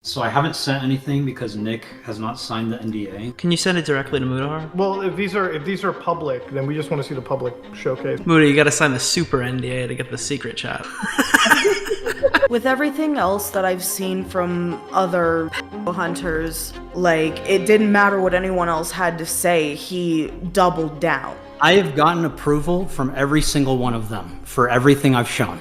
So I haven't sent anything because Nick has not signed the NDA. Can you send it directly to Mutahar? Well, if these are public, then we just want to see the public showcase. Muta, you gotta sign the super NDA to get the secret chat. With everything else that I've seen from other hunters, like, it didn't matter what anyone else had to say, he doubled down. I have gotten approval from every single one of them for everything I've shown.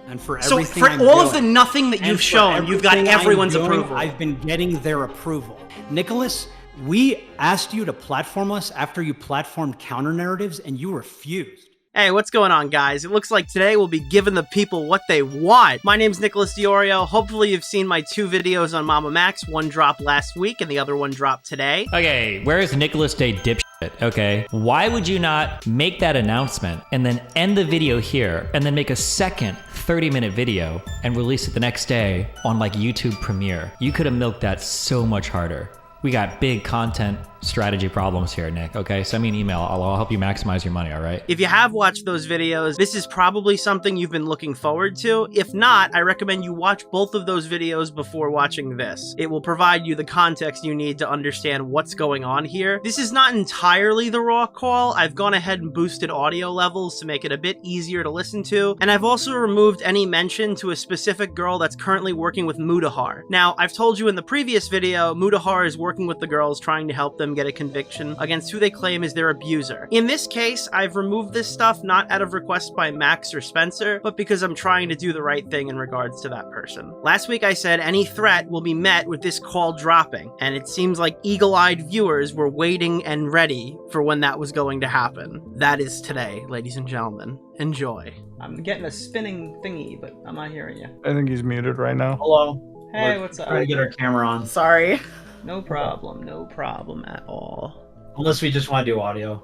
And for everything I'm all of the nothing that you've shown, you've got everyone's approval. I've been getting their approval. Nicholas, we asked you to platform us after you platformed counter narratives and you refused. Hey, what's going on, guys? It looks like today we'll be giving the people what they want. My name's Nicholas DeOrio. Hopefully you've seen my 2 videos on MamaMax. One dropped last week and the other one dropped today. Okay, where's Nicholas Day dipshit? Okay, why would you not make that announcement and then end the video here and then make a second 30-minute video and release it the next day on like YouTube Premiere? You could have milked that so much harder. We got big content strategy problems here, Nick, okay? Send me an email. I'll help you maximize your money, all right? If you have watched those videos, this is probably something you've been looking forward to. If not, I recommend you watch both of those videos before watching this. It will provide you the context you need to understand what's going on here. This is not entirely the raw call. I've gone ahead and boosted audio levels to make it a bit easier to listen to, and I've also removed any mention to a specific girl that's currently working with Mutahar. Now, I've told you in the previous video, Mutahar is working with the girls trying to help them get a conviction against who they claim is their abuser. In this case, I've removed this stuff not out of request by Max or Spencer, but because I'm trying to do the right thing in regards to that person. Last week I said any threat will be met with this call dropping, and it seems like eagle-eyed viewers were waiting and ready for when that was going to happen. That is today, ladies and gentlemen. Enjoy. I'm getting a spinning thingy, but I'm not hearing you. I think he's muted right now. Hello. Hey, what's up? Trying to get our camera on. Sorry. No problem at all. Unless we just want to do audio.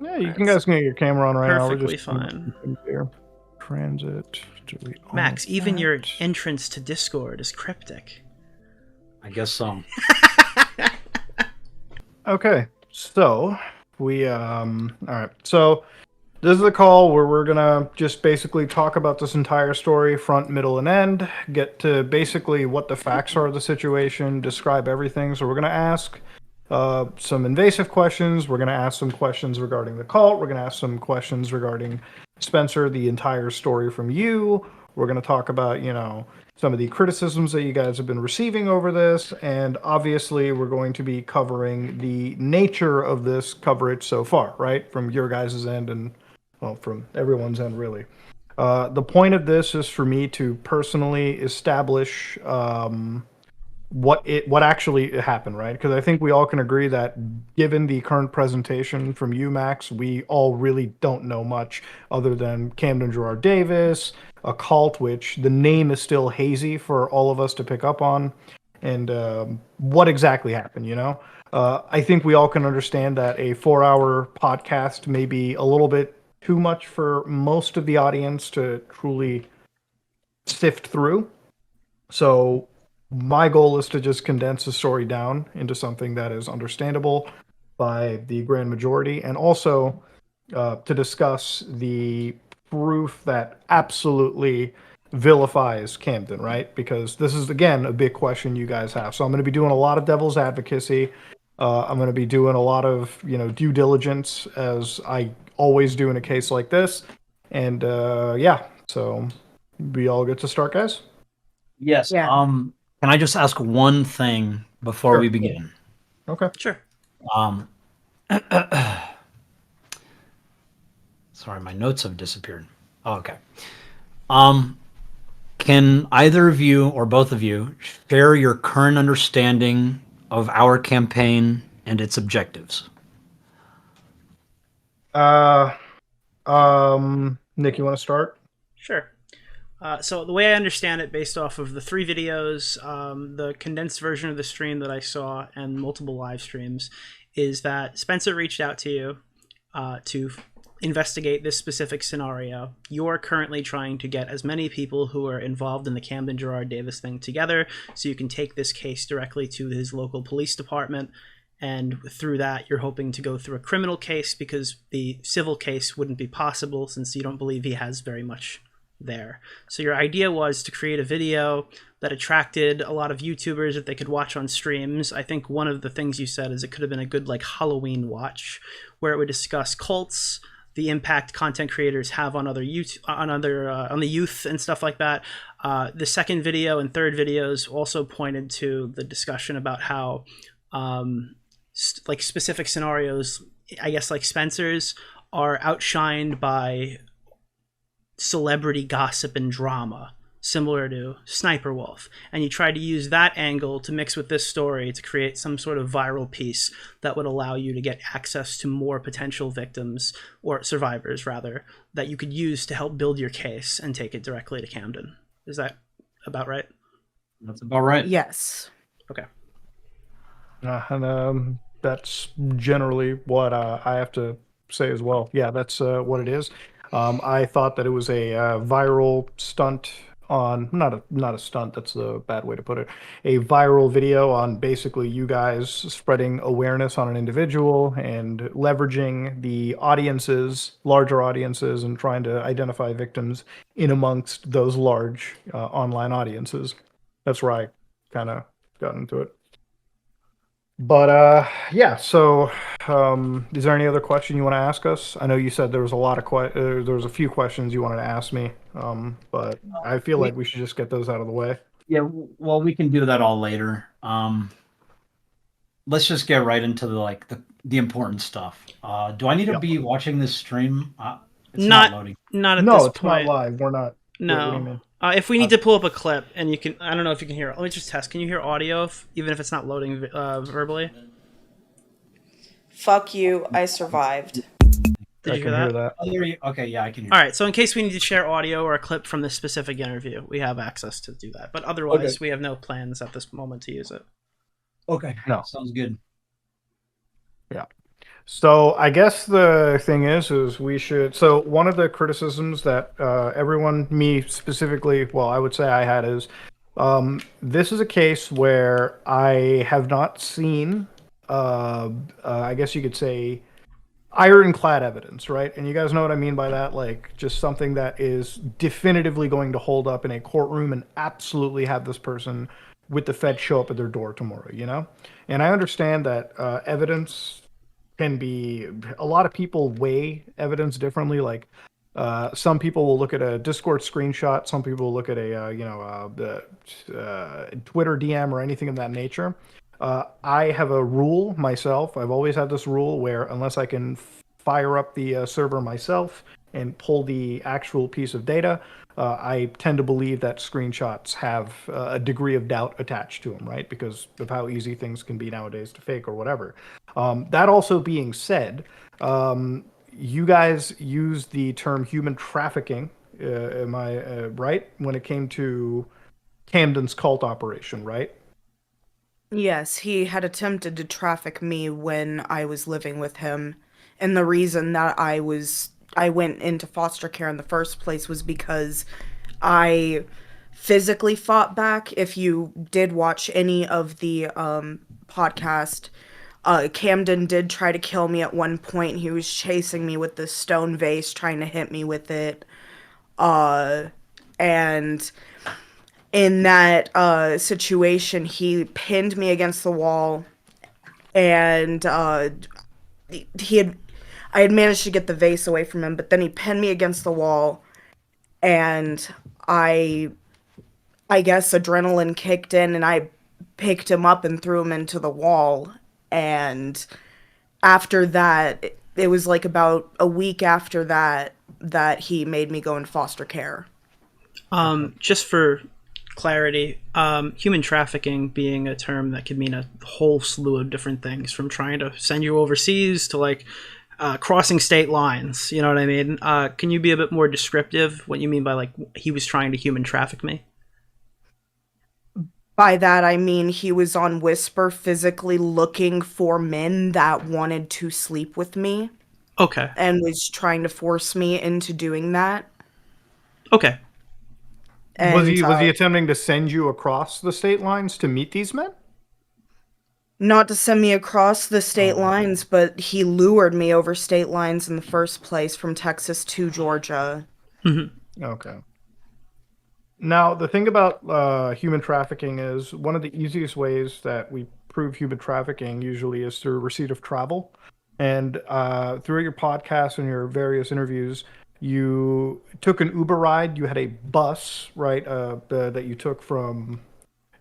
Yeah, you guys can get your camera on right now. Perfectly fine. Here. Transit. Delete all Max, of even that. your entrance to Discord is cryptic. I guess so. Okay, so we all right. So this is a call where we're gonna just basically talk about this entire story, front, middle, and end. Get to basically what the facts are of the situation, describe everything. So we're gonna ask some invasive questions. We're gonna ask some questions regarding the cult. We're gonna ask some questions regarding Spencer, the entire story from you. We're gonna talk about, you know, some of the criticisms that you guys have been receiving over this, and obviously we're going to be covering the nature of this coverage so far, right? From your guys' end and, well, from everyone's end, really. The point of this is for me to personally establish what actually happened, right? Because I think we all can agree that given the current presentation from you, Max, we all really don't know much other than Camden Gerard Davis, a cult, which the name is still hazy for all of us to pick up on, and what exactly happened, you know? I think we all can understand that a 4-hour podcast may be a little bit too much for most of the audience to truly sift through. So my goal is to just condense the story down into something that is understandable by the grand majority, and also to discuss the proof that absolutely vilifies Camden, right? Because this is, again, a big question you guys have. So I'm going to be doing a lot of devil's advocacy. I'm going to be doing a lot of, you know, due diligence, as I always do in a case like this. And yeah, so we all get to start, guys? Yes. Yeah. Can I just ask one thing before we begin? Okay. Sure. Sorry, my notes have disappeared. Oh, okay. Can either of you or both of you share your current understanding of our campaign and its objectives? Nick, you want to start? Sure. So the way I understand it, based off of the 3 videos, the condensed version of the stream that I saw, and multiple live streams, is that Spencer reached out to you to investigate this specific scenario. You're currently trying to get as many people who are involved in the Camden Gerard Davis thing together so you can take this case directly to his local police department. And through that, you're hoping to go through a criminal case, because the civil case wouldn't be possible since you don't believe he has very much there. So your idea was to create a video that attracted a lot of YouTubers that they could watch on streams. I think one of the things you said is it could have been a good like Halloween watch where it would discuss cults, the impact content creators have on other youth, on the youth and stuff like that. The second video and third videos also pointed to the discussion about how like specific scenarios, I guess like Spencer's, are outshined by celebrity gossip and drama, similar to Sniper Wolf. And you tried to use that angle to mix with this story to create some sort of viral piece that would allow you to get access to more potential victims, or survivors rather, that you could use to help build your case and take it directly to Camden. Is that about right? That's about right. Yes. Okay. And that's generally what I have to say as well. Yeah, that's what it is. I thought that it was a viral stunt on, not a stunt, that's a bad way to put it, a viral video on basically you guys spreading awareness on an individual and leveraging the audiences, larger audiences, and trying to identify victims in amongst those large online audiences. That's where I kind of got into it. But yeah, so is there any other question you want to ask us? I know you said there was a lot of there was a few questions you wanted to ask me, but I feel like we should just get those out of the way. Yeah, well, we can do that all later. Let's just get right into the important stuff. Do I need to be watching this stream? It's not loading. Not at No, this it's point. not live. We're not. No. What do you mean? If we need to pull up a clip and you can, I don't know if you can hear it. Let me just test. Can you hear audio, even if it's not loading verbally? Fuck you, I survived. Did you hear that? Oh, okay, yeah, I can hear. All right, so in case we need to share audio or a clip from this specific interview, we have access to do that. But otherwise, we have no plans at this moment to use it. Okay, no, sounds good. Yeah. So I guess the thing is we should. So one of the criticisms that everyone, me specifically, well, I would say I had is this is a case where I have not seen, I guess you could say, ironclad evidence, right? And you guys know what I mean by that, like just something that is definitively going to hold up in a courtroom and absolutely have this person with the Fed show up at their door tomorrow, you know? And I understand that evidence can be, a lot of people weigh evidence differently. Like some people will look at a Discord screenshot, some people will look at a Twitter DM or anything of that nature. I have a rule myself. I've always had this rule where unless I can fire up the server myself and pull the actual piece of data, I tend to believe that screenshots have a degree of doubt attached to them, right? Because of how easy things can be nowadays to fake or whatever. That also being said, you guys use the term human trafficking, am I right? When it came to Camden's cult operation, right? Yes, he had attempted to traffic me when I was living with him. And the reason that I went into foster care in the first place was because I physically fought back. If you did watch any of the podcast, Camden did try to kill me at one point. He was chasing me with this stone vase, trying to hit me with it. And in that situation, he pinned me against the wall, and I had managed to get the vase away from him, but then he pinned me against the wall, and I guess adrenaline kicked in, and I picked him up and threw him into the wall. And after that, it was like about a week after that he made me go in foster care. Just for clarity, human trafficking being a term that could mean a whole slew of different things, from trying to send you overseas to like crossing state lines, you know what I mean? Can you be a bit more descriptive what you mean by like he was trying to human traffic me? By that I mean he was on Whisper physically looking for men that wanted to sleep with me. Okay. And was trying to force me into doing that. Okay. And, was he attempting to send you across the state lines to meet these men? Not to send me across the state lines, but he lured me over state lines in the first place from Texas to Georgia. Mm-hmm. Okay. Now, the thing about human trafficking is one of the easiest ways that we prove human trafficking usually is through receipt of travel. And through your podcast and your various interviews, you took an Uber ride. You had a bus, right, that you took from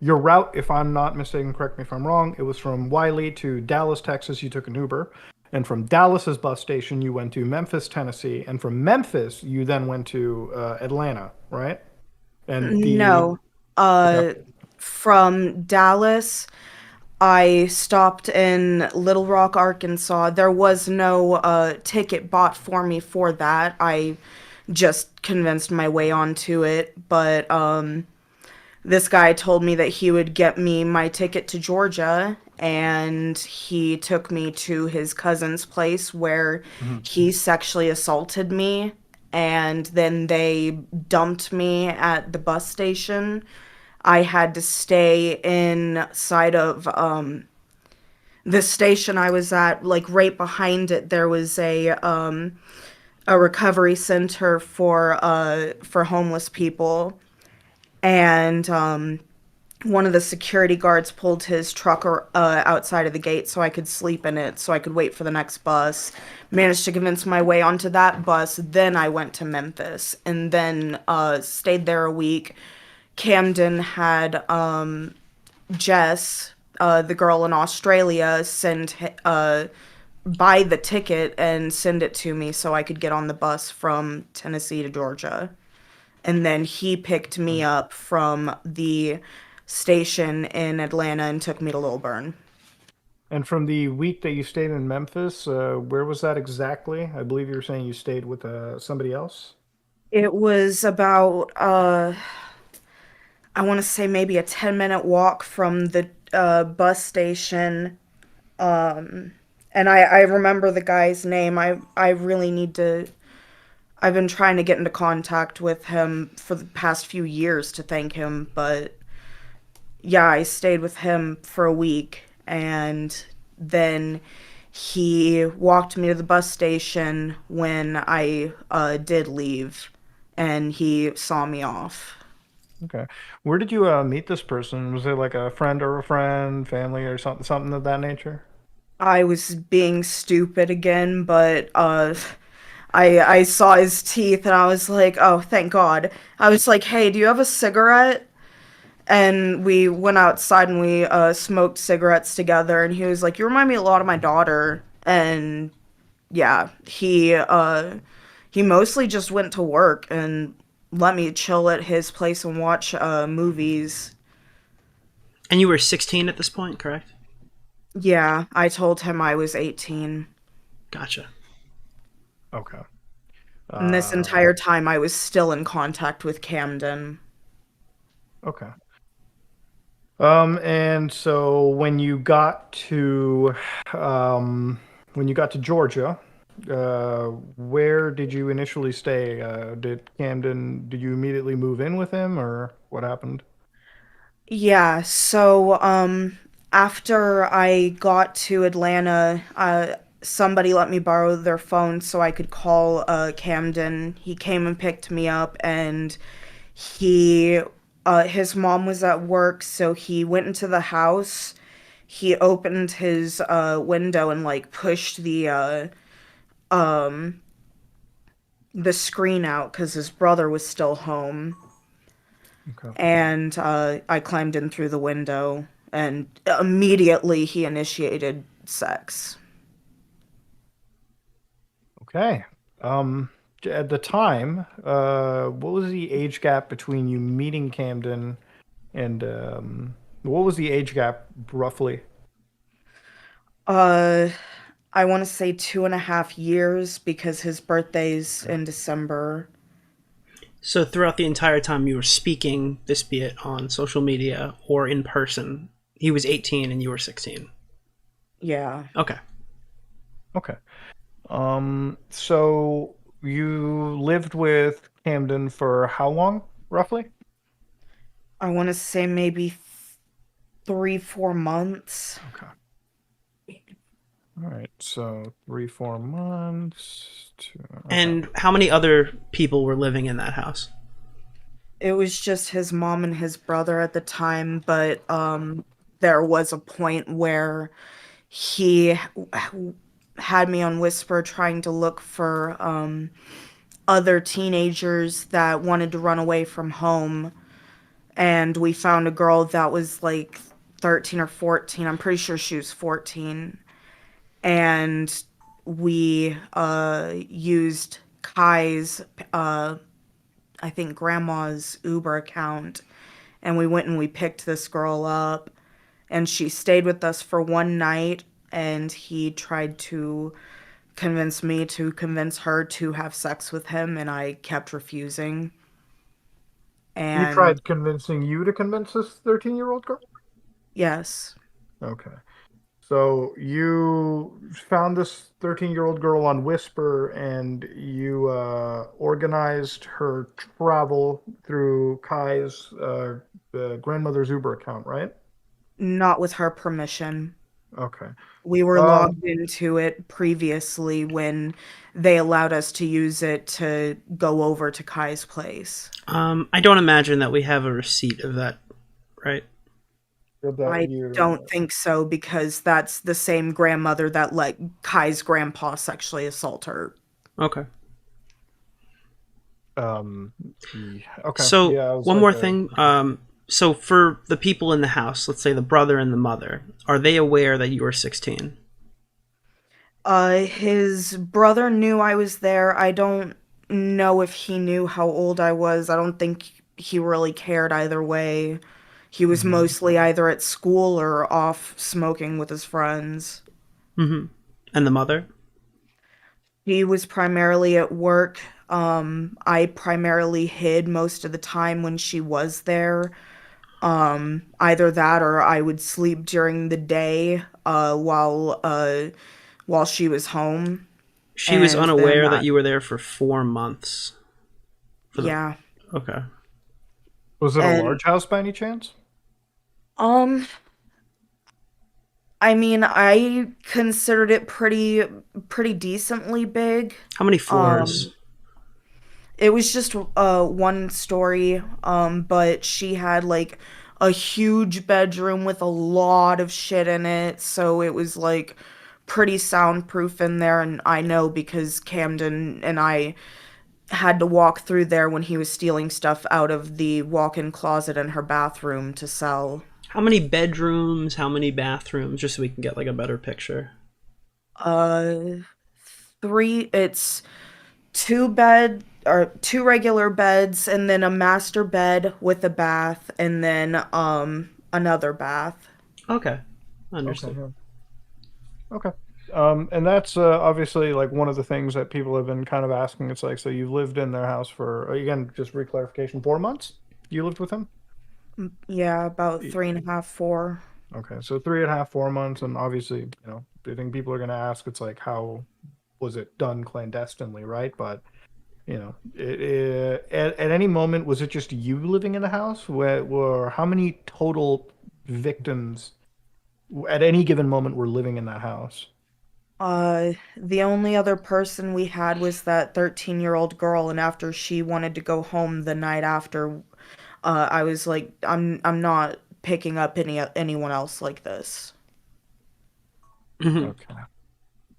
your route, if I'm not mistaken, correct me if I'm wrong, it was from Wiley to Dallas, Texas. You took an Uber. And from Dallas's bus station, you went to Memphis, Tennessee. And from Memphis, you then went to Atlanta, right? And the No. okay, Uh, from Dallas, I stopped in Little Rock, Arkansas. There was no ticket bought for me for that. I just convinced my way onto it. But this guy told me that he would get me my ticket to Georgia, and he took me to his cousin's place where mhm, he sexually assaulted me, and then they dumped me at the bus station. I had to stay inside of the station I was at, like right behind it. There was a recovery center for homeless people, and one of the security guards pulled his truck outside of the gate so I could sleep in it, so I could wait for the next bus. Managed to convince my way onto that bus. Then I went to Memphis and then stayed there a week. Camden had Jess, the girl in Australia, buy the ticket and send it to me so I could get on the bus from Tennessee to Georgia. And then he picked me up from the station in Atlanta and took me to Lilburn. and from the week that you stayed in Memphis, where was that exactly? I believe you were saying you stayed with somebody else. It was about, I want to say maybe a 10-minute walk from the bus station. And I remember the guy's name. I really need to. I've been trying to get into contact with him for the past few years to thank him, but yeah, I stayed with him for a week, and then he walked me to the bus station when I did leave, and he saw me off. Okay. Where did you meet this person? Was it like a friend or a friend, family or something of that nature? I was being stupid again, but I saw his teeth and I was like, oh, thank God. I was like, hey, do you have a cigarette? And we went outside and we smoked cigarettes together. And he was like, you remind me a lot of my daughter. And yeah, he mostly just went to work and let me chill at his place and watch movies. And you were 16 at this point, correct? Yeah, I told him I was 18. Gotcha. Okay. And this Uh, entire time I was still in contact with Camden. okay. And so when you got to Georgia, where did you initially stay? Did you immediately move in with him or what happened? Yeah, so after I got to Atlanta, somebody let me borrow their phone so I could call Camden. He came and picked me up, and he his mom was at work, so he went into the house. He opened his window and like pushed um the screen out because his brother was still home. Okay. And I climbed in through the window, and immediately he initiated sex. Okay. Um, at the time, what was the age gap between you meeting Camden and what was the age gap roughly? Uh, I want to say 2.5 years because his birthday's in December. So throughout the entire time you were speaking, this be it on social media or in person, he was 18 and you were 16. Yeah. Okay. Okay. So you lived with Camden for how long, roughly? I want to say maybe 3, 4 months. Okay. All right. So 3, 4 months. And how many other people were living in that house? It was just his mom and his brother at the time, but there was a point where he had me on Whisper trying to look for other teenagers that wanted to run away from home, and we found a girl that was like 13 or 14. I'm pretty sure she was 14, and we used Kai's I think grandma's Uber account, and we went and we picked this girl up, and she stayed with us for one night, and he tried to convince me to convince her to have sex with him, and I kept refusing. He And tried convincing you to convince this 13-year-old girl? yes, Okay. So you found this 13-year-old girl on Whisper and you organized her travel through Kai's grandmother's Uber account, right? not with her permission. Okay. We were Um, logged into it previously when they allowed us to use it to go over to Kai's place. I don't imagine that we have a receipt of that, right? that I you don't think so because that's the same grandmother that let Kai's grandpa sexually assault her. Okay. okay. So Yeah, it was one like more a, thing. So for the people in the house, let's say the brother and the mother, are they aware that you are 16? His brother knew I was there. I don't know if he knew how old I was. I don't think he really cared either way. He was Mhm. mostly either at school or off smoking with his friends. Mm-hmm. And the mother? He was primarily at work. I primarily hid most of the time when she was there. Either that or I would sleep during the day while she was home. She was And then unaware that you were there for 4 months. For the yeah. Okay. Was it a And large house by any chance? um I mean, I considered it pretty decently big. How many Um floors? it was just one story, but she had like a huge bedroom with a lot of shit in it, so it was like pretty soundproof in there, and I know because Camden and I had to walk through there when he was stealing stuff out of the walk-in closet in her bathroom to sell. How many bedrooms? How many bathrooms? Just so we can get like a better picture. Uh, it's two regular beds and then a master bed with a bath and then another bath. Okay. Okay. Understood. Yeah. Okay. And that's obviously like one of the things that people have been kind of asking. It's like, so you lived in their house for, again, just reclarification, 4 months? You lived with him? Yeah, about three and a half, four. Okay, so 3.5, 4 months, and obviously, I think people are going to ask, it's like, how was it done clandestinely, right? But, at any moment, was it just you living in the house? Where how many total victims at any given moment were living in that house? The only other person we had was that 13-year-old girl, and after she wanted to go home the night after, I was like, I'm not picking up anyone else like this. Hmm. Okay.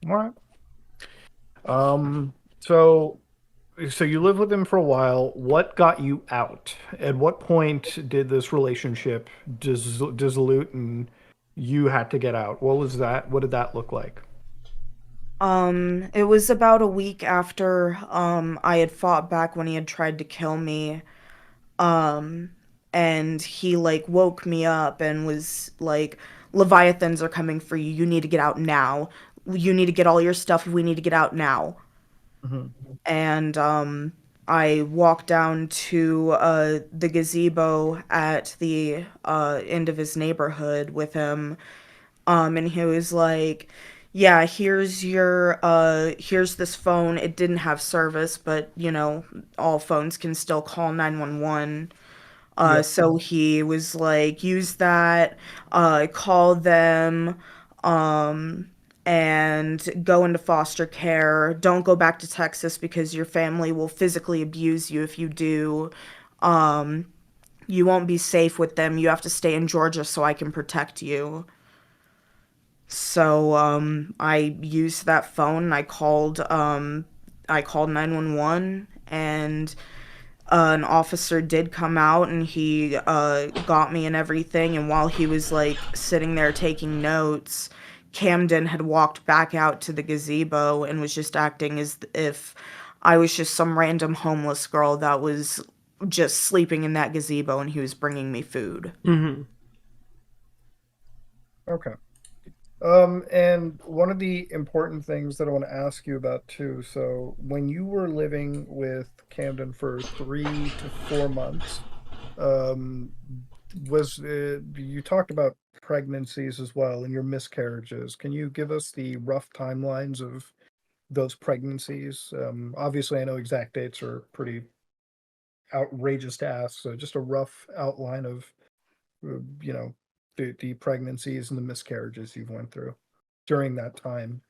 All right. Um, so so you lived with him for a while. What got you out? At what point did this relationship dissolute and you had to get out? What was that? What did that look like? It was about a week after I had fought back when he had tried to kill me. Um, and he like woke me up and was like, Leviathans are coming for you. You need to get out now. You need to get all your stuff. We need to get out now. Hmm. And I walked down to the gazebo at the end of his neighborhood with him. And he was like, yeah, here's this phone. It didn't have service, but all phones can still call 911. Yep. So he was like, use that, call them, um, and go into foster care. Don't go back to Texas because your family will physically abuse you if you do. You won't be safe with them. You have to stay in Georgia so I can protect you. So I used that phone. I called 911, and an officer did come out, and he got me and everything. And while he was like sitting there taking notes, Camden had walked back out to the gazebo and was just acting as if I was just some random homeless girl that was just sleeping in that gazebo, and he was bringing me food. Mm-hmm. Okay. And one of the important things that I want to ask you about too, so when you were living with Camden for 3 to 4 months, um, you talked about pregnancies as well and your miscarriages. Can you give us the rough timelines of those pregnancies? Obviously, I know exact dates are pretty outrageous to ask, so just a rough outline of, you know, the pregnancies and the miscarriages you've went through during that time.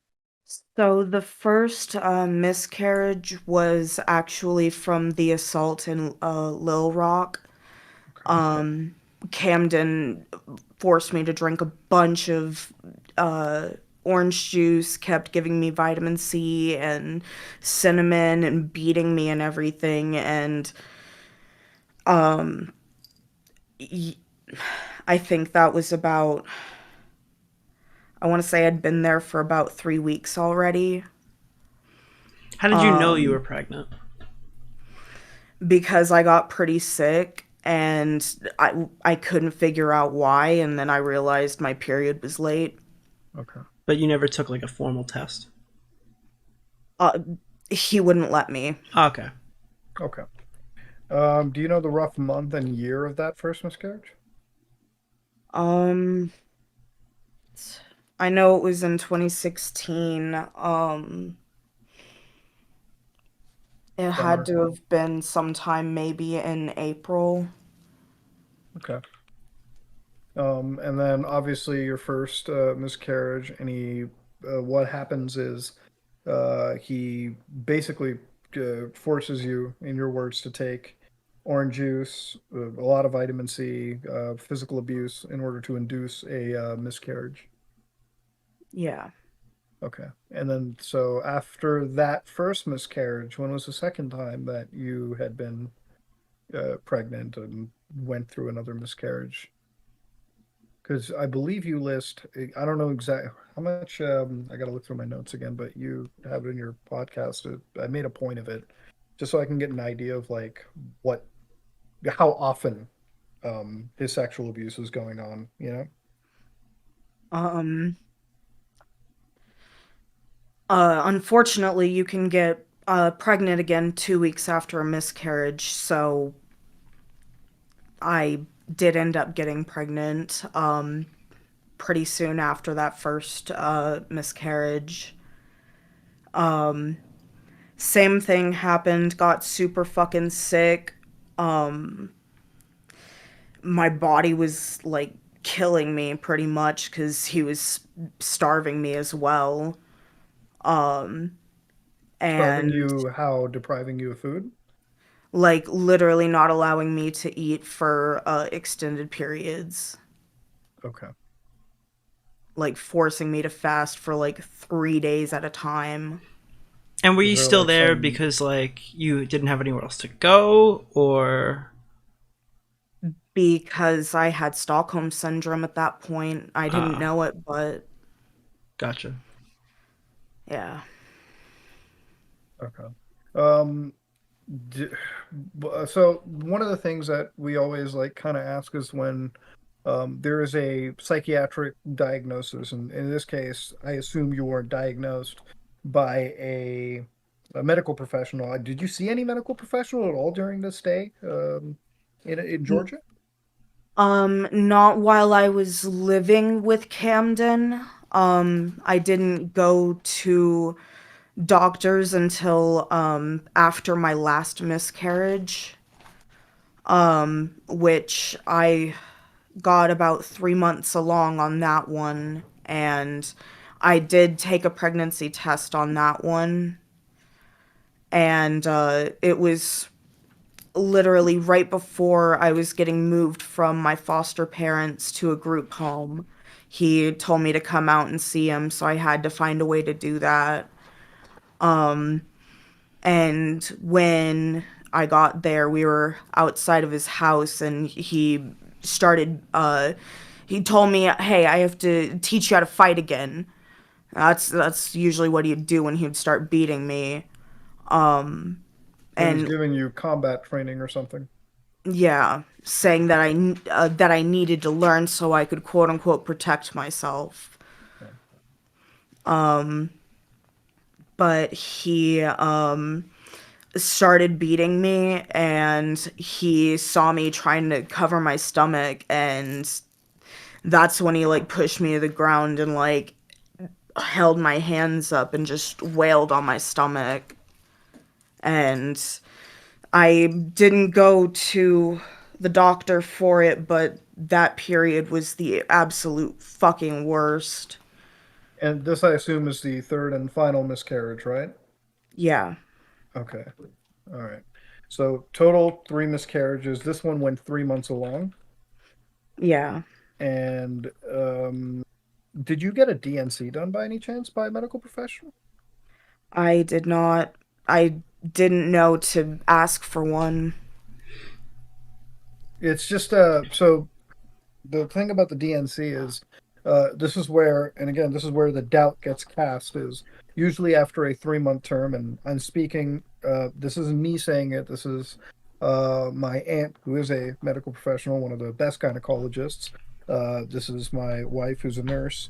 So the first miscarriage was actually from the assault in Little Rock. Um, Camden forced me to drink a bunch of uh, orange juice, kept giving me vitamin C and cinnamon and beating me and everything. And um, y- I think that was about, I want to say I'd been there for about 3 weeks already. How did you know you were pregnant? Because I got pretty sick and I couldn't figure out why, and then I realized my period was late. Okay. But you never took like a formal test. Uh, he wouldn't let me. Okay. Okay. Do you know the rough month and year of that first miscarriage? Um, I know it was in 2016. It had Summer. to have been sometime maybe in April. Okay. And then obviously your first miscarriage, and what happens is he basically forces you, in your words, to take orange juice, a lot of vitamin C, physical abuse in order to induce a miscarriage. Yeah. Okay. And then, so after that first miscarriage, when was the second time that you had been pregnant and went through another miscarriage? Because I believe you list, I don't know exactly how much, I got to look through my notes again, but you have it in your podcast. I made a point of it just so I can get an idea of like what, how often his sexual abuse was going on, you know? Um, Unfortunately, you can get pregnant again 2 weeks after a miscarriage, so I did end up getting pregnant pretty soon after that first miscarriage. Same thing happened, got super fucking sick. My body was like killing me pretty much because he was starving me as well. Starving And you, how? Depriving you of food? like literally not allowing me to eat for extended periods, Okay. like forcing me to fast for like 3 days at a time. And were Is you there still like there some, because like you didn't have anywhere else to go, or Because I had Stockholm syndrome at that point. I didn't ah, know it, but gotcha. yeah. okay. Um, d- so one of the things that we always like kind of ask is when there is a psychiatric diagnosis, and in this case, I assume you weren't diagnosed by a medical professional. Did you see any medical professional at all during this stay in Georgia? Not while I was living with Camden. I didn't go to doctors until after my last miscarriage, which I got about 3 months along on that one, and I did take a pregnancy test on that one, and it was literally right before I was getting moved from my foster parents to a group home. He told me to come out and see him, so I had to find a way to do that. And when I got there, we were outside of his house, and he started, he told me, hey, I have to teach you how to fight again. That's usually what he'd do when he'd start beating me. So he's And giving you combat training or something. yeah, saying that I needed to learn so I could quote unquote protect myself. But he started beating me, and he saw me trying to cover my stomach, and that's when he like pushed me to the ground and like held my hands up and just wailed on my stomach. And I didn't go to the doctor for it, but that period was the absolute fucking worst. And this, I assume, is the third and final miscarriage, right? Yeah. Okay. All right. So total 3 miscarriages. This one went 3 months along. Yeah. And did you get a DNC done by any chance by a medical professional? I did not. I didn't know to ask for one. It's just so the thing about the DNC is this is where, and again, this is where the doubt gets cast, is usually after a 3 month term. And I'm speaking, this isn't me saying it, this is my aunt, who is a medical professional, one of the best gynecologists. This is my wife, who's a nurse.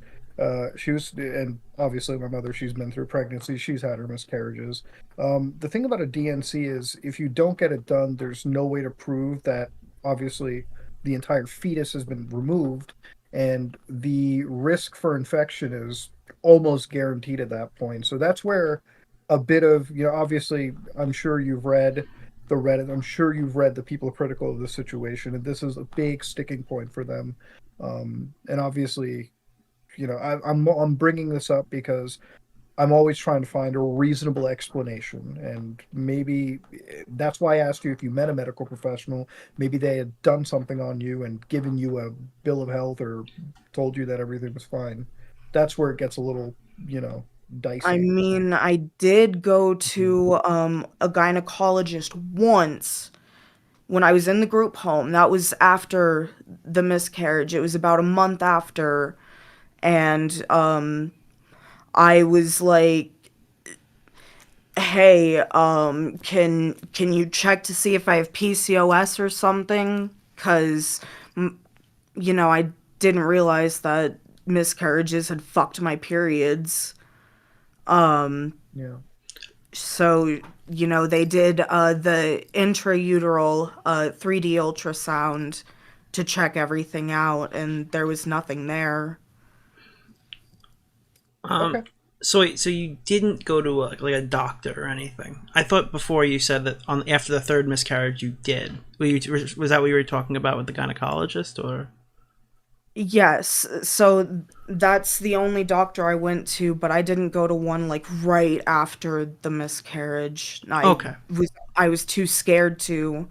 She was, and obviously my mother, she's been through pregnancy, she's had her miscarriages. The thing about a DNC is if you don't get it done, there's no way to prove that obviously the entire fetus has been removed, and the risk for infection is almost guaranteed at that point. So that's where a bit of, obviously, I'm sure you've read the Reddit, I'm sure you've read the people critical of this situation, and this is a big sticking point for them. And obviously, I'm bringing this up because I'm always trying to find a reasonable explanation, and maybe that's why I asked you if you met a medical professional. Maybe they had done something on you and given you a bill of health or told you that everything was fine. That's where it gets a little, dicey. I mean, I did go to a gynecologist once when I was in the group home. That was after the miscarriage. It was about a month after, and I was like, "Hey, can you check to see if I have PCOS or something? 'Cause I didn't realize that miscarriages had fucked my periods." Yeah. So, they did the intrauteral 3D ultrasound to check everything out, and there was nothing there. Okay. So wait, so you didn't go to a doctor or anything? I thought before you said that after the third miscarriage you did. Was that what you were talking about with the gynecologist, or? Yes, so that's the only doctor I went to, but I didn't go to one like right after the miscarriage. Okay. I was too scared to,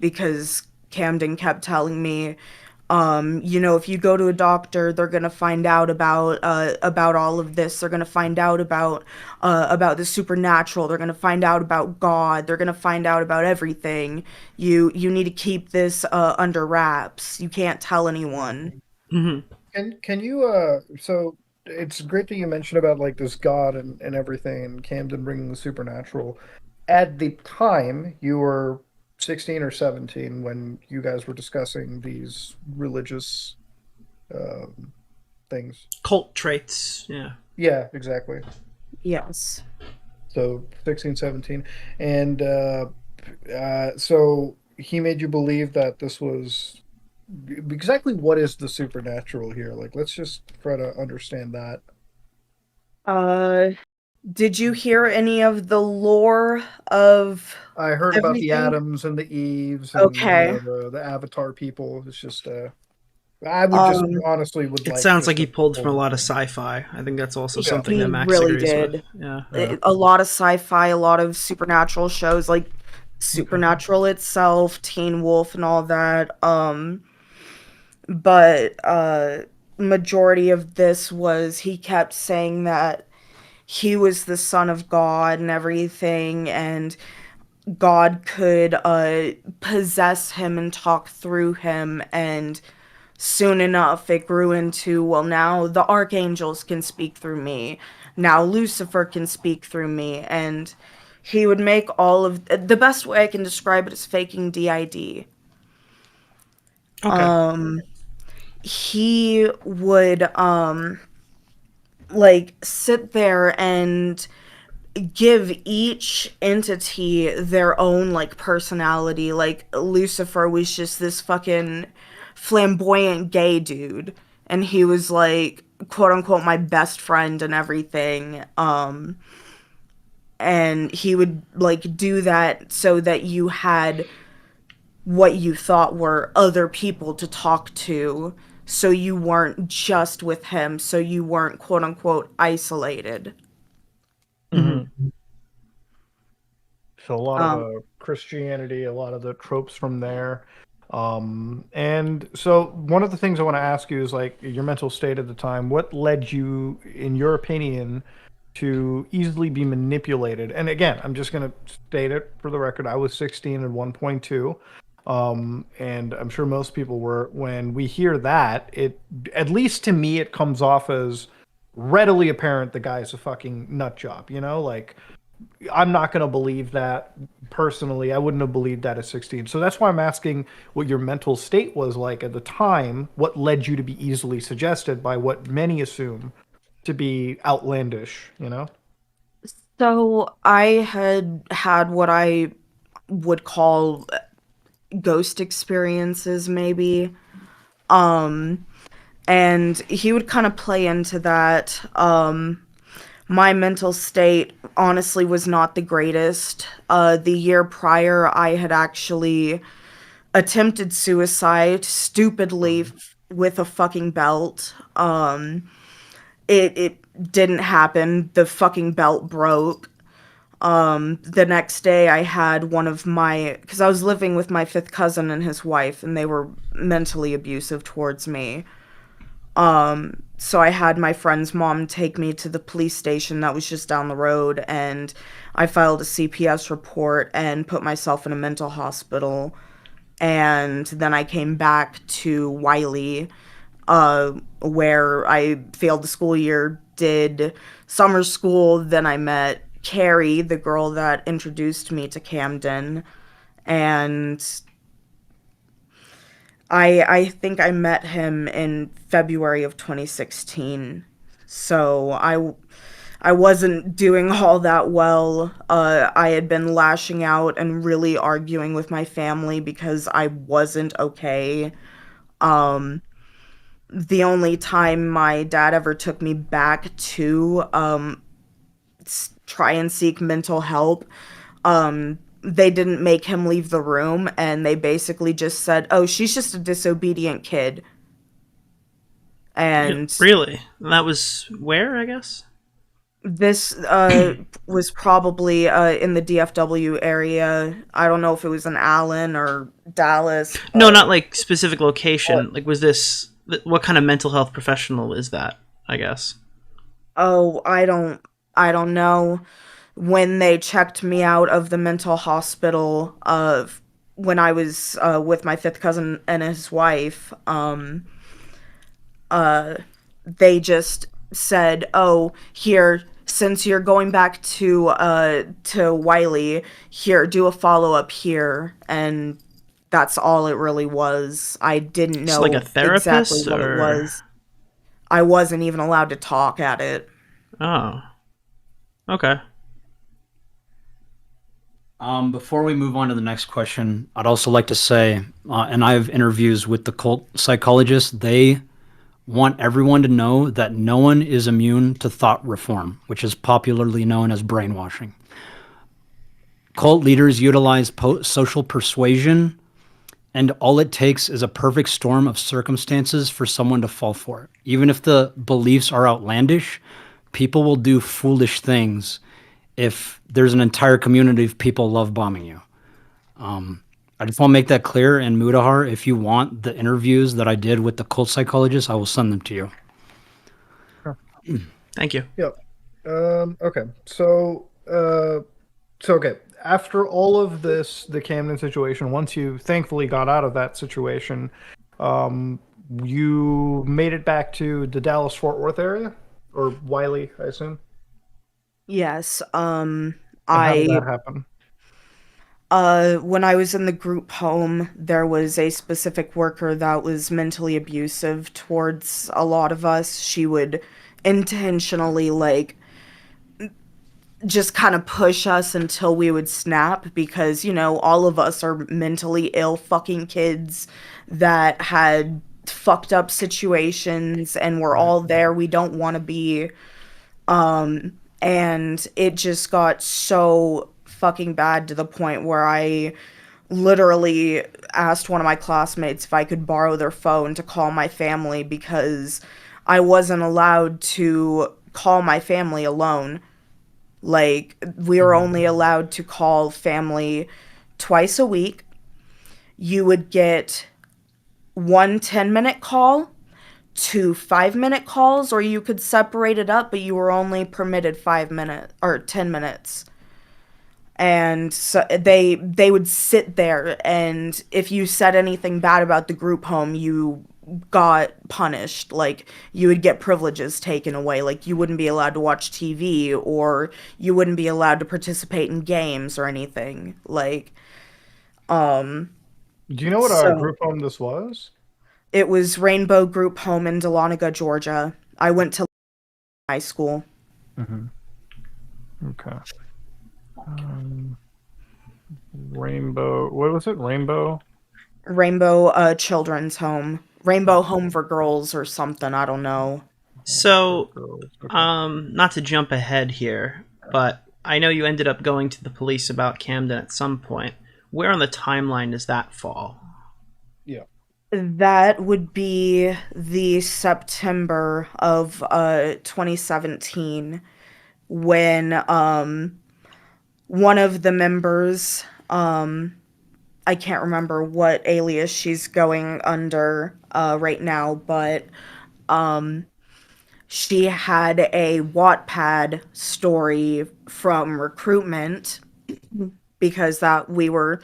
because Camden kept telling me, if you go to a doctor, they're gonna find out about all of this. They're gonna find out about the supernatural. They're gonna find out about God. They're gonna find out about everything. You need to keep this under wraps. You can't tell anyone. Mm-hmm. Can you so it's great that you mentioned about like this God and everything, and Camden bringing the supernatural. At the time, you were 16 or 17 when you guys were discussing these religious things. Cult traits, yeah. Yeah, exactly. Yes. So 16, 17. And so he made you believe that this was exactly what is the supernatural here? Like, let's just try to understand that. Did you hear any of the lore of I heard about the everything? Adams and the Eves and Okay. the Avatar people. It's just I would just Um, honestly would It like sounds just like he to pulled from a lot of sci-fi. I think that's also Yeah. something he that Max really agrees with. did. Yeah. Yeah. A lot of sci-fi, a lot of supernatural shows. Like, Supernatural itself, Teen Wolf and all that. But majority of this was he kept saying that he was the son of God and everything, and God could possess him and talk through him, and soon enough it grew into, well, now the archangels can speak through me, now Lucifer can speak through me, and he would make all of the best way I can describe it is faking DID. Okay. He would like sit there and give each entity their own like personality. Like Lucifer was just this fucking flamboyant gay dude, and he was like quote unquote my best friend and everything. And he would like do that so that you had what you thought were other people to talk to, so you weren't just with him, so you weren't quote unquote isolated. Mm-hmm. So a lot of Christianity, a lot of the tropes from there. And so one of the things I want to ask you is like your mental state at the time. What led you, in your opinion, to easily be manipulated? And again, I'm just going to state it for the record. I was 16 at 1.2. And I'm sure most people were. When we hear that, it, at least to me, it comes off as readily apparent the guy's a fucking nut job, you know? Like, I'm not going to believe that personally. I wouldn't have believed that at 16. So that's why I'm asking what your mental state was like at the time. What led you to be easily suggested by what many assume to be outlandish, you know? So I had what I would call ghost experiences, maybe. And he would kind of play into that. My mental state honestly was not the greatest. The year prior, I had actually attempted suicide stupidly with a fucking belt. It didn't happen. The fucking belt broke. The next day I had one of my, because I was living with my fifth cousin and his wife, and they were mentally abusive towards me. So I had my friend's mom take me to the police station that was just down the road, and I filed a CPS report and put myself in a mental hospital. And then I came back to Wiley, where I failed the school year, did summer school, then I met Carrie, the girl that introduced me to Camden, and I think I met him in February of 2016. So I wasn't doing all that well. I had been lashing out and really arguing with my family because I wasn't okay. The only time my dad ever took me back to try and seek mental help, they didn't make him leave the room, and they basically just said, oh, she's just a disobedient kid. And really? That was where, I guess? This was probably in the DFW area. I don't know if it was in Allen or Dallas. No, not like specific location. Like, was this, what kind of mental health professional is that, I guess? Oh, I don't know. When they checked me out of the mental hospital, when I was with my fifth cousin and his wife, they just said, "Oh, here, since you're going back to Wiley, here, do a follow-up here." And that's all it really was. I didn't know like a therapist, exactly what or... it was. I wasn't even allowed to talk at it. Oh. Okay. Before we move on to the next question, I'd also like to say, and I have interviews with the cult psychologists, they want everyone to know that no one is immune to thought reform, which is popularly known as brainwashing. Cult leaders utilize social persuasion, and all it takes is a perfect storm of circumstances for someone to fall for it. Even if the beliefs are outlandish, people will do foolish things if there's an entire community of people love bombing you. I just want to make that clear. And Mutahar, if you want the interviews that I did with the cult psychologist, I will send them to you. Thank you. Yep. Okay. Okay. After all of this, the Camden situation, once you thankfully got out of that situation, you made it back to the Dallas-Fort Worth area, or Wiley, I assume. Yes. And how did that happen? When I was in the group home, there was a specific worker that was mentally abusive towards a lot of us. She would intentionally, like, just kind of push us until we would snap because, you know, all of us are mentally ill fucking kids that had fucked up situations and we're all there. We don't want to be. And it just got so fucking bad to the point where I literally asked one of my classmates if I could borrow their phone to call my family because I wasn't allowed to call my family alone. Like, we were only allowed to call family twice a week. You would get 1 10-minute call, 2 5-minute calls, or you could separate it up, but you were only permitted 5 minutes or 10 minutes. And so they would sit there, and if you said anything bad about the group home, you got punished. Like, you would get privileges taken away. Like, you wouldn't be allowed to watch TV, or you wouldn't be allowed to participate in games or anything. Like, Do you know what group home this was? it was Rainbow Group Home in Dahlonega, Georgia. I went to high school. Okay. Rainbow. What was it? Rainbow Children's Home. Rainbow Home for Girls or something. I don't know. So, Okay. not to jump ahead here, but I know you ended up going to the police about Camden at some point. Where on the timeline does that fall? Yeah. That would be the September of 2017 when one of the members, I can't remember what alias she's going under right now, but she had a Wattpad story from recruitment because that we were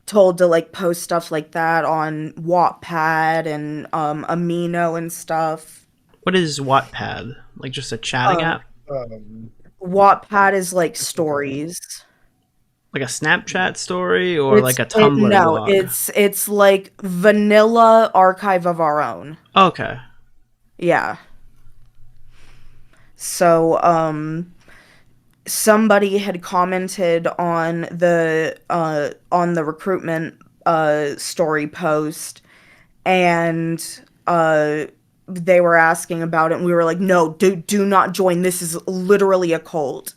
told to like post stuff like that on Wattpad and Amino and stuff. What is Wattpad? Like just a chatting app? Wattpad is like stories. Like a Snapchat story or like a Tumblr blog? It's like vanilla archive of our own. Okay. Yeah. So somebody had commented on the recruitment story post, and they were asking about it, and we were like, no, do not join. This is literally a cult.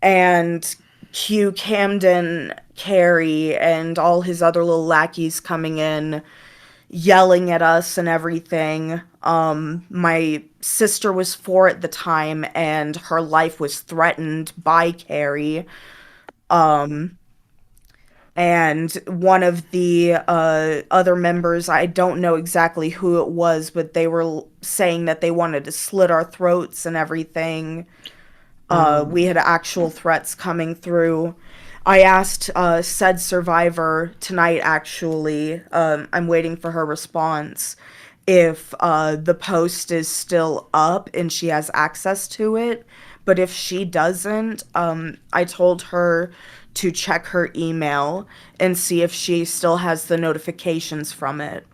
And Q Camden, Carrie, and all his other little lackeys coming in, yelling at us and everything. My sister was 4 at the time, and her life was threatened by Carrie. And one of the other members, I don't know exactly who it was, but they were saying that they wanted to slit our throats and everything. We had actual threats coming through. I asked said survivor tonight, actually, I'm waiting for her response, if the post is still up and she has access to it. But if she doesn't, I told her to check her email and see if she still has the notifications from it.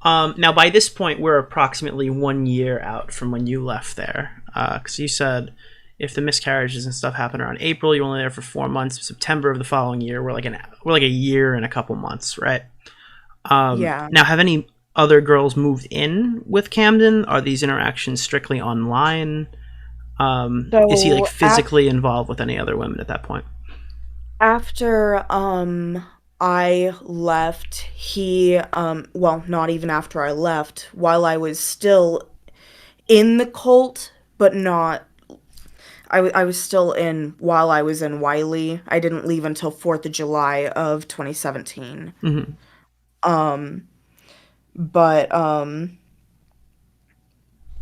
Now, by this point, we're approximately 1 year out from when you left there. Because you said if the miscarriages and stuff happened around April, you were only there for 4 months. September of the following year, we're like a year and a couple months, right? Yeah. Now, have any other girls moved in with Camden? Are these interactions strictly online? Is he like physically involved with any other women at that point? After I left, he well, not even after I left, while I was still in the cult, but not, I was still in while I was in Wiley. I didn't leave until 4th of July of 2017. But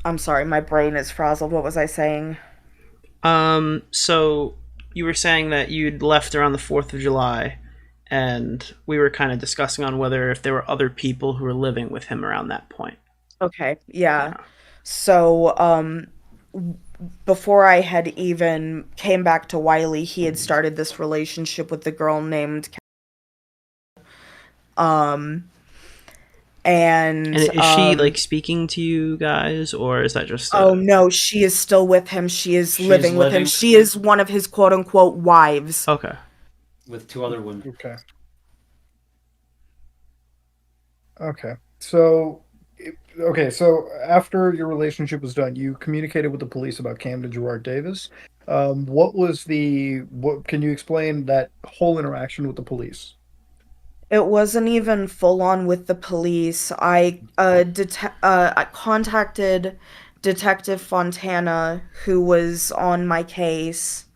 I'm sorry, my brain is frazzled. What was I saying? So you were saying that you'd left around the 4th of July, and we were kind of discussing on whether if there were other people who were living with him around that point. Okay, yeah. So, before I had even came back to Wiley, he had started this relationship with the girl named um And is she and like speaking to you guys, or is that just oh no, she is still with him. She is She's living with him. living with She him? is one of his quote unquote wives. okay? with 2 other women. Okay. Okay. So, so after your relationship was done, you communicated with the police about Camden Gerard Davis. What can you explain that whole interaction with the police? It wasn't even full on with the police. I contacted Detective Fontana, who was on my case,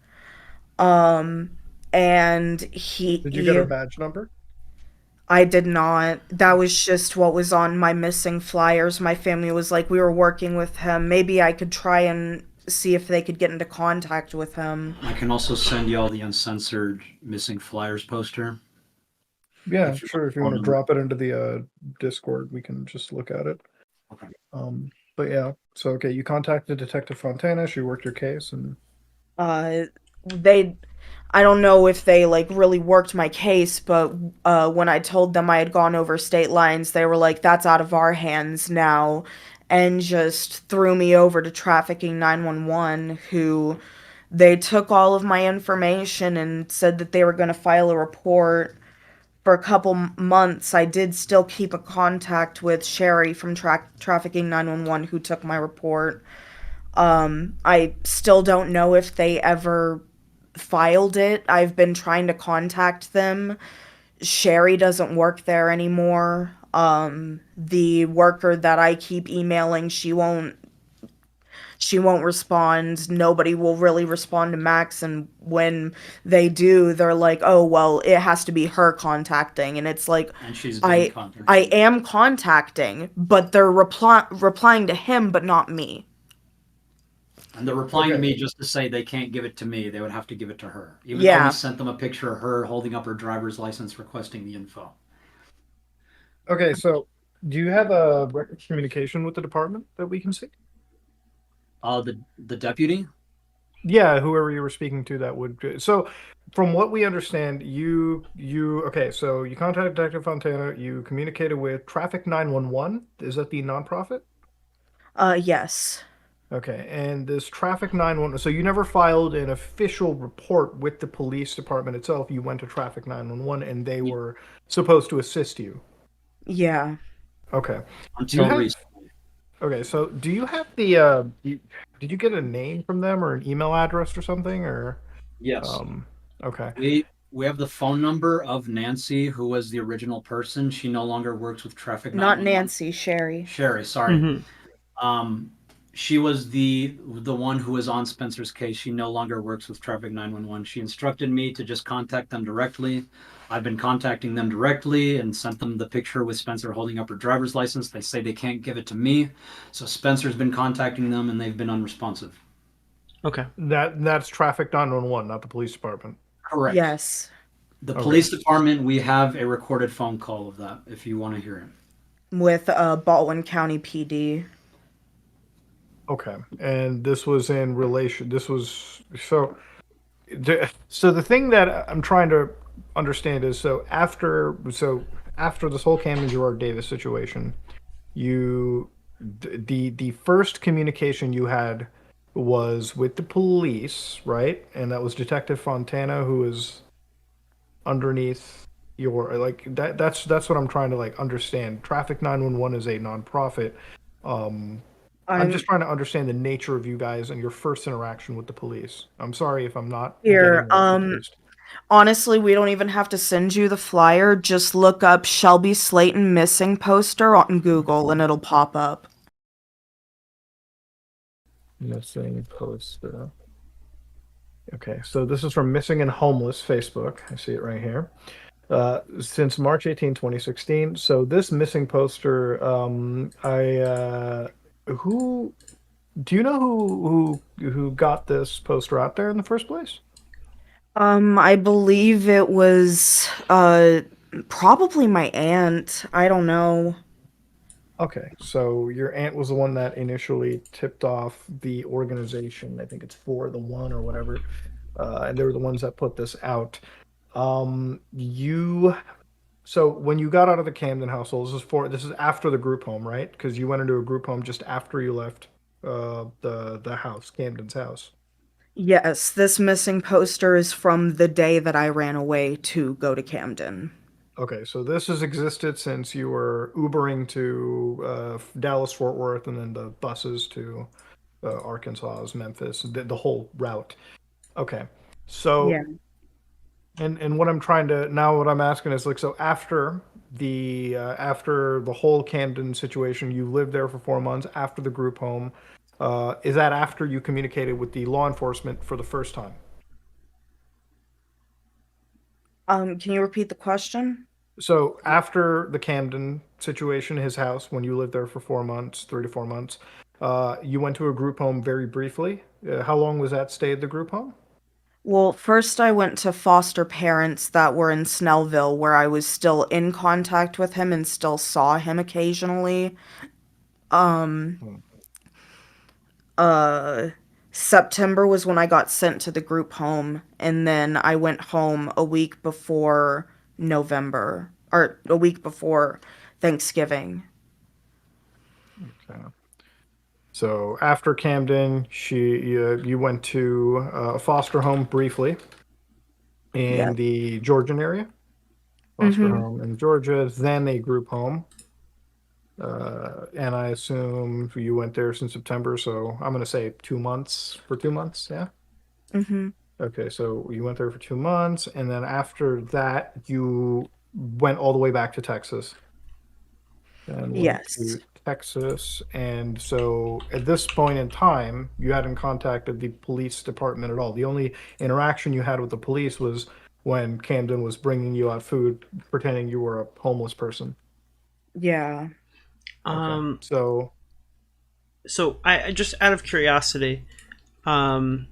um, and Did you get her badge number? I did not. That was just what was on my missing flyers. My family was like, we were working with him. Maybe I could try and see if they could get into contact with him. I can also send you all the uncensored missing flyers poster. Yeah, If you sure. If you want want to to- drop it into the Discord, we can just look at it. Okay. But yeah, so okay, you contacted Detective Fontana. She worked your case, and Uh, they, I don't know if they like really worked my case, but when I told them I had gone over state lines, they were like, "That's out of our hands now," and just threw me over to Trafficking 911, who they took all of my information and said that they were going to file a report. For a couple months, I did still keep a contact with Sherry from Trafficking 911, who took my report. I still don't know if they ever filed it. I've been trying to contact them. Sherry doesn't work there anymore. The worker that I keep emailing, she won't respond. Nobody will really respond to Max, and when they do, they're like, "Oh, well, it has to be her contacting." And it's like, And she's been I contacted. I am contacting, but they're replying to him, but not me. And they're replying to Okay. me just to say they can't give it to me. They would have to give it to her. Even though Yeah. we sent them a picture of her holding up her driver's license requesting the info. okay, so do you have a record of communication with the department that we can see? The deputy? Yeah, whoever you were speaking to, that would. So, from what we understand, okay. So you contacted Detective Fontana. You communicated with Traffic 911. Is that the nonprofit? Yes. Okay, and this Traffic 911. So you never filed an official report with the police department itself. You went to Traffic 911, and they were supposed to assist you. Yeah. Okay. Until have- recently. Okay, so do you have did you get a name from them or an email address or something or Yes. okay. We have the phone number of Nancy, who was the original person. She no longer works with Traffic Not 911. Nancy, Sherry. Sherry, sorry. Mm-hmm. She was the one who was on Spencer's case. She no longer works with Traffic 911. She instructed me to just contact them directly. I've been contacting them directly and sent them the picture with Spencer holding up her driver's license. They say they can't give it to me. So Spencer's been contacting them and they've been unresponsive. Okay. That's Traffic 911, not the police department. Correct. Yes. The Okay. police department, we have a recorded phone call of that if you want to hear it. With Baldwin County PD. Okay. And this was in relation this was so the thing that I'm trying to understand is after this whole Camden Gerard Davis situation, the first communication you had was with the police, right? And that was Detective Fontana, who is underneath your that's what I'm trying to understand. Traffic 911 is a nonprofit. I'm just trying to understand the nature of you guys and your first interaction with the police. I'm sorry if I'm not Here, getting that confused. honestly, we don't even have to send you the flyer. Just look up Shelby Slayton missing poster on Google and it'll pop up. Missing poster. Okay, so this is from Missing and Homeless Facebook. I see it right here. Since March 18, 2016. So this missing poster, who do you know who got this poster out there in the first place? I believe it was probably my aunt. I don't know. Okay, so your aunt was the one that initially tipped off the organization. I think it's For the One or whatever, and they were the ones that put this out. You So when you got out of the Camden household, this is after the group home, right? Because you went into a group home just after you left the house, Camden's house. Yes, this missing poster is from the day that I ran away to go to Camden. Okay, so this has existed since you were Ubering to Dallas, Fort Worth, and then the buses to Arkansas, Memphis, the whole route. Okay, Yeah. so and what I'm trying to now, what I'm asking is like, so after the whole Camden situation, you lived there for 4 months after the group home. Is that after you communicated with the law enforcement for the first time? Can you repeat the question? So after the Camden situation, his house, when you lived there for 4 months, 3 to 4 months, you went to a group home very briefly. How long was that stay at the group home? Well, first I went to foster parents that were in Snellville where I was still in contact with him and still saw him occasionally. Um, Hmm. uh, September was when I got sent to the group home, and then I went home a week before November, or a week before Thanksgiving. Okay. So after Camden, you went to a foster home briefly Yeah. in the Georgian area, foster Mm-hmm. home in Georgia, then a group home. And I assume you went there since September, so I'm going to say 2 months for 2 months. Yeah. Mm-hmm. Okay, so you went there for 2 months, and then after that, you went all the way back to Texas and went Yes. to Texas. And so at this point in time, you hadn't contacted the police department at all. The only interaction you had with the police was when Camden was bringing you out food, pretending you were a homeless person. Yeah. Okay, Um, so so I just out of curiosity, um,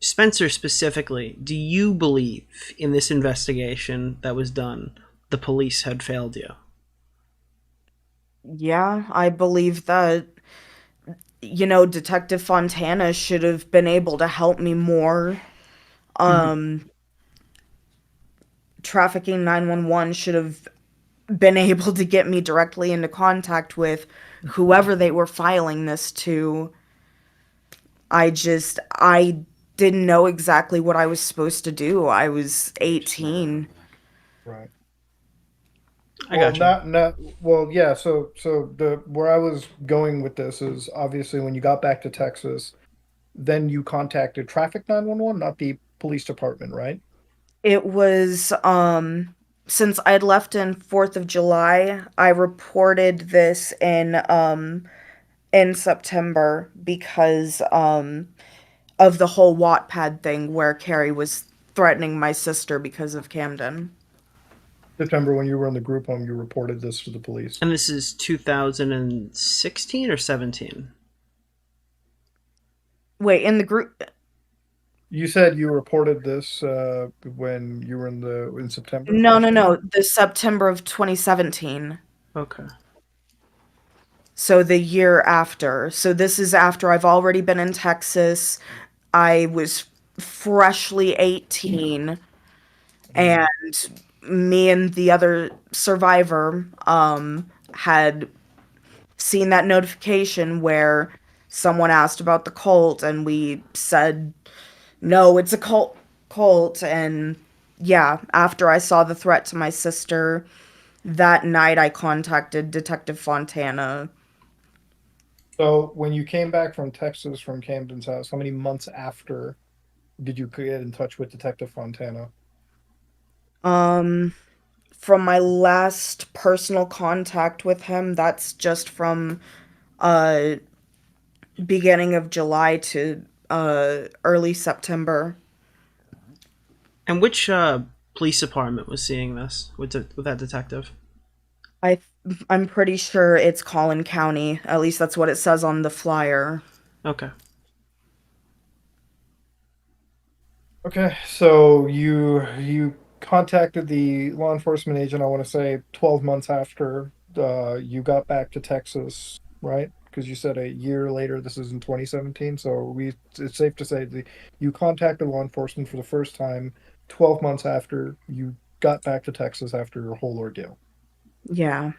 Spencer specifically, do you believe in this investigation that was done, the police had failed you? Yeah, I believe that, Detective Fontana should have been able to help me more. Mhm. Um, Trafficking 911 should have been able to get me directly into contact with whoever they were filing this to. I didn't know exactly what I was supposed to do. I was 18. right. I Well, got you. not well, yeah. So the where I was going with this is obviously when you got back to Texas, then you contacted Traffic 911, not the police department, right? It was since I'd left in 4th of July, I reported this in September because of the whole Wattpad thing where Carrie was threatening my sister because of Camden. September when you were in the group home, you reported this to the police. And this is 2016 or 17? Wait, in the group. You said you reported this when you were in September No, last no, year. no. The September of 2017. Okay. So the year after. So this is after I've already been in Texas. I was freshly 18, Mm. and me and the other survivor had seen that notification where someone asked about the cult, and we said no, it's a cult. And yeah, after I saw the threat to my sister that night, I contacted Detective Fontana. So when you came back from Texas from Camden's house, how many months after did you get in touch with Detective Fontana? um from my last personal contact with him, that's just from uh beginning of July to early September. And which police department was seeing this with that detective? I I'm pretty sure it's Collin County. At least that's what it says on the flyer. Okay. Okay, so you contacted the law enforcement agent, I want to say 12 months after you got back to Texas, right? Because you said a year later, this is in 2017, so it's safe to say that you contacted law enforcement for the first time 12 months after you got back to Texas after your whole ordeal. Yeah.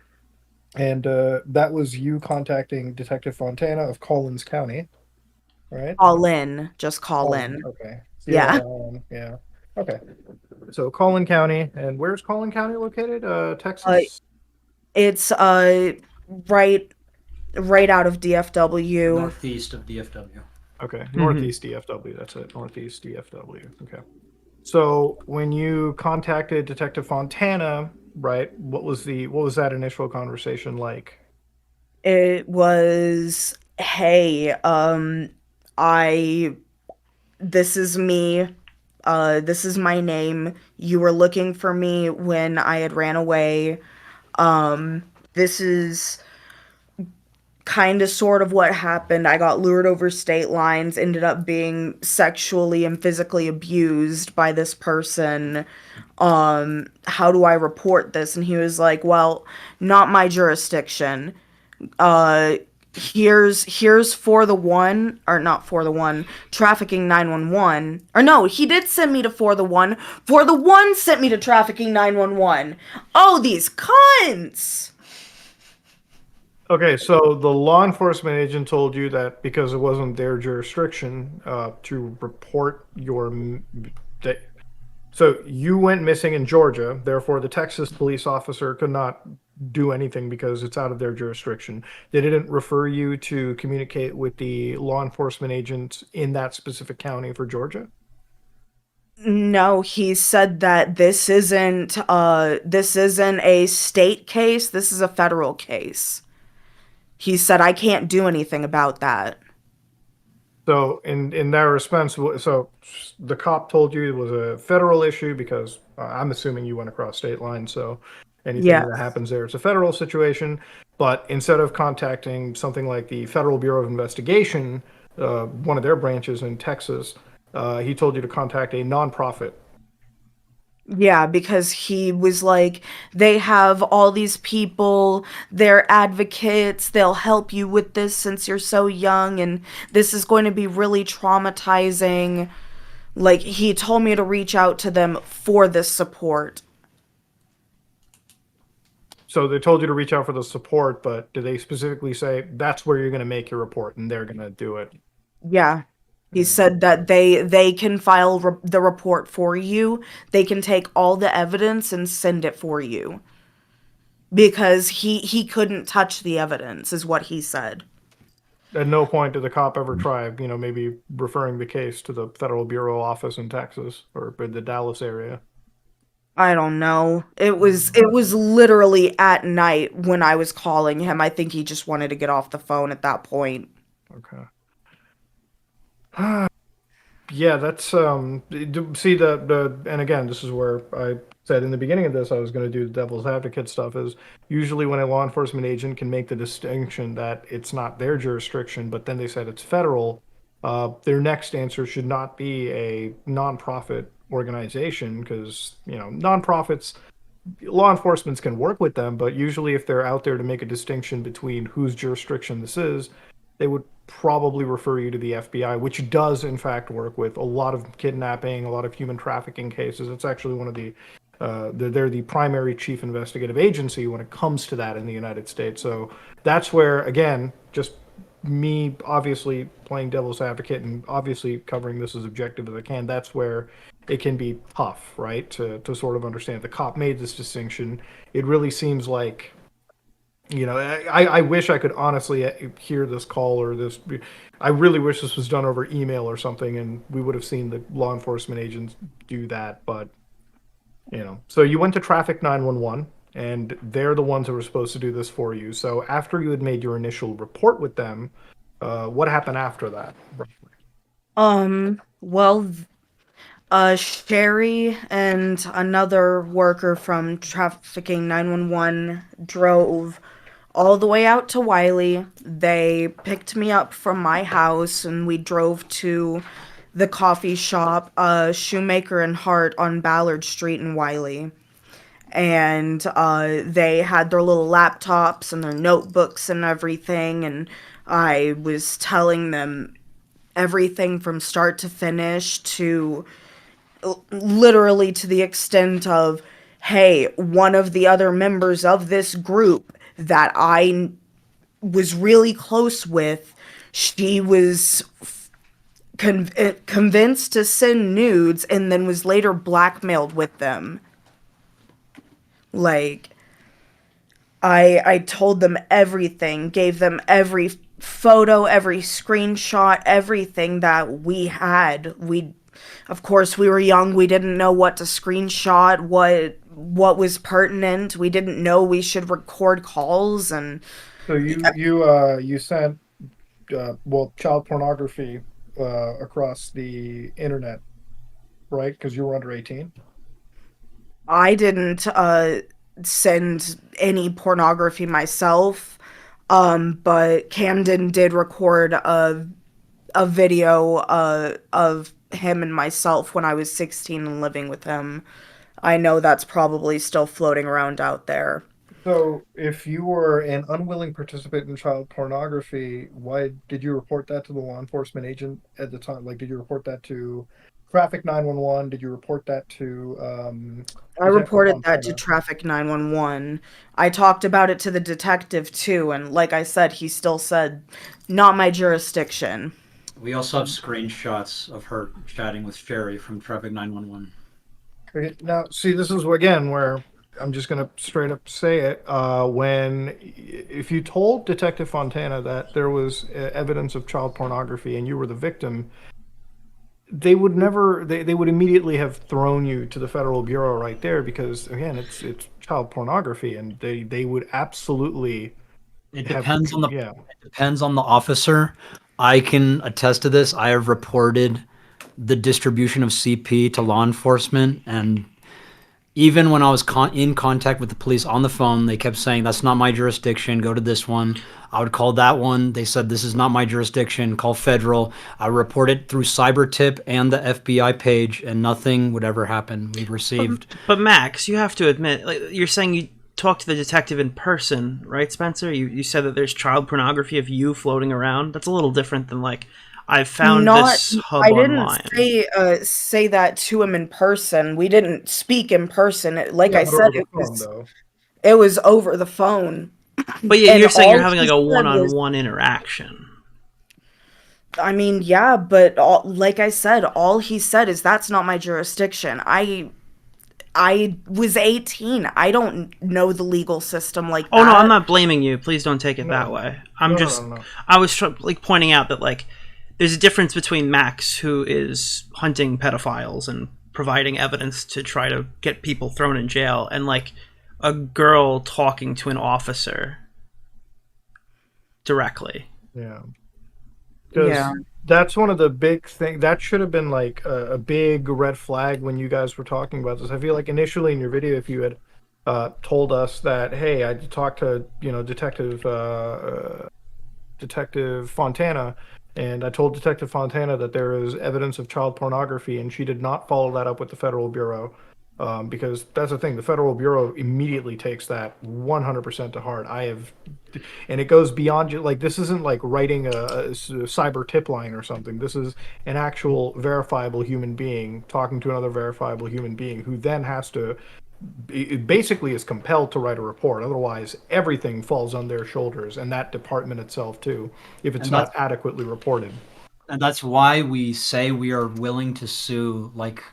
And that was you contacting Detective Fontana of Collins County, right? Just call Collin, in. okay. Yeah. Yeah. Okay. So Collin County, and where's Collin County located? Uh, Texas? it's right right out of DFW. Northeast of DFW. Okay. Northeast DFW, that's it. Northeast DFW. Okay. So when you contacted Detective Fontana, right, what was that initial conversation like? It was, hey, I this is me. This is my name. You were looking for me when I had ran away. This is kind of sort of what happened. I got lured over state lines, ended up being sexually and physically abused by this person. How do I report this? And he was like, well, not my jurisdiction. uh here's for the one, or not for the one, trafficking 911. Or no, he did send me to for the one. For the one sent me to trafficking 911. Oh, these cunts. Okay, so the law enforcement agent told you that because it wasn't their jurisdiction to report that. So you went missing in Georgia, therefore the Texas police officer could not do anything because it's out of their jurisdiction. They didn't refer you to communicate with the law enforcement agent in that specific county for Georgia? No, he said that this isn't a state case, this is a federal case. He said I can't do anything about that. So in that response, so the cop told you it was a federal issue because I'm assuming you went across state lines, so anything Yeah. that happens there, it's a federal situation. But instead of contacting something like the Federal Bureau of Investigation, one of their branches in Texas, he told you to contact a nonprofit. Yeah, because he was like, they have all these people, they're advocates, they'll help you with this since you're so young, and this is going to be really traumatizing. Like, he told me to reach out to them for this support. So they told you to reach out for the support, but did they specifically say that's where you're going to make your report and they're going to do it? Yeah. He said that they can file the report for you. They can take all the evidence and send it for you. Because he couldn't touch the evidence, is what he said. At no point did the cop ever try, maybe referring the case to the Federal Bureau office in Texas or in the Dallas area. I don't know. It was literally at night when I was calling him. I think he just wanted to get off the phone at that point. Okay. Yeah, that's see the and again, this is where I said in the beginning of this I was going to do the devil's advocate stuff is usually when a law enforcement agent can make the distinction that it's not their jurisdiction, but then they said it's federal, their next answer should not be a nonprofit organization because, nonprofits, law enforcement can work with them, but usually if they're out there to make a distinction between whose jurisdiction this is, they would probably refer you to the FBI, which does in fact work with a lot of kidnapping, a lot of human trafficking cases. It's actually one of they're the primary chief investigative agency when it comes to that in the United States. So that's where, again, just me obviously playing devil's advocate and obviously covering this as objective as I can, that's where it can be tough, right? To sort of understand. The cop made this distinction. It really seems like, I wish I could honestly hear this call or this. I really wish this was done over email or something, and we would have seen the law enforcement agents do that. But, so you went to Traffic 911, and they're the ones who were supposed to do this for you. So after you had made your initial report with them, what happened after that? Well, Sherry and another worker from Trafficking 911 drove all the way out to Wiley. They picked me up from my house and we drove to the coffee shop, Shoemaker and Hart on Ballard Street in Wiley. And they had their little laptops and their notebooks and everything. And I was telling them everything from start to finish, to literally to the extent of, hey, one of the other members of this group that I was really close with, she was convinced to send nudes and then was later blackmailed with them. Like, I told them everything, gave them every photo, every screenshot, everything that we had. Of course, we were young. We didn't know what to screenshot, what was pertinent. We didn't know we should record calls. And So you sent child pornography across the internet, right? Because you were under 18. I didn't send any pornography myself, but Camden did record a video of him and myself when I was 16 and living with him. I know that's probably still floating around out there. So if you were an unwilling participant in child pornography, why did you report that to the law enforcement agent at the time? Like, did you report that to Traffic 911? Did you report that to I Detective reported that to Fontana? Traffic 911. I talked about it to the detective too, and like I said, he still said, not my jurisdiction. We also have screenshots of her chatting with Sherry from Traffic 911. Okay, now, see, this is again where I'm just gonna straight up say it. If you told Detective Fontana that there was evidence of child pornography and you were the victim, they would never. They would immediately have thrown you to the federal bureau right there because again, it's child pornography, and they would absolutely It have. depends on the Yeah. it depends on the officer. I can attest to this. I have reported the distribution of CP to law enforcement, and even when I was in contact with the police on the phone, they kept saying, that's not my jurisdiction, go to this one. I would call that one. They said, this is not my jurisdiction, call federal. I report it through CyberTip and the FBI page, and nothing would ever happen. We've received. But Max, you have to admit, like, you're saying you talked to the detective in person, right, Spencer? You said that there's child pornography of you floating around. That's a little different than, like, I found this hub I didn't online. say that to him in person. We didn't speak in person. Like Yeah, I but said, over the phone, though. it was over the phone. But yeah, And you're saying you're all having he like a said was, one-on-one interaction. I mean, yeah, but like I said, all he said is that's not my jurisdiction. I was 18. I don't know the legal system like that. Oh no, I'm not blaming you. Please don't take it No. that way. I'm No, just, no. I was like pointing out that like there's a difference between Max, who is hunting pedophiles and providing evidence to try to get people thrown in jail, and like a girl talking to an officer directly. Yeah. Because Yeah. that's one of the big things that should have been like a big red flag when you guys were talking about this. I feel like initially in your video, if you had told us that, hey, I talked to Detective Fontana, and I told Detective Fontana that there is evidence of child pornography, and she did not follow that up with the Federal Bureau. Because that's the thing, the Federal Bureau immediately takes that 100% to heart. And it goes beyond like this isn't like writing a cyber tip line or something. This is an actual verifiable human being talking to another verifiable human being who then has to, it basically is compelled to write a report. Otherwise, everything falls on their shoulders and that department itself too, if it's And not adequately reported. And that's why we say we are willing to sue, like,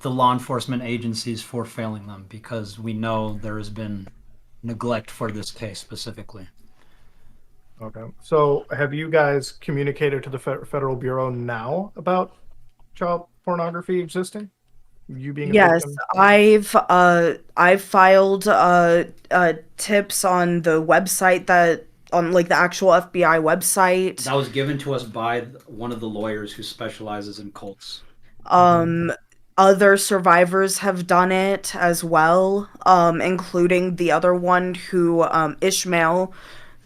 the law enforcement agencies for failing them, because we know there has been neglect for this case specifically. Okay. So have you guys communicated to the Federal Bureau now about child pornography existing? You being a Yes, victim? I've filed tips on the website that like the actual FBI website. That was given to us by one of the lawyers who specializes in cults. Other survivors have done it as well, including the other one who, Ishmael,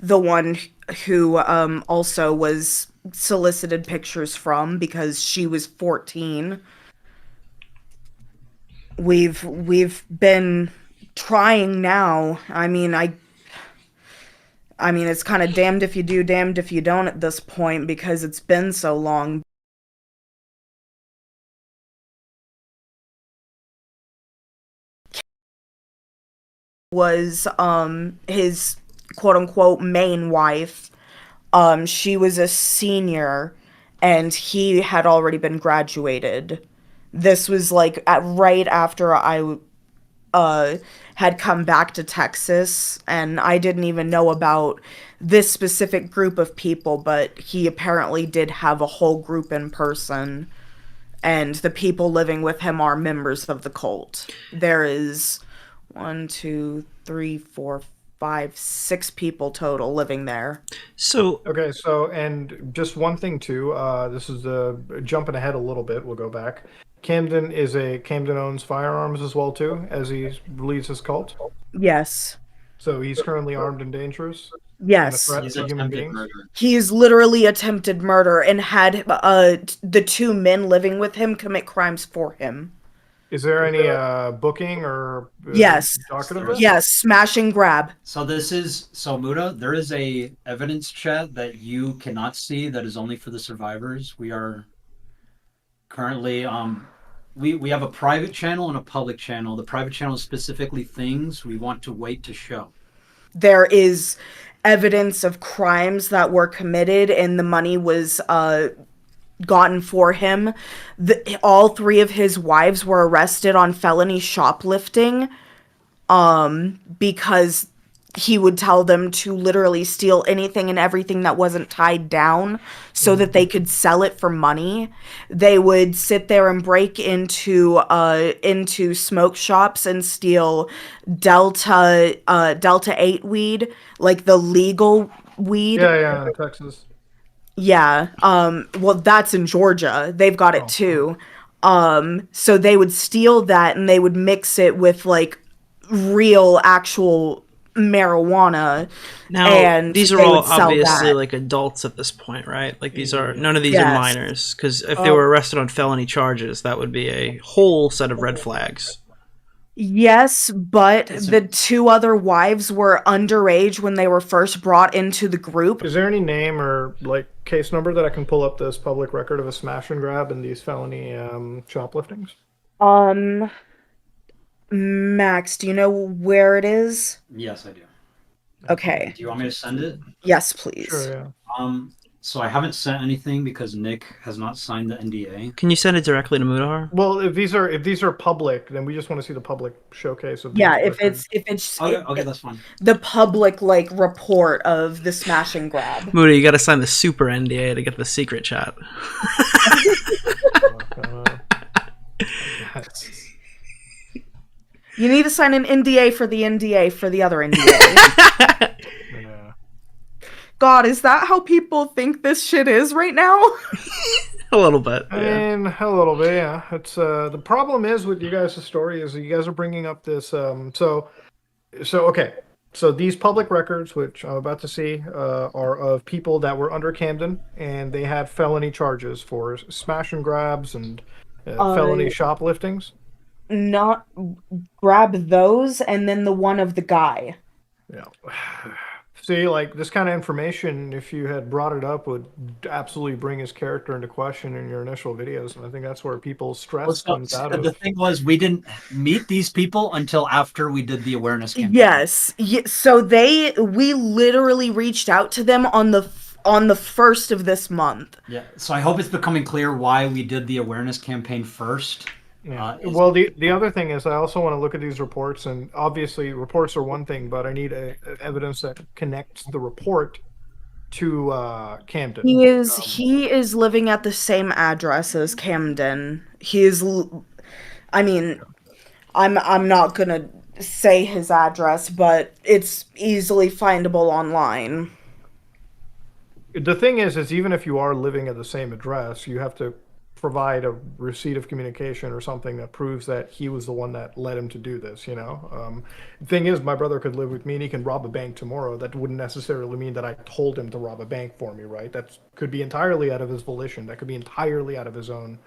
the one who also was solicited pictures from because she was 14. We've been trying now. I mean, it's kind of damned if you do, damned if you don't at this point because it's been so long. Was his quote unquote main wife. She was a senior and he had already been graduated. This was like right after I had come back to Texas, and I didn't even know about this specific group of people, but he apparently did have a whole group in person, and the people living with him are members of the cult. There is 1, 2, 3, 4, 5, 6 people total living there. So Okay, so and just one thing too. This is jumping ahead a little bit. We'll go back. Camden owns firearms as well too, as he leads his cult. Yes. So he's currently armed and dangerous. And a Yes. threat He's to human attempted beings. murder. He is literally attempted murder and had the 2 men living with him commit crimes for him. Is there any booking or Yes. docket of this? Yes, smash and grab. So Muta, there is a evidence chat that you cannot see that is only for the survivors. We are currently we have a private channel and a public channel. The private channel is specifically things we want to wait to show. There is evidence of crimes that were committed and the money was gotten for him. All 3 of his wives were arrested on felony shoplifting because he would tell them to literally steal anything and everything that wasn't tied down so that they could sell it for money. They would sit there and break into smoke shops and steal Delta 8 weed, like the legal weed. Yeah, in Texas. Yeah. Well, that's in Georgia. They've got it too. So they would steal that and they would mix it with like real actual marijuana. now And these are they all would sell obviously that. like adults at this point, right? Like these are none of these are Yes. minors, because if they were arrested on felony charges, that would be a whole set of red flags. Yes, but the 2 other wives were underage when they were first brought into the group. Is there any name or like case number that I can pull up this public record of a smash and grab and these felony shopliftings? Max, do you know where it is? Yes, I do. Okay. Do you want me to send it? Yes, please. Sure, yeah. So I haven't sent anything because Nick has not signed the NDA. Can you send it directly to Mutahar? Well, if these are public, then we just want to see the public showcase of. Yeah, these if records. it's Okay, that's fine. the public like report of the smash and grab. Muta, you got to sign the super NDA to get the secret chat. You need to sign an NDA for the other NDA. Yeah. God, is that how people think this shit is right now? A little bit. I Yeah. mean, a little bit, yeah. It's the problem is with you guys' story is you guys are bringing up this. So okay. So these public records, which I'm about to see, are of people that were under Camden, and they had felony charges for smash and grabs and felony shopliftings. Not grab those and then the one of the guy. Yeah. See, like this kind of information, if you had brought it up, would absolutely bring his character into question in your initial videos, and I think that's where people's stress comes out The of. thing was, we didn't meet these people until after we did the awareness campaign. Yes. So we literally reached out to them on the 1st of this month. Yeah. So I hope it's becoming clear why we did the awareness campaign first. Yeah. Well, the other thing is I also want to look at these reports, and obviously reports are one thing, but I need evidence that connects the report to Camden. He is living at the same address as Camden. I mean, I'm not gonna say his address, but it's easily findable online. the thing is even if you are living at the same address, you have to provide a receipt of communication or something that proves that he was the one that led him to do this. The thing is, my brother could live with me and he can rob a bank tomorrow. That wouldn't necessarily mean that I told him to rob a bank for me, right? That could be entirely out of his volition. That could be entirely out of his own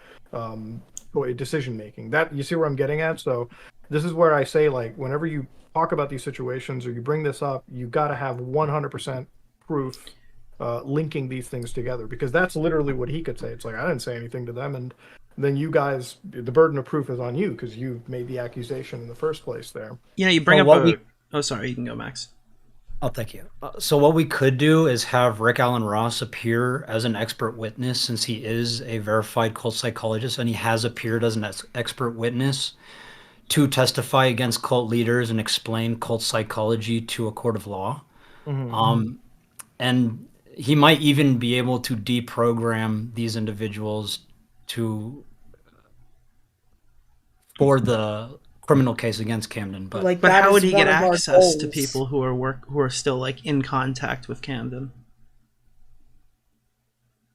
decision making. That, you see where I'm getting at? So this is where I say, like, whenever you talk about these situations or you bring this up, you got to have 100% proof linking these things together, because that's literally what he could say. It's like, I didn't say anything to them, and then you guys, the burden of proof is on you because you made the accusation in the first place there. You bring Well, up Oh, sorry, you can go, Max. Oh, thank you. So what we could do is have Rick Allen Ross appear as an expert witness, since he is a verified cult psychologist and he has appeared as an expert witness to testify against cult leaders and explain cult psychology to a court of law. And he might even be able to deprogram these individuals for the criminal case against Camden. But Like, But that how is would he one get of our access to goals. people who are still like in contact with Camden?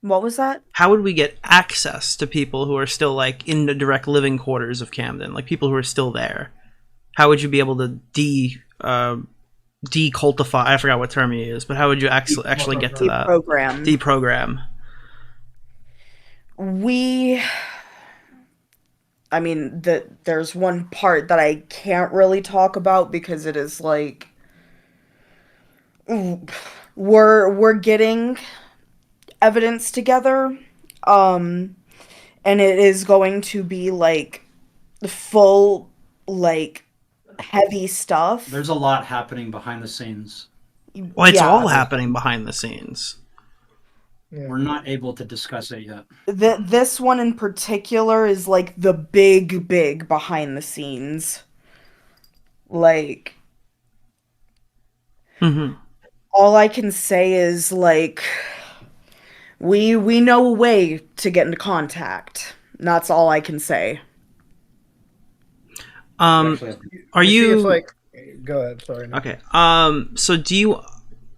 What was that? How would we get access to people who are still like in the direct living quarters of Camden, like people who are still there? How would you be able to decultify? I forgot what term you used, but how would you actually get to that? Program. Deprogram. I mean, there's one part that I can't really talk about because it is like we're getting evidence together, and it is going to be like full, like, heavy stuff. there's a lot happening behind the scenes. Well, it's Yeah. all happening behind the scenes. We're not able to discuss it yet. This one in particular is like the big behind the scenes. Like, all I can say is, like, we know a way to get into contact. That's all I can say. Are you? It's like, go ahead. Sorry. No. Okay. So do you,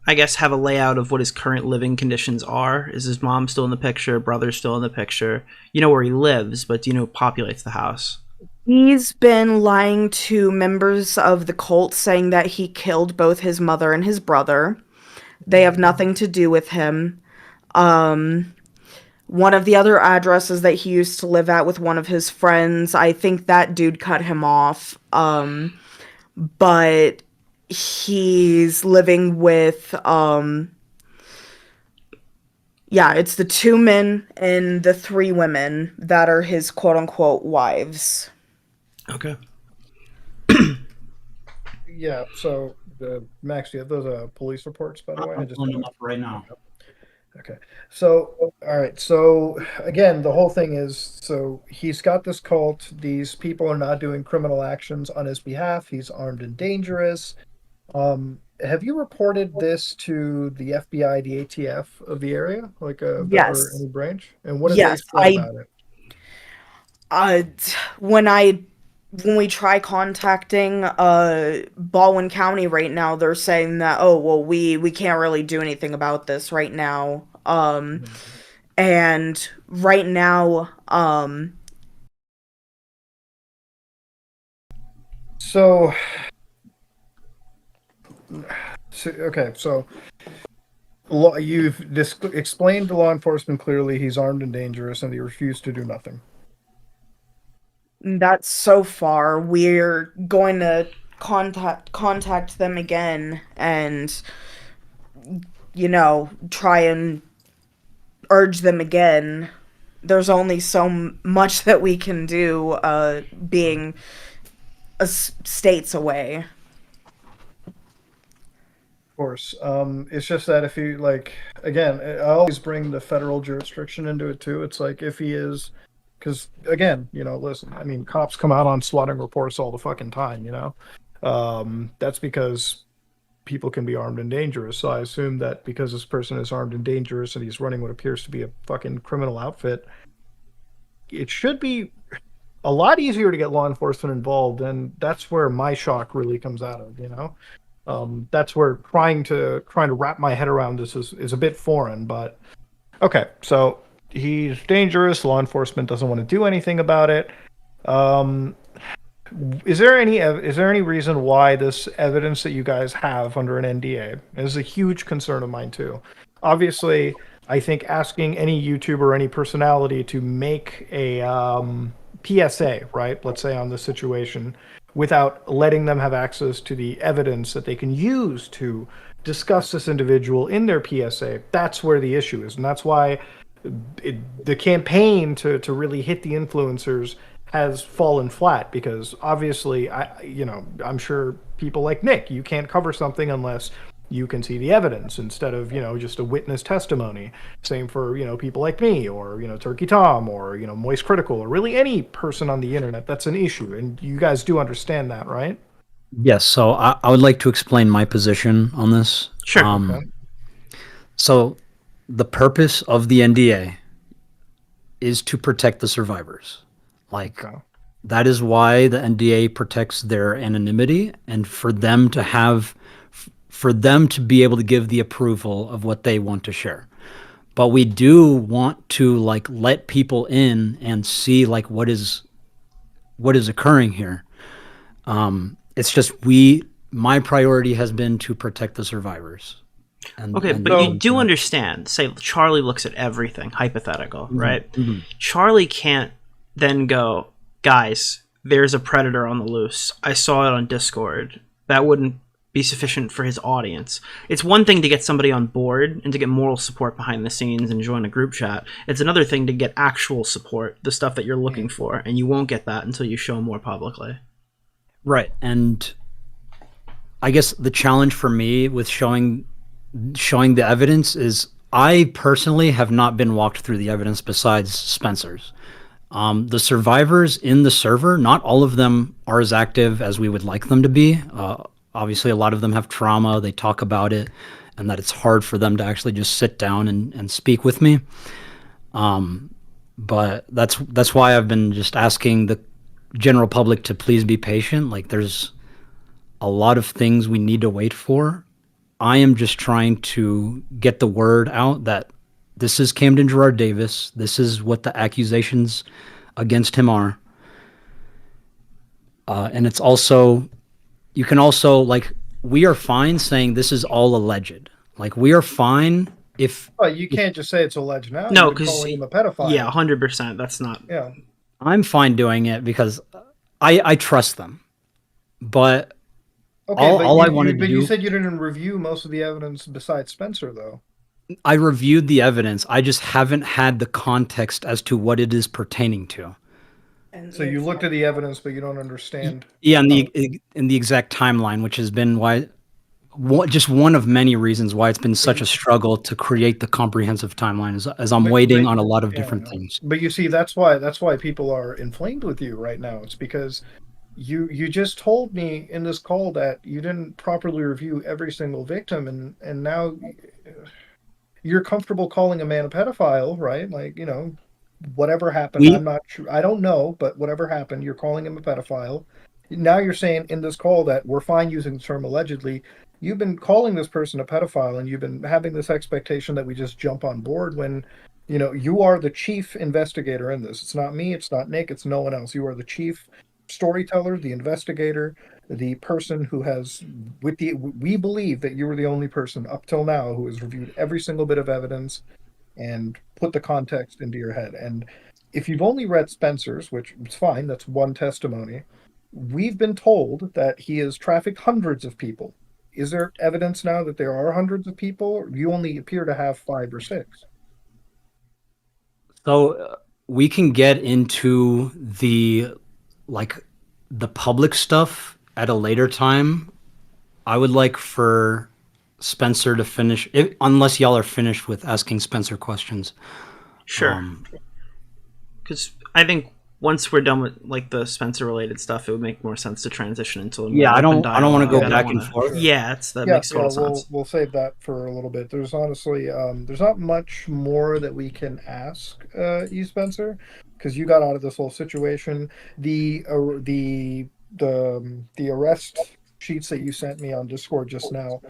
I guess, have a layout of what his current living conditions are? Is his mom still in the picture? Brother still in the picture? You know where he lives, but do you know who populates the house? He's been lying to members of the cult, saying that he killed both his mother and his brother. They have nothing to do with him. One of the other addresses that he used to live at with one of his friends, I think that dude cut him off. But he's living with, it's the 2 men and the 3 women that are his quote-unquote wives. Okay. Yeah. So, Max, do you have those police reports, by the way? I'm pulling them up right now. Okay. So, all right. So, again, the whole thing is, so he's got this cult. These people are not doing criminal actions on his behalf. He's armed and dangerous. Have you reported this to the FBI, the ATF of the area, like Yes. or any branch? And what did Yes, they say about it? When we try contacting Baldwin County right now, they're saying that, oh, well, we can't really do anything about this right now. And right now, So, okay, so you've explained to law enforcement clearly he's armed and dangerous, and he refused to do nothing. that's so far. We're going to contact them again and, try and urge them again. There's only so much that we can do, being states away. Of course. It's just that if you, like, again, I always bring the federal jurisdiction into it too. It's like, if he is, because again, listen, I mean, cops come out on swatting reports all the fucking time, that's because people can be armed and dangerous. So I assume that because this person is armed and dangerous and he's running what appears to be a fucking criminal outfit, it should be a lot easier to get law enforcement involved. And that's where my shock really comes out of, That's where trying to wrap my head around this is a bit foreign. But okay, so he's dangerous. Law enforcement doesn't want to do anything about it. Um, is there any reason why this evidence that you guys have under an NDA is a huge concern of mine too? Obviously, I think asking any YouTuber or any personality to make a PSA, right? Let's say on this situation, without letting them have access to the evidence that they can use to discuss this individual in their PSA, that's where the issue is, and that's why the campaign to really hit the influencers has fallen flat, because obviously I'm sure people like Nick, you can't cover something unless you can see the evidence instead of just a witness testimony. Same for people like me, or Turkey Tom, or Moist Critical, or really any person on the internet. That's an issue, and you guys do understand that, right? Yes, so I would like to explain my position on this. Sure. Okay. So the purpose of the NDA is to protect the survivors. Like, Okay. that is why the NDA protects their anonymity, and for them to be able to give the approval of what they want to share. But we do want to like let people in and see like what is occurring here. It's just my priority has been to protect the survivors. Okay, but you do understand, say Charlie looks at everything, hypothetical, right? Mhm. Charlie can't then go, guys, there's a predator on the loose. I saw it on Discord. That wouldn't be sufficient for his audience. It's one thing to get somebody on board and to get moral support behind the scenes and join a group chat. It's another thing to get actual support, the stuff that you're looking for, and you won't get that until you show more publicly. Right. And I guess the challenge for me with showing the evidence is I personally have not been walked through the evidence besides Spencer's. The survivors in the server, not all of them are as active as we would like them to be. Obviously, a lot of them have trauma. They talk about it, and that it's hard for them to actually just sit down and speak with me. But that's why I've been just asking the general public to please be patient. Like, there's a lot of things we need to wait for. I am just trying to get the word out that this is Camden Gerard Davis. This is what the accusations against him are. And it's also, you can also, like, we are fine saying this is all alleged. Like, we are fine if... But you can't just say it's alleged now. No, You've been because calling him a pedophile. Yeah, 100%. That's not. Yeah. I'm fine doing it because I trust them. But Okay, all I wanted to but do... you said you didn't review most of the evidence besides Spencer, though. I reviewed the evidence. I just haven't had the context as to what it is pertaining to. And So you looked at the evidence, but you don't understand. Yeah, in the exact timeline, which has been just one of many reasons why it's been such a struggle to create the comprehensive timeline, as I'm waiting on a lot of different things. But you see, that's why people are inflamed with you right now. It's because you just told me in this call that you didn't properly review every single victim, and now you're comfortable calling a man a pedophile, right? Like, whatever happened, I'm not sure. I don't know, but whatever happened, you're calling him a pedophile. Now you're saying in this call that we're fine using the term allegedly. You've been calling this person a pedophile, and you've been having this expectation that we just jump on board when, you are the chief investigator in this. It's not me, it's not Nick, it's no one else. You are the chief storyteller, the investigator, the person who has, we believe that you were the only person up till now who has reviewed every single bit of evidence and put the context into your head. And if you've only read Spencer's, which is fine, that's one testimony, we've been told that he has trafficked hundreds of people. Is there evidence now that there are hundreds of people? You only appear to have 5 or 6. So we can get into the public stuff at a later time. I would like for Spencer to finish, unless y'all are finished with asking Spencer questions. Sure. Because I think once we're done with the Spencer related stuff, it would make more sense to transition into I don't want to go back and forth. Yeah, that makes total sense. We'll save that for a little bit. There's honestly there's not much more that we can ask you, Spencer, because you got out of this whole situation. The arrest sheets that you sent me on Discord just now.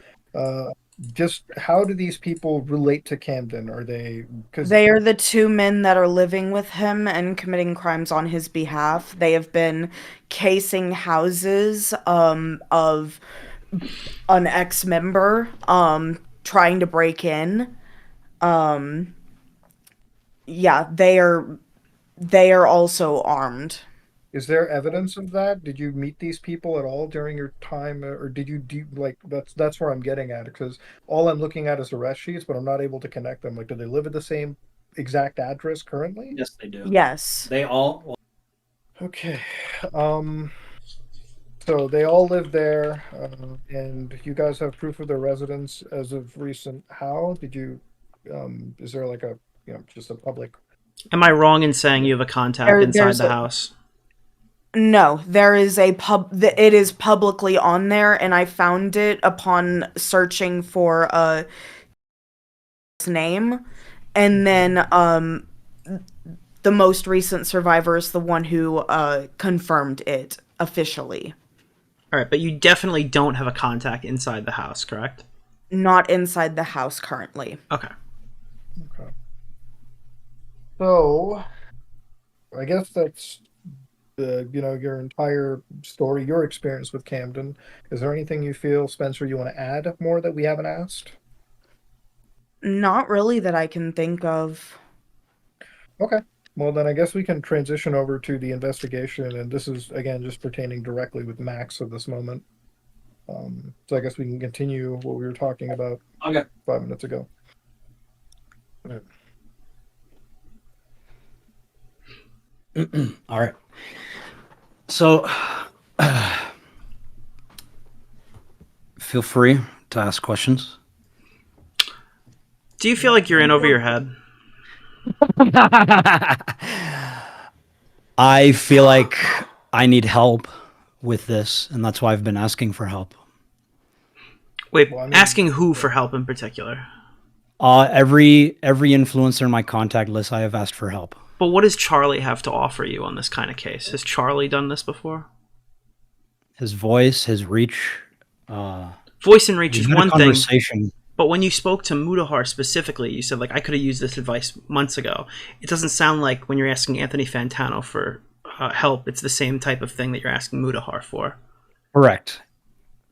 Just how do these people relate to Camden? Are they because They are the two men that are living with him and committing crimes on his behalf. They have been casing houses of an ex-member trying to break in. Yeah, they are also armed. is there evidence of that? Did you meet these people at all during your time, or did you do like that's where I'm getting at? Because all I'm looking at is arrest sheets, but I'm not able to connect them. Like, do they live at the same exact address currently? Yes, they do. Yes. They all. Okay. So they all live there, and you guys have proof of their residence as of recent. How did you? Is there like a just a public? Am I wrong in saying you have a contact inside There's the house? No, there is a it is publicly on there, and I found it upon searching for a name, and then the most recent survivor is the one who confirmed it officially. All right, but you definitely don't have a contact inside the house, correct? Not inside the house currently. Okay. Okay. So, I guess that's your entire story, your experience with Camden. Is there anything you feel, Spencer, you want to add more that we haven't asked? Not really that I can think of. Okay. Well, then I guess we can transition over to the investigation, and this is again just pertaining directly with Max at this moment. So I guess we can continue what we were talking about Okay. 5 minutes ago. All right. So, feel free to ask questions. Do you feel like you're in over your head? I feel like I need help with this, and that's why I've been asking for help. Wait, Well, I mean- asking who for help in particular? Every influencer in my contact list, I have asked for help. But what does Charlie have to offer you on this kind of case? Has Charlie done this before? His voice, his reach. Voice and reach We've is had a one thing, conversation. but when you spoke to Mutahar specifically, you said, like, I could have used this advice months ago. It doesn't sound like when you're asking Anthony Fantano for help, it's the same type of thing that you're asking Mutahar for. Correct.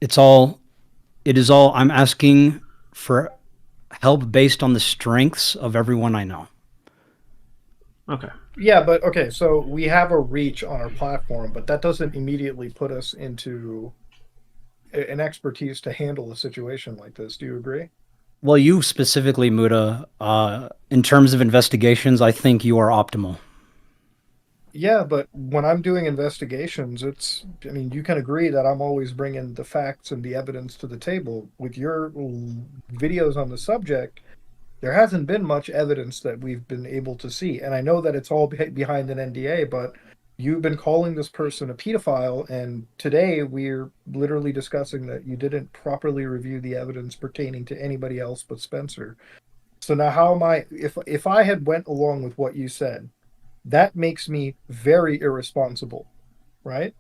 It is all. I'm asking for help based on the strengths of everyone I know. Okay. Yeah, but okay, so we have a reach on our platform, but that doesn't immediately put us into an expertise to handle a situation like this. Do you agree? Well, you specifically, Muda, in terms of investigations, I think you are optimal. Yeah, but when I'm doing investigations, I mean, you can agree that I'm always bringing the facts and the evidence to the table. With your videos on the subject, there hasn't been much evidence that we've been able to see. And I know that it's all behind an NDA, but you've been calling this person a pedophile, and today we're literally discussing that you didn't properly review the evidence pertaining to anybody else but Spencer. So now how am I, if I had went along with what you said, that makes me very irresponsible, right?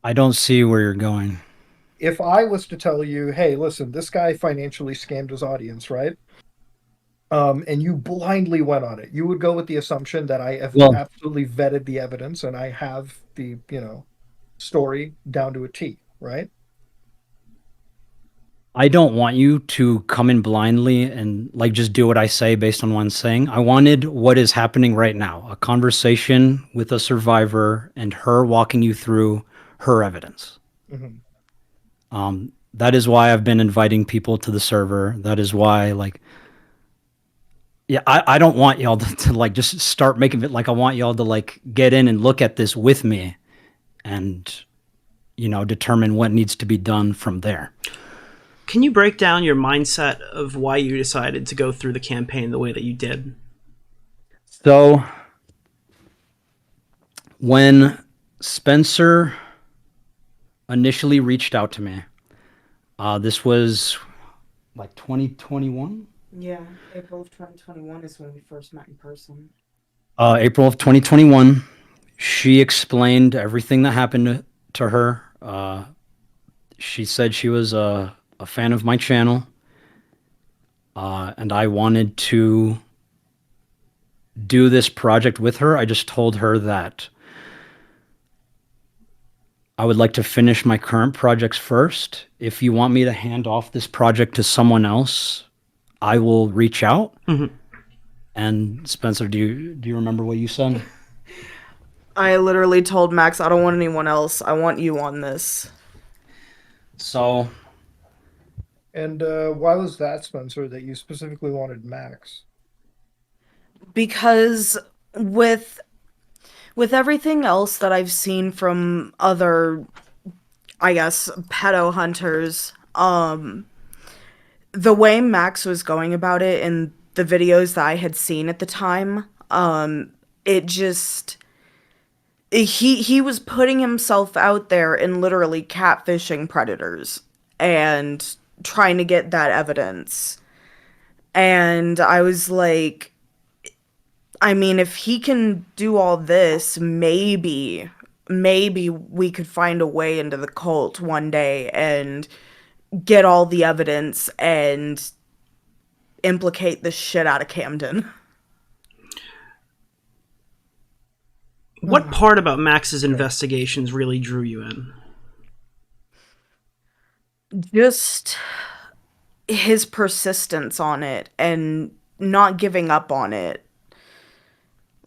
I don't see where you're going. If I was to tell you, hey, listen, this guy financially scammed his audience, right? And you blindly went on it, you would go with the assumption that I have absolutely vetted the evidence and I have the, story down to a T, right? I don't want you to come in blindly and like just do what I say based on what I'm saying. I wanted what is happening right now, a conversation with a survivor and her walking you through her evidence. Mm-hmm. That is why I've been inviting people to the server. That is why, I don't want y'all to like just start making it like I want y'all to like get in and look at this with me and, determine what needs to be done from there. Can you break down your mindset of why you decided to go through the campaign the way that you did? So, when Spencer initially reached out to me, this was like 2021? Yeah, April of 2021 is when we first met in person. April of 2021, She explained everything that happened to her. She said she was a fan of my channel, and I wanted to do this project with her. I just told her that I would like to finish my current projects first. If you want me to hand off this project to someone else, I will reach out. And Spencer, do you remember what you said? I literally told Max, I don't want anyone else. I want you on this. So, And why was that, Spencer, that you specifically wanted Max? Because with everything else that I've seen from other, I guess, pedo hunters, the way Max was going about it in the videos that I had seen at the time, it just he was putting himself out there and literally catfishing predators and trying to get that evidence. And I was like, I mean, if he can do all this, maybe we could find a way into the cult one day and get all the evidence and implicate the shit out of Camden. What part about Max's investigations really drew you in? Just his persistence on it and not giving up on it.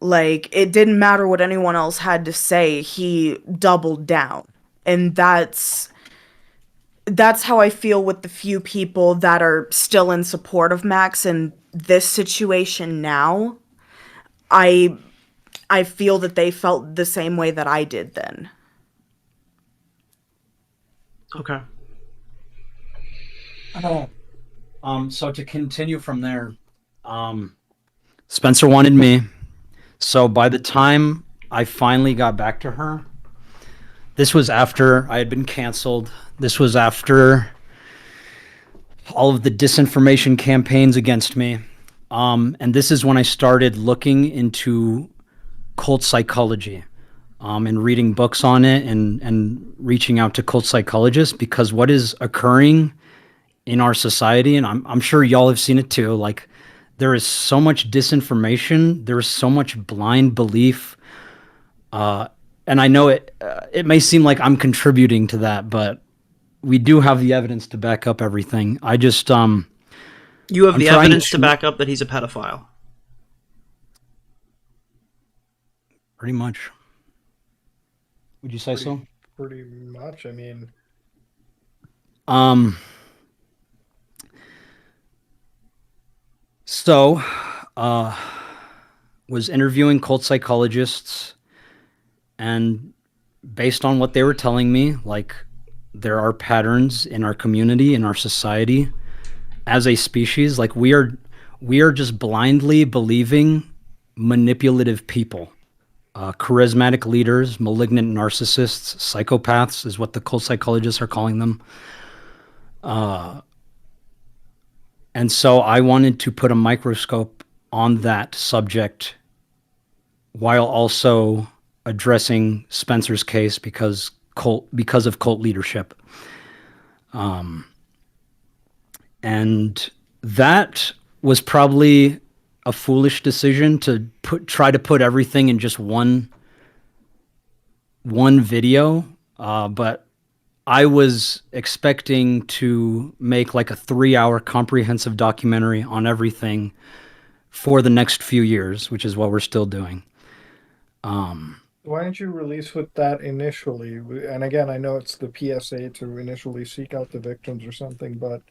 Like, it didn't matter what anyone else had to say, he doubled down. And that's how I feel with the few people that are still in support of Max in this situation now. I feel that they felt the same way that I did then. Okay. So to continue from there, Spencer wanted me. So by the time I finally got back to her, this was after I had been canceled. This was after all of the disinformation campaigns against me. And this is when I started looking into cult psychology, and reading books on it and reaching out to cult psychologists, because what is occurring in our society, and I'm sure y'all have seen it too, like, there is so much disinformation, there is so much blind belief, and I know it may seem like I'm contributing to that, but we do have the evidence to back up everything. I just You have I'm the trying evidence to to- back up that he's a pedophile. pretty much. Would you say so? Pretty much. I mean, So, was interviewing cult psychologists, and based on what they were telling me, like, there are patterns in our community, in our society, as a species, like, we are just blindly believing manipulative people, charismatic leaders, malignant narcissists, psychopaths is what the cult psychologists are calling them. And so I wanted to put a microscope on that subject while also addressing Spencer's case because of cult leadership. And that was probably a foolish decision to try to put everything in just one video. But I was expecting to make like a 3-hour comprehensive documentary on everything for the next few years, which is what we're still doing. why didn't you release with that initially? And again, I know it's the PSA to initially seek out the victims or something, but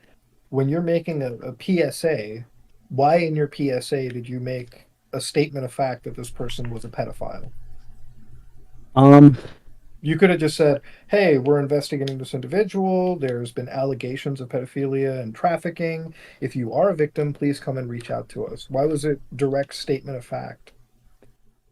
when you're making a PSA, why in your PSA did you make a statement of fact that this person was a pedophile? You could have just said, hey, we're investigating this individual. There's been allegations of pedophilia and trafficking. If you are a victim, please come and reach out to us. Why was it direct statement of fact?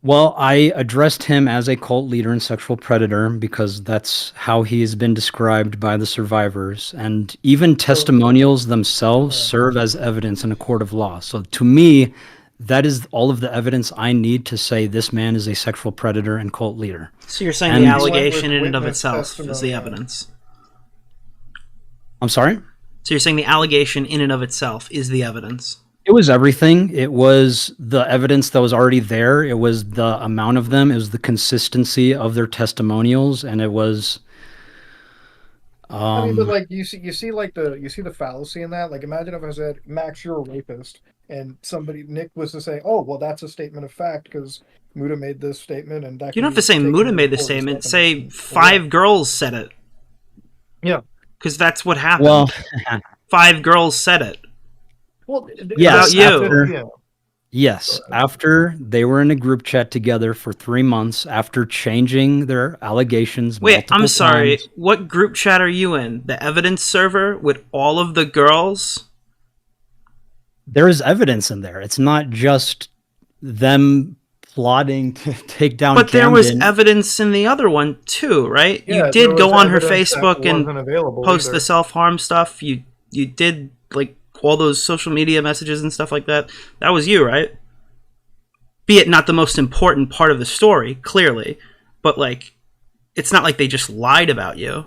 Well, I addressed him as a cult leader and sexual predator because that's how he has been described by the survivors. And even testimonials themselves serve as evidence in a court of law. So to me, that is all of the evidence I need to say this man is a sexual predator and cult leader. So you're saying And- the You went allegation with in and of witness itself is the testimony. evidence. I'm sorry? So you're saying the allegation in and of itself is the evidence. It was everything. It was the evidence that was already there. It was the amount of them. It was the consistency of their testimonials, and it was. I mean, but like you see the fallacy in that. Like, imagine if I said, "Max, you're a rapist," and Nick was to say, "Oh, well, that's a statement of fact because Muda made this statement," and that You can don't have be to say taken Muda to made the court and statement. stuff Say and- 5 girls said it. Yeah. Because that's what happened. Well, 5 girls said it. Well, Yes, About you. after- Yeah. yes. After they were in a group chat together for 3 months, after changing their allegations. Wait, I'm multiple sorry. times, What group chat are you in? The evidence server with all of the girls? there is evidence in there. It's not just them plotting to take down. But there was Camden. evidence in the other one too, right? Yeah, You there did go was on her evidence that Facebook and wasn't available post either. the self-harm stuff. You did like all those social media messages and stuff like that. That was you, right? Be it not the most important part of the story, clearly, but like it's not like they just lied about you.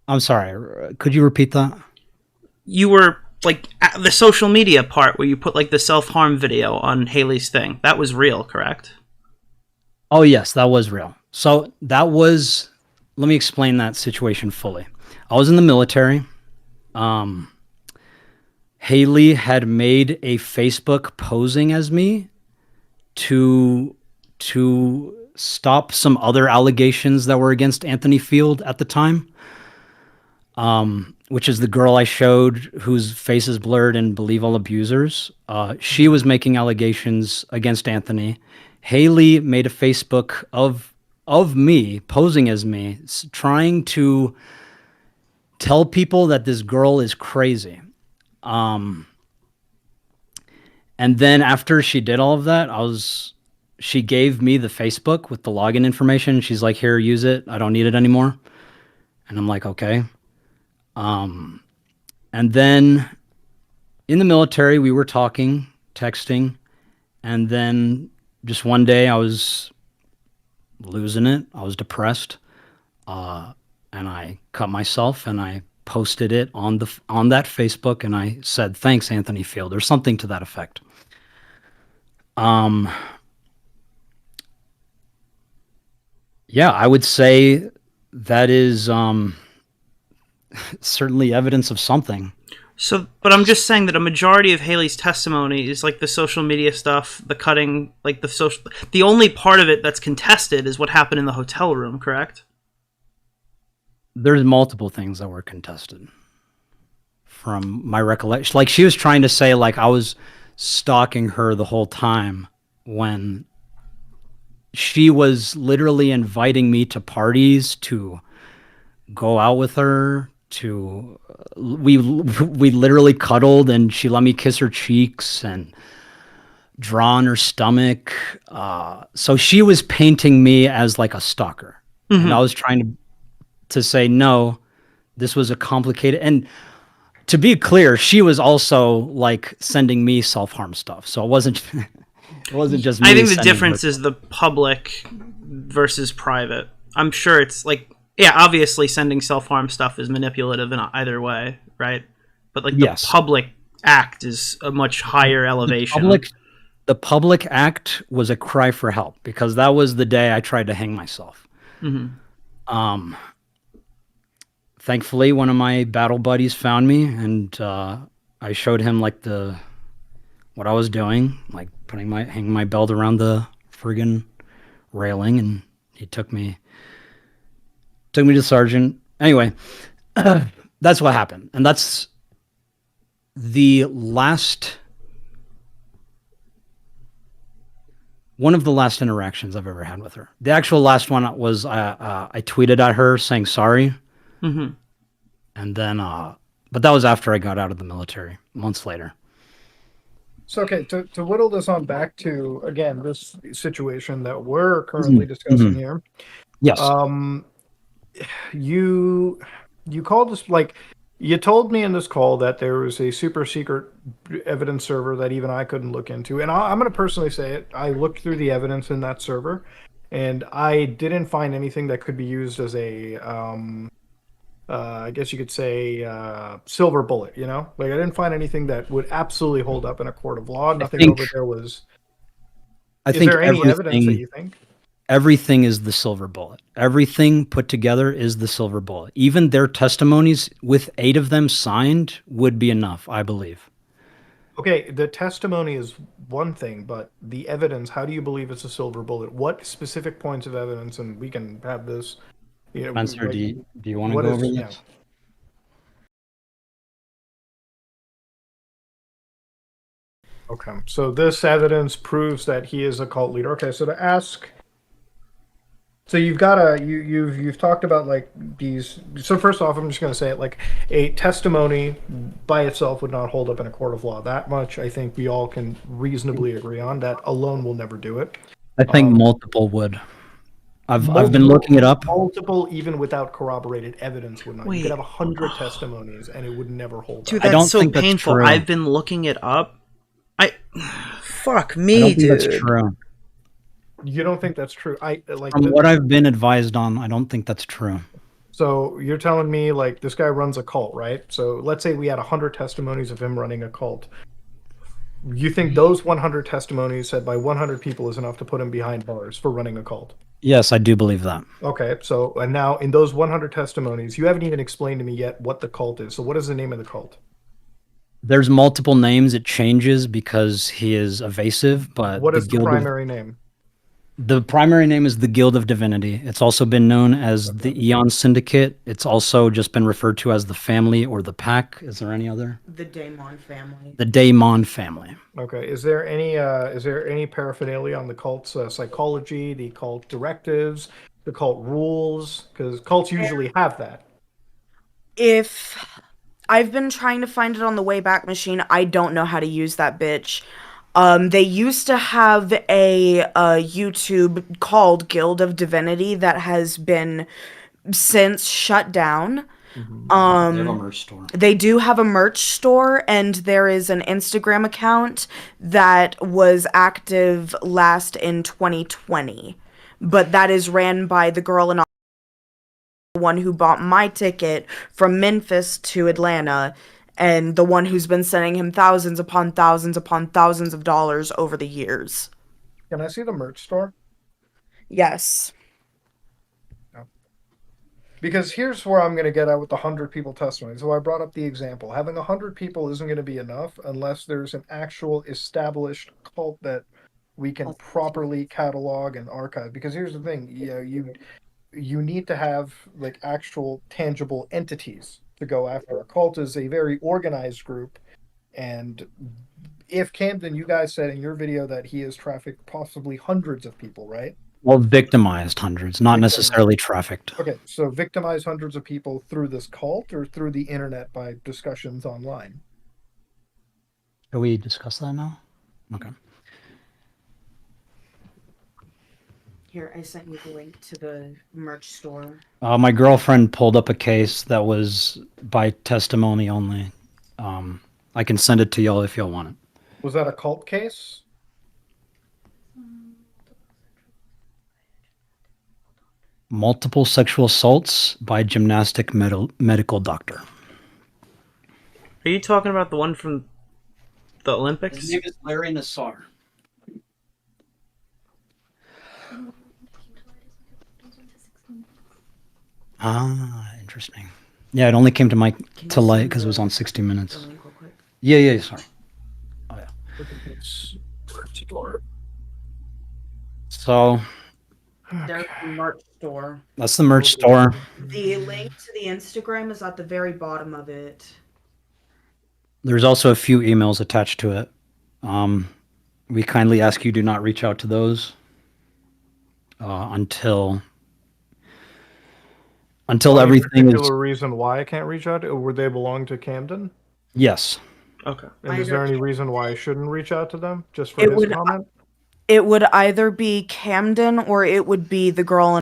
I'm sorry. Could you repeat that? You were like at the social media part where you put like the self-harm video on Haley's thing. That was real, correct? Oh, yes, that was real. So that was, let me explain that situation fully. I was in the military. Haley had made a Facebook posing as me to stop some other allegations that were against Anthony Field at the time, which is the girl I showed whose face is blurred and believe all abusers. She was making allegations against Anthony. Haley made a Facebook of me posing as me, trying to tell people that this girl is crazy. And then after she did all of that, she gave me the Facebook with the login information. She's like, "Here, use it. I don't need it anymore." And I'm like, "Okay." And then in the military, we were talking, texting, and then just one day I was losing it. I was depressed, and I cut myself and I posted it on that Facebook, and I said, "Thanks, Anthony Field," or something to that effect. Yeah, I would say that is certainly evidence of something. So, but I'm just saying that a majority of Haley's testimony is like the social media stuff, the cutting, like the only part of it that's contested is what happened in the hotel room, correct? There's multiple things that were contested from my recollection. Like, she was trying to say like I was stalking her the whole time when she was literally inviting me to parties, to go out with her, to we literally cuddled, and she let me kiss her cheeks and draw on her stomach. So she was painting me as like a stalker. And I was trying to say, no, this was a complicated, and to be clear, she was also like sending me self-harm stuff. So it wasn't just me. I think the sending difference her. is the public versus private. I'm sure it's like, yeah, obviously sending self-harm stuff is manipulative in either way, right? But like the Yes. public act is a much higher elevation. The public act was a cry for help, because that was the day I tried to hang myself. Thankfully, one of my battle buddies found me, and I showed him like what I was doing, like hanging my belt around the friggin' railing, and he took me to the sergeant. Anyway, that's what happened, and that's one of the last interactions I've ever had with her. The actual last one was I tweeted at her saying sorry. And then, but that was after I got out of the military, months later. So, okay, to whittle this on back to, again, this situation that we're currently discussing here. Yes. You called us, like, you told me in this call that there was a super secret evidence server that even I couldn't look into. And I'm going to personally say it. I looked through the evidence in that server, and I didn't find anything that could be used as a, I guess you could say, silver bullet. You know, like I didn't find anything that would absolutely hold up in a court of law. Nothing think over there was. I Is think there any evidence that everything you think? everything is the silver bullet. Everything put together is the silver bullet. Even their testimonies, with 8 of them signed, would be enough, I believe. Okay, the testimony is one thing, but the evidence, how do you believe it's a silver bullet? What specific points of evidence, and we can have this, you know, Spencer, like, do you want to what go is, over yeah. this? Okay, so this evidence proves that he is a cult leader. Okay, so to ask, so you've talked about like these. So first off, I'm just going to say it, like a testimony by itself would not hold up in a court of law. That much I think we all can reasonably agree on. That alone will never do it. I think multiple would. I've been Multiple- looking it up. Multiple, even without corroborated evidence, would not. You could Wait. have 100 testimonies, and it would never hold Dude, up. I that's don't so think that's painful. true. I've been looking it up. Fuck I me, don't think that's dude. true. You don't think that's true? I like. From what I've been advised on, I don't think that's true. So you're telling me like this guy runs a cult, right? So let's say we had 100 testimonies of him running a cult. You think those 100 testimonies said by 100 people is enough to put him behind bars for running a cult? Yes, I do believe that. Okay, so and now in those 100 testimonies, you haven't even explained to me yet what the cult is. So what is the name of the cult? There's multiple names. It changes because he is evasive, but What is the Guild of- primary name? the primary name is the Guild of Divinity. It's also been known as the Eon Syndicate. It's also just been referred to as the Family or the Pack. Is there any other? The Daemon family. The Daemon Family. Okay, is there any paraphernalia on the cult's psychology, the cult directives, the cult rules? Because cults usually have that. If I've been trying to find it on the Wayback Machine, I don't know how to use that bitch. They used to have a YouTube called Guild of Divinity that has been since shut down. They have a merch store. They do have a merch store, and there is an Instagram account that was active last in 2020. But that is ran by the girl in the one who bought my ticket from Memphis to Atlanta, and the one who's been sending him thousands upon thousands upon thousands of dollars over the years. Can I see the merch store? Yes. Because here's where I'm going to get at with the 100 people testimony. So I brought up the example. Having 100 people isn't going to be enough unless there's an actual established cult that we can properly catalog and archive. Because here's the thing, you need to have like actual tangible entities to go after. A cult is a very organized group, and if Camden, you guys said in your video that he has trafficked possibly hundreds of people, right? Well, victimized hundreds, not necessarily trafficked. Okay, so victimize hundreds of people through this cult or through the internet by discussions online? Can we discuss that now? Okay. Here, I sent you the link to the merch store. My girlfriend pulled up a case that was by testimony only. I can send it to y'all if y'all want it. Was that a cult case? Multiple sexual assaults by gymnastic medical doctor. Are you talking about the one from the Olympics? His name is Larry Nassar. Ah, interesting. Yeah, it only came to light because it was on 60 Minutes. Yeah, sorry. Oh yeah. So There's the merch store. that's the merch store. The link to the Instagram is at the very bottom of it. There's also a few emails attached to it. We kindly ask you do not reach out to those until everything is. Particular reason why I can't reach out? Or would they belong to Camden? Yes. Okay. And is there any reason why I shouldn't reach out to them? Just for It his would- comment? It would either be Camden or it would be the girl in.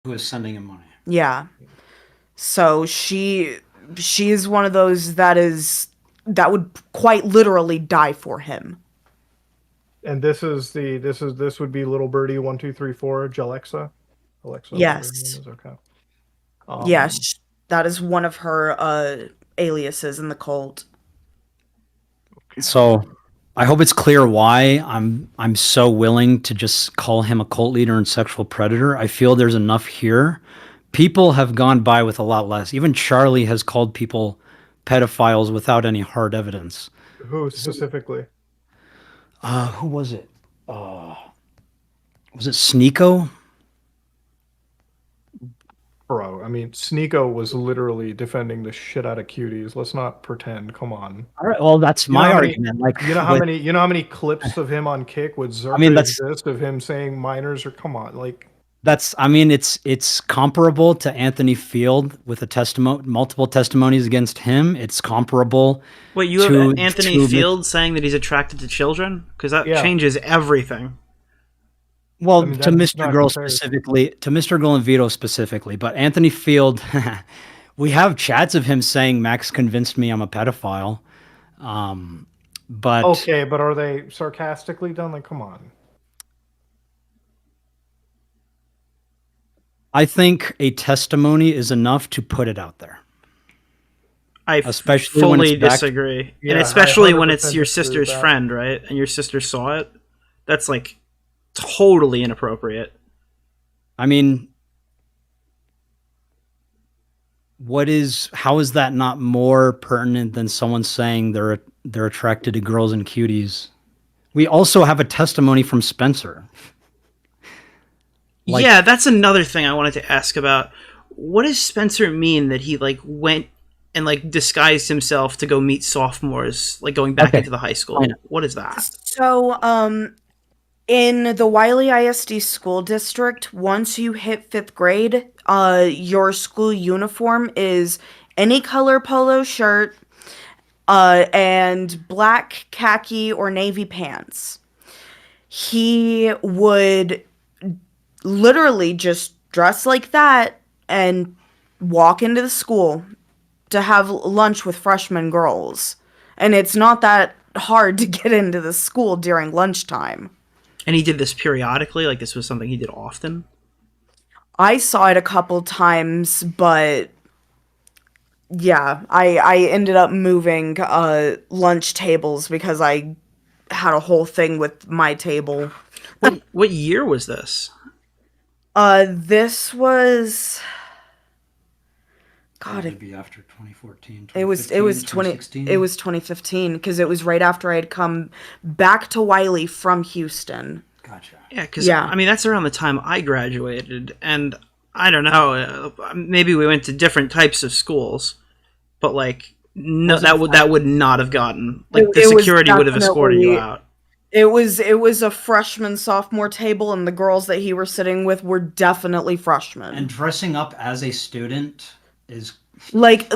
Who is sending him money? Yeah. So she's one of those that is quite literally die for him. And this would be little birdie 1234 Jalexa. Alexa, whatever her name Yes. is. Okay. Yes, that is one of her aliases in the cult. So I hope it's clear why I'm so willing to just call him a cult leader and sexual predator. I feel there's enough here. People have gone by with a lot less. Even Charlie has called people pedophiles without any hard evidence. Who specifically? Who was it? Was it Sneeko? Bro, I mean, Sneeko was literally defending the shit out of cuties. Let's not pretend. Come on. All right, well, that's my argument. Like, you know how many clips of him on Kick with Zerka exist of him saying minors? Or come on, like it's comparable to Anthony Field with multiple testimonies against him. It's comparable. Wait, you have Anthony Field saying that he's attracted to children? Because that changes everything. Well, to Mr. Girl specifically, to Mr. Girl and Vito specifically, but Anthony Field, we have chats of him saying Max convinced me I'm a pedophile. But okay, but are they sarcastically done? Like, come on. I think a testimony is enough to put it out there. I fully disagree. Yeah, and especially when it's your sister's friend, right? And your sister saw it. That's like totally inappropriate. I mean, how is that not more pertinent than someone saying they're attracted to girls and cuties? We also have a testimony from Spencer. Yeah, that's another thing I wanted to ask about. What does Spencer mean that he like went and like disguised himself to go meet sophomores, like going back into the high school? What is that? So, in the Wiley ISD school district, once you hit 5th grade, your school uniform is any color polo shirt, and black khaki or navy pants. He would literally just dress like that and walk into the school to have lunch with freshman girls. And it's not that hard to get into the school during lunchtime. And he did this periodically? Like this was something he did often? I saw it a couple times, but yeah, I ended up moving lunch tables because I had a whole thing with my table. What year was this? This was it'd be after 2014. It was 2015 because it was right after I had come back to Wiley from Houston. Gotcha. Yeah, because I mean that's around the time I graduated, and I don't know, maybe we went to different types of schools, but like no, that would not have gotten like the security would have escorted you out. It was a freshman sophomore table, and the girls that he were sitting with were definitely freshmen. And dressing up as a student is like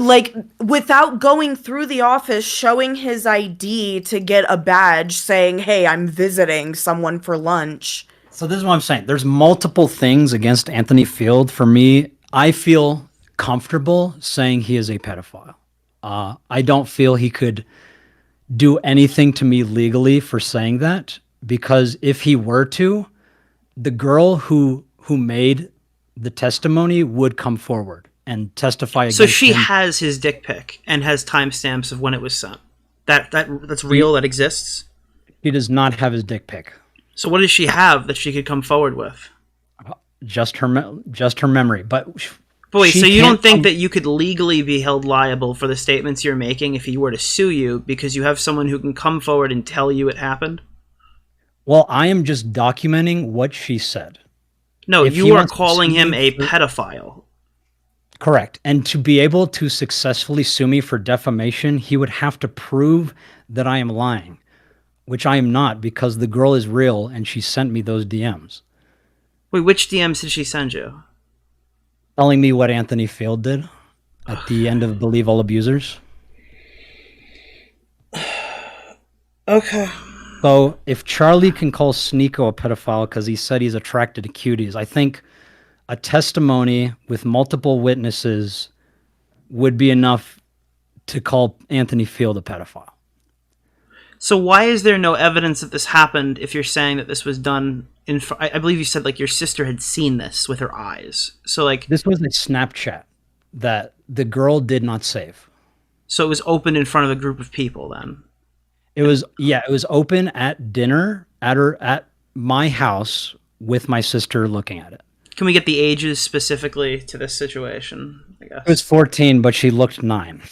without going through the office, showing his ID to get a badge saying, "Hey, I'm visiting someone for lunch." So this is what I'm saying. There's multiple things against Anthony Field. For me, I feel comfortable saying he is a pedophile. I don't feel he could do anything to me legally for saying that, because if he were to, the girl who made the testimony would come forward and testify against him. So she has his dick pic and has timestamps of when it was sent. That's real, that exists? He does not have his dick pic. So what does she have that she could come forward with? Just her memory. But wait, so you don't think that you could legally be held liable for the statements you're making if he were to sue you because you have someone who can come forward and tell you it happened? Well, I am just documenting what she said. No, you are calling him a pedophile. Correct. And to be able to successfully sue me for defamation, he would have to prove that I am lying, which I am not, because the girl is real and she sent me those DMs. Wait, which DMs did she send you? Telling me what Anthony Field did at the end of Believe All Abusers. Okay. So if Charlie can call Sneeko a pedophile because he said he's attracted to cuties, I think a testimony with multiple witnesses would be enough to call Anthony Field a pedophile. So why is there no evidence that this happened if you're saying that this was done in I believe you said like your sister had seen this with her eyes. So like This was a Snapchat that the girl did not save. so it was open in front of a group of people then. It was open at dinner at my house with my sister looking at it. Can we get the ages specifically to this situation, I guess? It was 14, but she looked 9.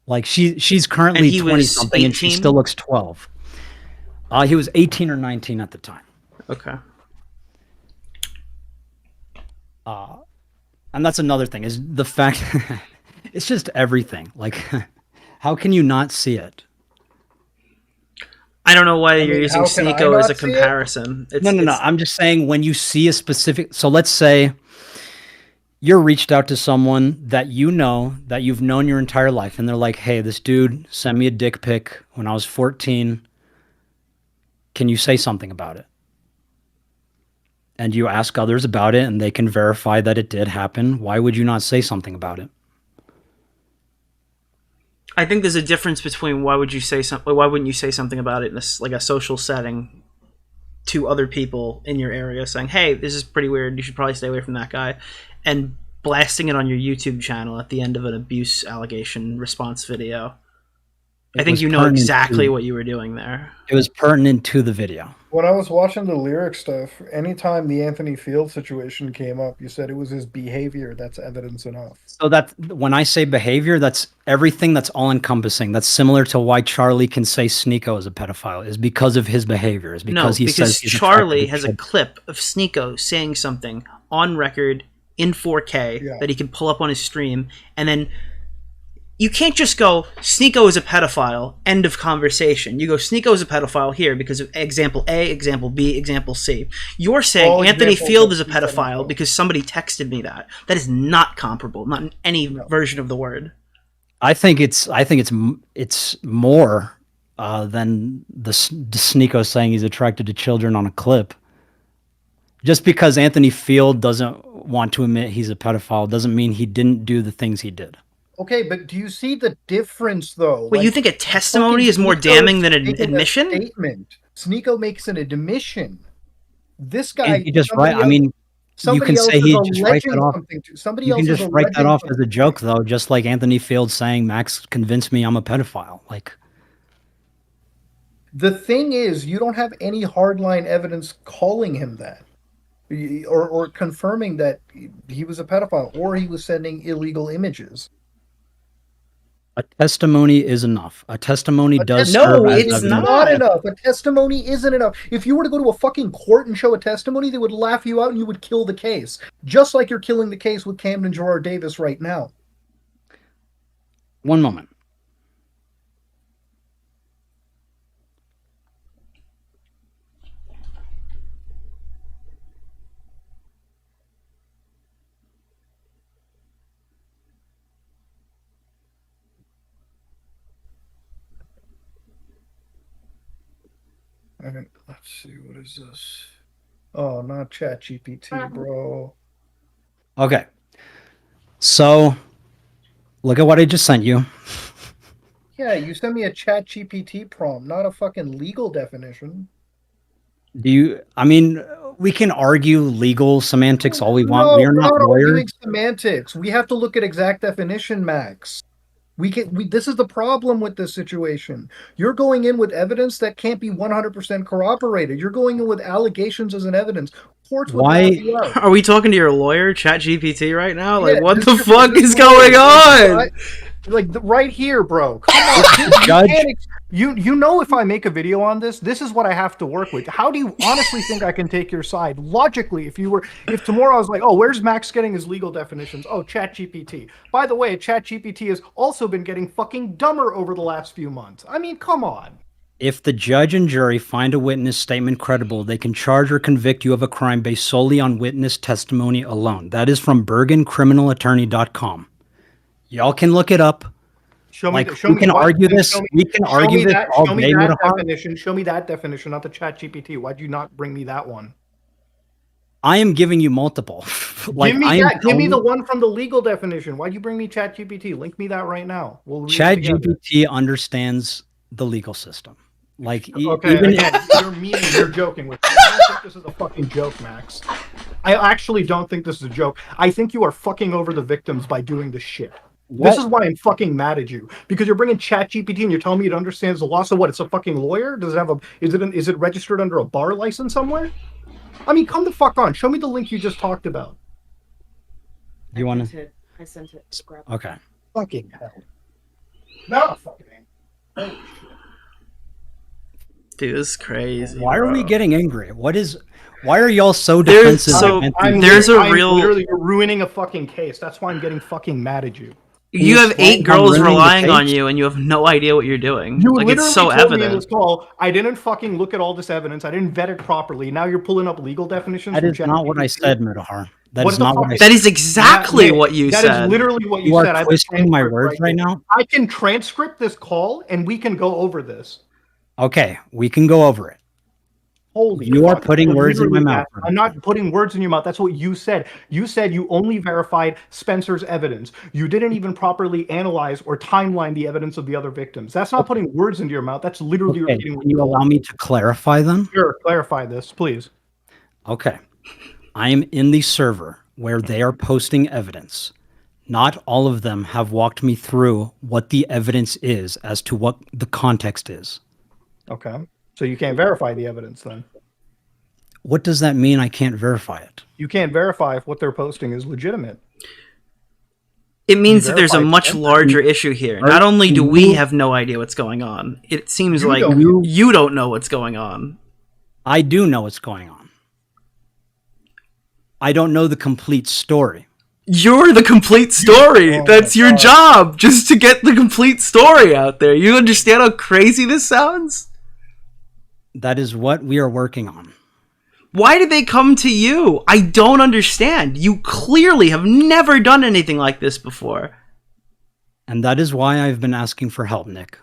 Like she's currently And he 20 was something and she 18? still looks 12. He was 18 or 19 at the time. Okay. And that's another thing is the fact it's just everything. Like how can you not see it? I don't know why you're using how can I Sneeko as not a see it? comparison. No. I'm just saying when you see a specific. So let's say you're reached out to someone that you know that you've known your entire life, and they're like, "Hey, this dude sent me a dick pic when I was 14. Can you say something about it?" And you ask others about it, and they can verify that it did happen. Why would you not say something about it? I think there's a difference between why wouldn't you say something about it in a social setting to other people in your area saying, "Hey, this is pretty weird. You should probably stay away from that guy," and blasting it on your YouTube channel at the end of an abuse allegation response video. I think you know exactly what you were doing there. It was pertinent to the video. When I was watching the lyric stuff, anytime the Anthony Field situation came up, you said it was his behavior that's evidence enough. So that when I say behavior, that's everything that's all encompassing. That's similar to why Charlie can say Sneeko is a pedophile is because of his behavior. Is because No, he says because Charlie has a clip of Sneeko saying something on record in 4K that he can pull up on his stream, and then you can't just go, Sneeko is a pedophile, end of conversation. You go, Sneeko is a pedophile here because of example A, example B, example C. You're saying All Anthony examples Field of is a pedophile because somebody texted me that. That is not comparable, not in any version of the word. I think it's more than the Sneeko saying he's attracted to children on a clip. Just because Anthony Field doesn't want to admit he's a pedophile doesn't mean he didn't do the things he did. Okay, but do you see the difference, though? Wait, you think a testimony is more damning than an admission? Statement. Sneeko makes an admission. This guy, he just right. I mean, you can say he just write that off. You can just write that off as a joke, though, just like Anthony Field saying Max convinced me I'm a pedophile. Like, the thing is, you don't have any hardline evidence calling him that, or confirming that he was a pedophile, or he was sending illegal images. a testimony is enough. A testimony does No, serve as it's evidence. Not enough. A testimony isn't enough. If you were to go to a fucking court and show a testimony, they would laugh you out and you would kill the case. Just like you're killing the case with Camden Gerard Davis right now. One moment. And let's see, what is this? Oh, not ChatGPT, bro. Okay. So, look at what I just sent you. Yeah, you sent me a ChatGPT prompt, not a fucking legal definition. I mean, we can argue legal semantics all we want. No, We're we're not lawyers. arguing semantics. We have to look at exact definition, Max. This is the problem with this situation. You're going in with evidence that can't be 100% corroborated. You're going in with allegations as an evidence. Courts would Why- laugh you out. Are we talking to your lawyer, ChatGPT, right now? Like, Yeah, what this the is- fuck this is going on? Right here, bro. Come on. Judge- You know if I make a video on this is what I have to work with. How do you honestly think I can take your side? Logically, if tomorrow I was like, oh, where's Max getting his legal definitions? Oh, ChatGPT. By the way, ChatGPT has also been getting fucking dumber over the last few months. I mean, come on. If the judge and jury find a witness statement credible, they can charge or convict you of a crime based solely on witness testimony alone. That is from BergenCriminalAttorney.com. Y'all can look it up. Show me We can argue this all Show me day, that Mutahar. definition. Show me that definition, not the ChatGPT. Why'd you not bring me that one? I am giving you multiple. Like, give me the one from the legal definition. Why'd you bring me ChatGPT? Link me that right now. We'll read it together. ChatGPT understands the legal system. Like, Okay, even again, you're joking with me. I don't think this is a fucking joke, Max. I actually don't think this is a joke. I think you are fucking over the victims by doing this shit. This is why I'm fucking mad at you, because you're bringing ChatGPT and you're telling me it understands the law. So what? It's a fucking lawyer? Does it have is it registered under a bar license somewhere? I mean, come the fuck on. Show me the link you just talked about. You want to? I sent it. Grab it. Okay. Fucking hell. No fucking. Holy shit. Dude, this is crazy. Why are we bro. getting angry? Why are y'all so defensive? Literally, you're ruining a fucking case. That's why I'm getting fucking mad at you. You have 8 I'm girls ruining the relying on case. you, and you have no idea what you're doing. You Like, literally it's so told me in evident. this call, I didn't fucking look at all this evidence. I didn't vet it properly. Now you're pulling up legal definitions. That from is not what I ChatGPT. said, Mutahar. That What is the not fuck what I is- said. That is exactly Nick, what you that said. is literally what you You said. I are have a twisting my transcript words right here. now. I can transcript this call and we can go over this. Okay, we can go over it. Holy You are fuck. putting You're words in my literally mouth. I'm not putting words in your mouth. That's what you said. You said you only verified Spencer's evidence. You didn't even properly analyze or timeline the evidence of the other victims. That's not putting words into your mouth. That's literally Okay, repeating what can you allow me to clarify then? Sure, clarify this, please. Okay. I am in the server where they are posting evidence. Not all of them have walked me through what the evidence is as to what the context is. Okay. So you can't verify the evidence then. What does that mean? I can't verify it. You can't verify if what they're posting is legitimate. It means that there's a verified much them? larger issue here. Are Not only do we you- have no idea what's going on, it seems You like don't. you don't know what's going on. I do know what's going on. I don't know the complete story. You're the complete story. Oh That's my your God. job, just to get the complete story out there. You understand how crazy this sounds? That is what we are working on. Why did they come to you? I don't understand. You clearly have never done anything like this before. And that is why I've been asking for help, Nick.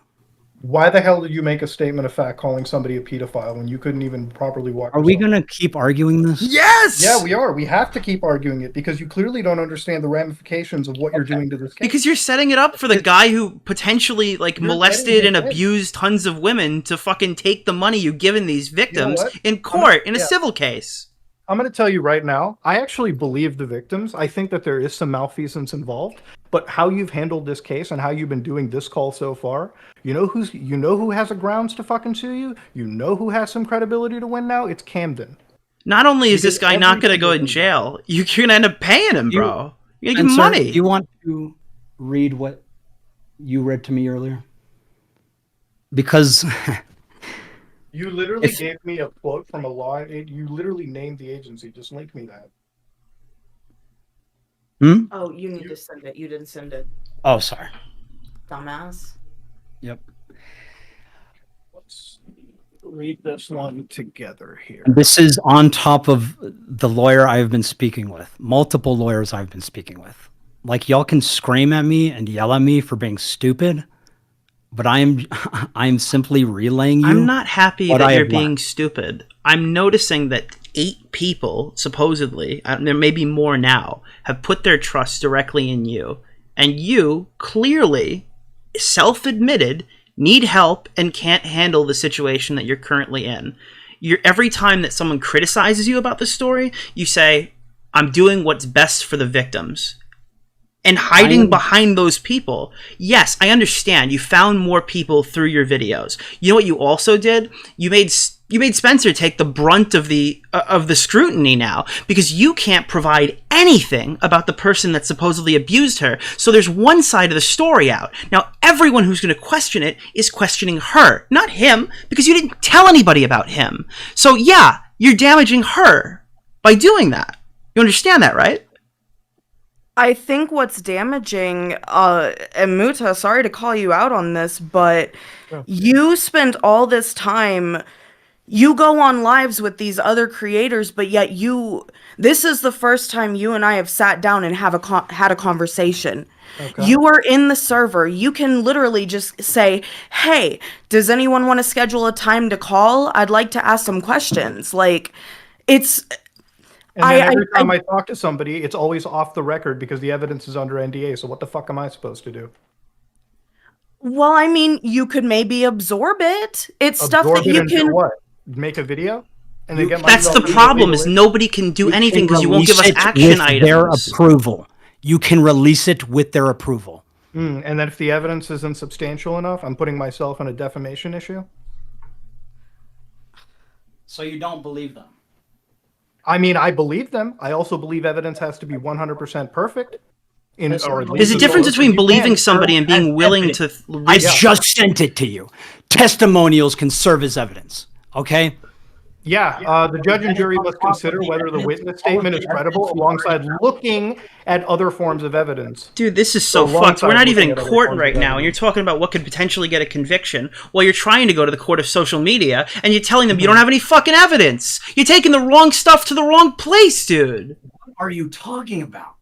Why the hell did you make a statement of fact calling somebody a pedophile when you couldn't even properly walk? Are we yourself? going to keep arguing this? Yes! Yeah, we are. We have to keep arguing it because you clearly don't understand the ramifications of what you're doing to this case. Because you're setting it up for the guy who potentially You're molested getting and it. abused tons of women to fucking take the money you've given these victims what? in court in a yeah. civil case. I'm going to tell you right now, I actually believe the victims. I think that there is some malfeasance involved, but how you've handled this case and how you've been doing this call so far, you know who has a grounds to fucking sue you? You know who has some credibility to win now? It's Camden. Not only is Because this guy not going to go everything- in jail, you're going to end up paying him, bro. You're going to give him Spencer, money. do you want to read what you read to me earlier? Because You literally If- gave me a quote from a law. You literally named the agency. Just link me that. Oh, you need to send it. You didn't send it, oh, sorry. dumbass. Yep. Let's read this one together here. This is on top of the lawyer I've been speaking with, multiple lawyers I've been speaking with. Like, y'all can scream at me and yell at me for being stupid, but I'm simply relaying you. I'm not happy what that I you're have being learned. stupid. I'm noticing that 8 people, supposedly, there may be more now, have put their trust directly in you. And you, clearly, self-admitted, need help and can't handle the situation that you're currently in. Every time that someone criticizes you about the story, you say, I'm doing what's best for the victims. And hiding behind those people. Yes, I understand. You found more people through your videos. You know what you also did? You made Spencer take the brunt of the scrutiny now because you can't provide anything about the person that supposedly abused her. So there's one side of the story out. Now everyone who's going to question it is questioning her, not him, because you didn't tell anybody about him. So yeah, you're damaging her by doing that. You understand that, right? I think what's damaging, and Muta, sorry to call you out on this, but you spent all this time, you go on lives with these other creators, but yet this is the first time you and I have sat down and had a conversation. Okay. You are in the server. You can literally just say, hey, does anyone want to schedule a time to call? I'd like to ask some questions. Like, And then every time I talk to somebody, it's always off the record because the evidence is under NDA. So what the fuck am I supposed to do? Well, I mean, you could maybe absorb it. It's stuff Absorb that it you and can. do what? Make a video? And then get That's the myself problem, is legally- nobody can do anything because you won't give us Release it action with items. their approval. You can release it with their approval. And then if the evidence isn't substantial enough, I'm putting myself in a defamation issue. So you don't believe them? I mean, I believe them. I also believe evidence has to be 100% perfect. There's There's a difference between believing somebody and being willing to I risk. just sent it to you. Testimonials can serve as evidence. Okay? Yeah, the judge and jury must consider whether the witness statement is credible alongside looking at other forms of evidence. Dude, this is so alongside fucked. We're not even in looking at other court forms right of now, and you're talking about what could potentially get a conviction while you're trying to go to the court of social media, and you're telling them you don't have any fucking evidence. You're taking the wrong stuff to the wrong place, dude. What are you talking about?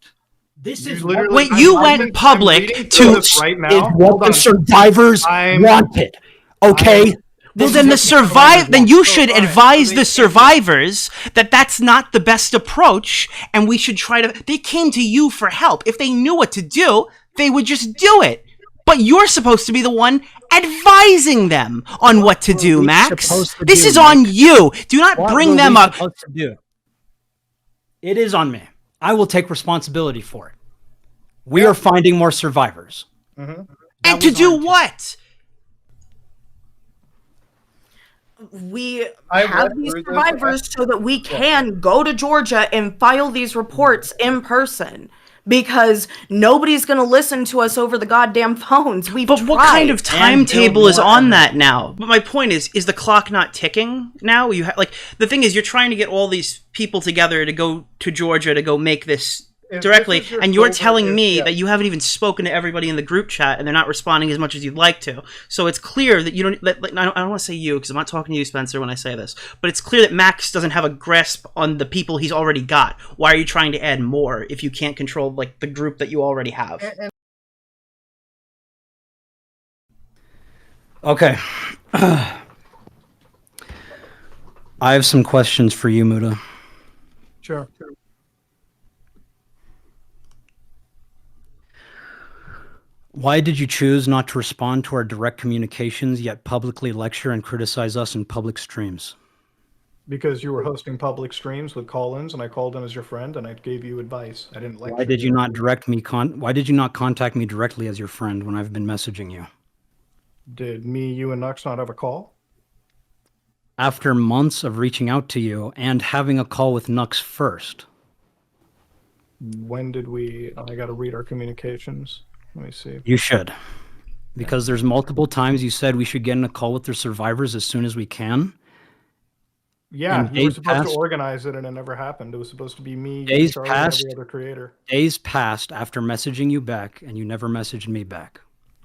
This is literally- Wait, I'm- you I'm went reading public through to... this right is now. what Hold the on. survivors wanted. Okay? Well, This then is the what survive. Then you should fine. advise So the they- survivors that that's not the best approach, and we should try to. They came to you for help. If they knew what to do, they would just do it. But you're supposed to be the one advising them on what to do, we Max. supposed to This do, is on you. Do not What bring were them we up. supposed to do? It is on me. I will take responsibility for it. We are finding more survivors. And to do what? We I have read these through this. survivors so that we can go to Georgia and file these reports in person. Because nobody's going to listen to us over the goddamn phones. We've But tried. what kind of timetable build is more on that now? But my point is the clock not ticking now? You like the thing is, you're trying to get all these people together to go to Georgia to go make this If directly, this is your and you're over- telling me yeah. that you haven't even spoken to everybody in the group chat, and they're not responding as much as you'd like to. So it's clear that you don't. I don't want to say you because I'm not talking to you, Spencer, when I say this. But it's clear that Max doesn't have a grasp on the people he's already got. Why are you trying to add more if you can't control like the group that you already have? Okay. I have some questions for you, Muta. Sure. Why did you choose not to respond to our direct communications, yet publicly lecture and criticize us in public streams? Because you were hosting public streams with call-ins, and I called in as your friend, and I gave you advice. I didn't lecture. Why did you not Why did you not contact me directly as your friend when I've been messaging you? Did me, you, and Nux not have a call? After months of reaching out to you and having a call with Nux first. When did we? I got to read our communications. Let me see. You should. Because there's multiple times you said we should get in a call with the survivors as soon as we can. Yeah, And you were days supposed passed. to organize it, and it never happened. It was supposed to be me, Days Charlie, passed. and every other creator. Days passed after messaging you back, and you never messaged me back.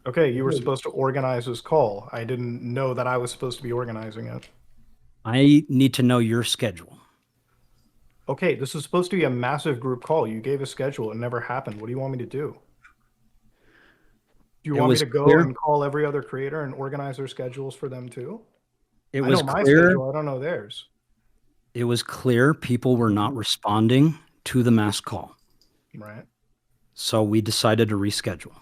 Okay, you were supposed to organize this call. I didn't know that I was supposed to be organizing it. I need to know your schedule. Okay, this is supposed to be a massive group call. You gave a schedule. It never happened. What do you want me to do? Do you It want me was to go clear- and call every other creator and organize their schedules for them too? It I was know my clear. schedule. I don't know theirs. It was clear people were not responding to the mass call. Right. So we decided to reschedule.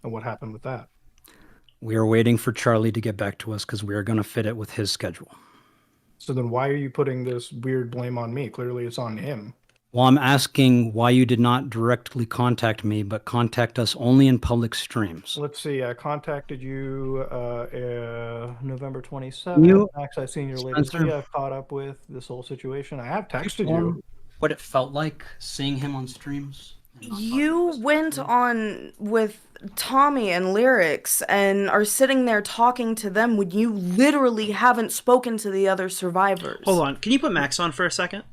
And what happened with that? We are waiting for Charlie to get back to us because we are going to fit it with his schedule. So then why are you putting this weird blame on me? Clearly it's on him. Well, I'm asking why you did not directly contact me, but contact us only in public streams. Let's see. I contacted you November 27th. You- Max, I've seen your latest Spencer? video. I've caught up with this whole situation. I have texted you. What it felt like seeing him on streams. You went on with Tommy and Lyrics and are sitting there talking to them when you literally haven't spoken to the other survivors. Hold on, can you put Max on for a second?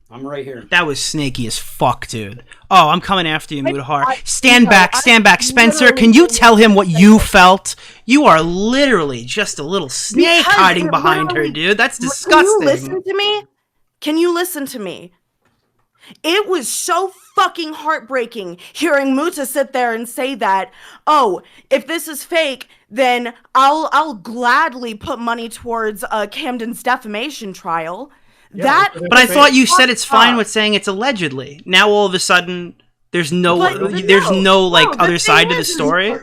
I'm right here. That was snaky as fuck, dude. Oh, I'm coming after you, Mutahar. I- Stand no, back, I stand back. Spencer, can you tell him what you felt? You are literally just a little snake Because hiding it behind her, literally- dude. That's Can you disgusting. listen to me? Can you listen to me? It was so fucking heartbreaking hearing Muta sit there and say that, oh, if this is fake, then I'll gladly put money towards Camden's defamation trial. That, But I thought you said it's fine with saying it's allegedly. Now all of a sudden, there's no like other side to the story.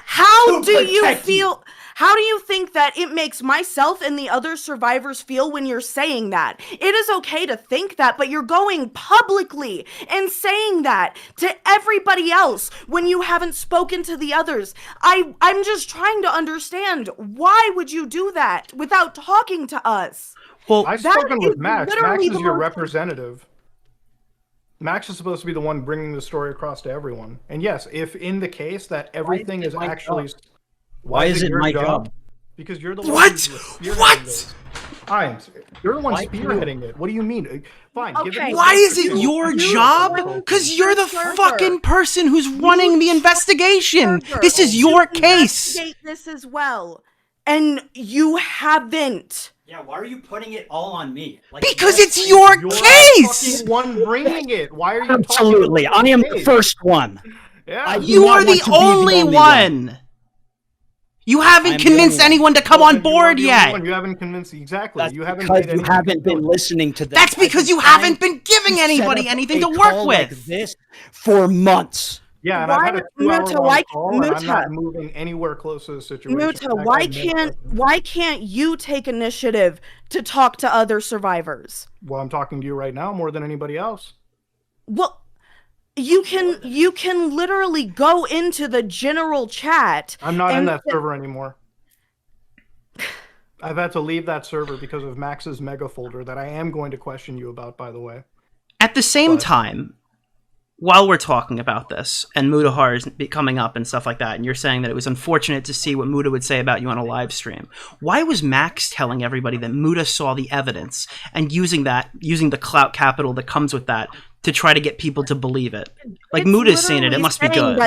how do you feel? How do you think that it makes myself and the other survivors feel when you're saying that? It is okay to think that, but you're going publicly and saying that to everybody else when you haven't spoken to the others. I'm just trying to understand, why would you do that without talking to us? Well, I've spoken with is Max. literally Max is the your most- representative. Max is supposed to be the one bringing the story across to everyone. And yes, if in the case that everything is actually... Why is it your my job? Because you're the one What? who's spearheading What? this. You're the one spearheading it. What do you mean? Fine. give Okay. it why is it to- your you- job? Because you're the fucking person who's running the investigation. This is your case. Investigate this as well, and you haven't. Yeah, why are you putting it all on me? Like, Because it's your You're case. the fucking one bringing it. Why are you absolutely. talking about I am the case? first one. Yeah. I- You not are want the to be the only only one. You haven't I'm the convinced only one. anyone to come Well, on then you are board the only yet. one. You haven't convinced exactly. That's You haven't because made you any- haven't been listening to them. That's because you haven't been giving anybody anything to work like with. this for months. Yeah, and Why- I've had a Muta, 2-hour-long why- call, and I'm Muta. not moving anywhere close to the situation. Muta, In fact, why can't you take initiative to talk to other survivors? Well, I'm talking to you right now more than anybody else. Well, you can literally go into the general chat. I'm not in and that server anymore. I've had to leave that server because of Max's mega folder that I am going to question you about, by the way. At the same time, while we're talking about this, and Mutahar is coming up and stuff like that, and you're saying that it was unfortunate to see what Muta would say about you on a live stream, why was Max telling everybody that Muta saw the evidence and using the clout capital that comes with that to try to get people to believe it? Like, It's Muta's seen it, it literally must be saying good.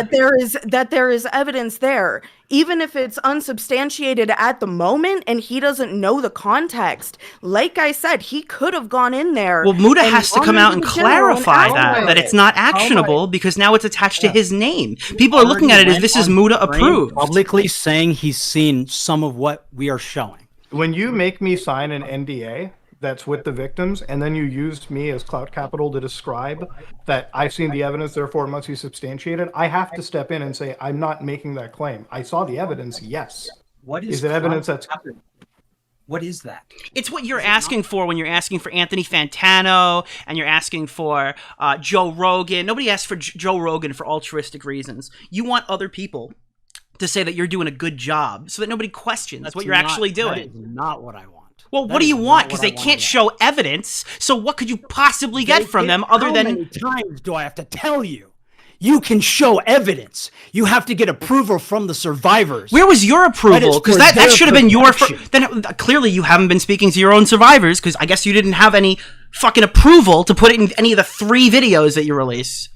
that there is evidence there, even if it's unsubstantiated at the moment and he doesn't know the context. Like I said, he could have gone in there. Well, Muta and has to gone come out and into the general and clarify outlined that it. it's not actionable because now it's attached to his name. People are looking at it as this is Muta approved. Publicly saying he's seen some of what we are showing. When you make me sign an NDA that's with the victims, and then you used me as clout capital to describe that I've seen the evidence, therefore it must be substantiated, I have to step in and say, I'm not making that claim. I saw the evidence, yes. What Is it evidence that's... What is that? It's what you're asking for when you're asking for Anthony Fantano and you're asking for Joe Rogan. Nobody asks for Joe Rogan for altruistic reasons. You want other people to say that you're doing a good job so that nobody questions what you're actually doing. That is not what I want. Well, That what do is you not want? what Because I they want can't at show evidence. So what could you possibly get from them other How than... many times do I have to tell you? You can show evidence. You have to get approval from the survivors. Where was your approval? Because for that their should have been your... protection. Then clearly you haven't been speaking to your own survivors because I guess you didn't have any fucking approval to put it in any of the 3 videos that you released.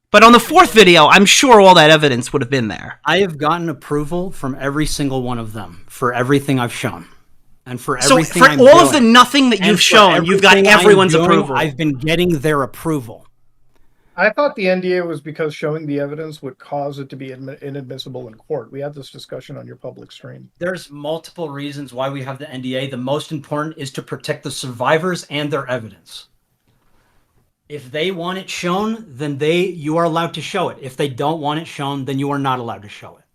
But on the 4th video, I'm sure all that evidence would have been there. I have gotten approval from every single one of them for everything I've shown. And for So everything for I'm all of doing. the nothing that And you've for shown, you've got everything I'm everyone's doing, approval. I've been getting their approval. I thought the NDA was because showing the evidence would cause it to be inadmissible in court. We had this discussion on your public stream. There's multiple reasons why we have the NDA. The most important is to protect the survivors and their evidence. If they want it shown, then you are allowed to show it. If they don't want it shown, then you are not allowed to show it.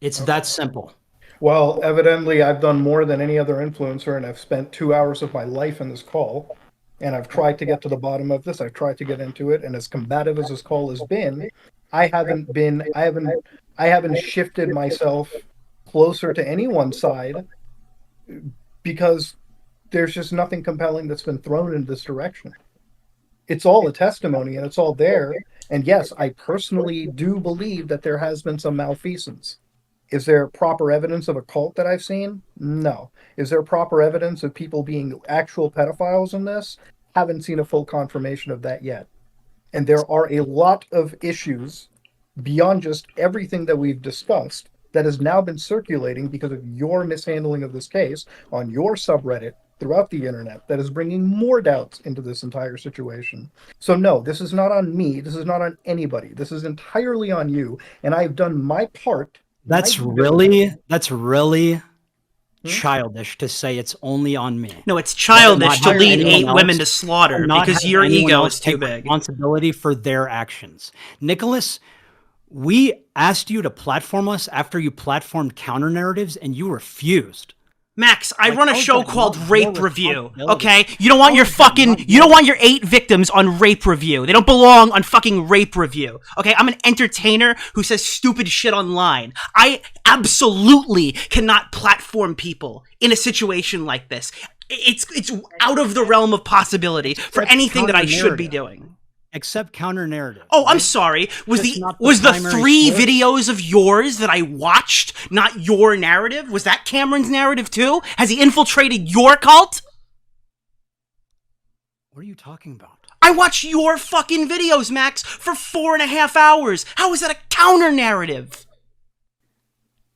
It's that simple. Well, evidently, I've done more than any other influencer, and I've spent 2 hours of my life in this call, and I've tried to get to the bottom of this. I've tried to get into it, and as combative as this call has been, I haven't shifted myself closer to anyone's side because there's just nothing compelling that's been thrown in this direction. It's all a testimony, and it's all there. And yes, I personally do believe that there has been some malfeasance. Is there proper evidence of a cult that I've seen? No. Is there proper evidence of people being actual pedophiles in this? Haven't seen a full confirmation of that yet. And there are a lot of issues beyond just everything that we've discussed that has now been circulating because of your mishandling of this case on your subreddit throughout the internet that is bringing more doubts into this entire situation. So no, this is not on me. This is not on anybody. This is entirely on you. And I've done my part. That's really childish to say it's only on me. No, it's childish to Not lead anyone 8 else, women to slaughter not because have your anyone ego else is too take big. responsibility for their actions. Nicholas, we asked you to platform us after you platformed counter narratives, and you refused. Max, I run a how is show that called not Rape your Review, responsibility? okay? You don't want How your is that fucking, not you your- don't want your 8 victims on Rape Review. They don't belong on fucking Rape Review, okay? I'm an entertainer who says stupid shit online. I absolutely cannot platform people in a situation like this. It's out of the realm of possibility for Except anything that I should be counter-narrative. doing. Except counter narrative. Oh, I'm sorry. Was Just the not the was the primary 3 source? videos of yours that I watched not your narrative? Was that Cameron's narrative too? Has he infiltrated your cult? What are you talking about? I watched your fucking videos, Max, for 4.5 hours. How is that a counter narrative?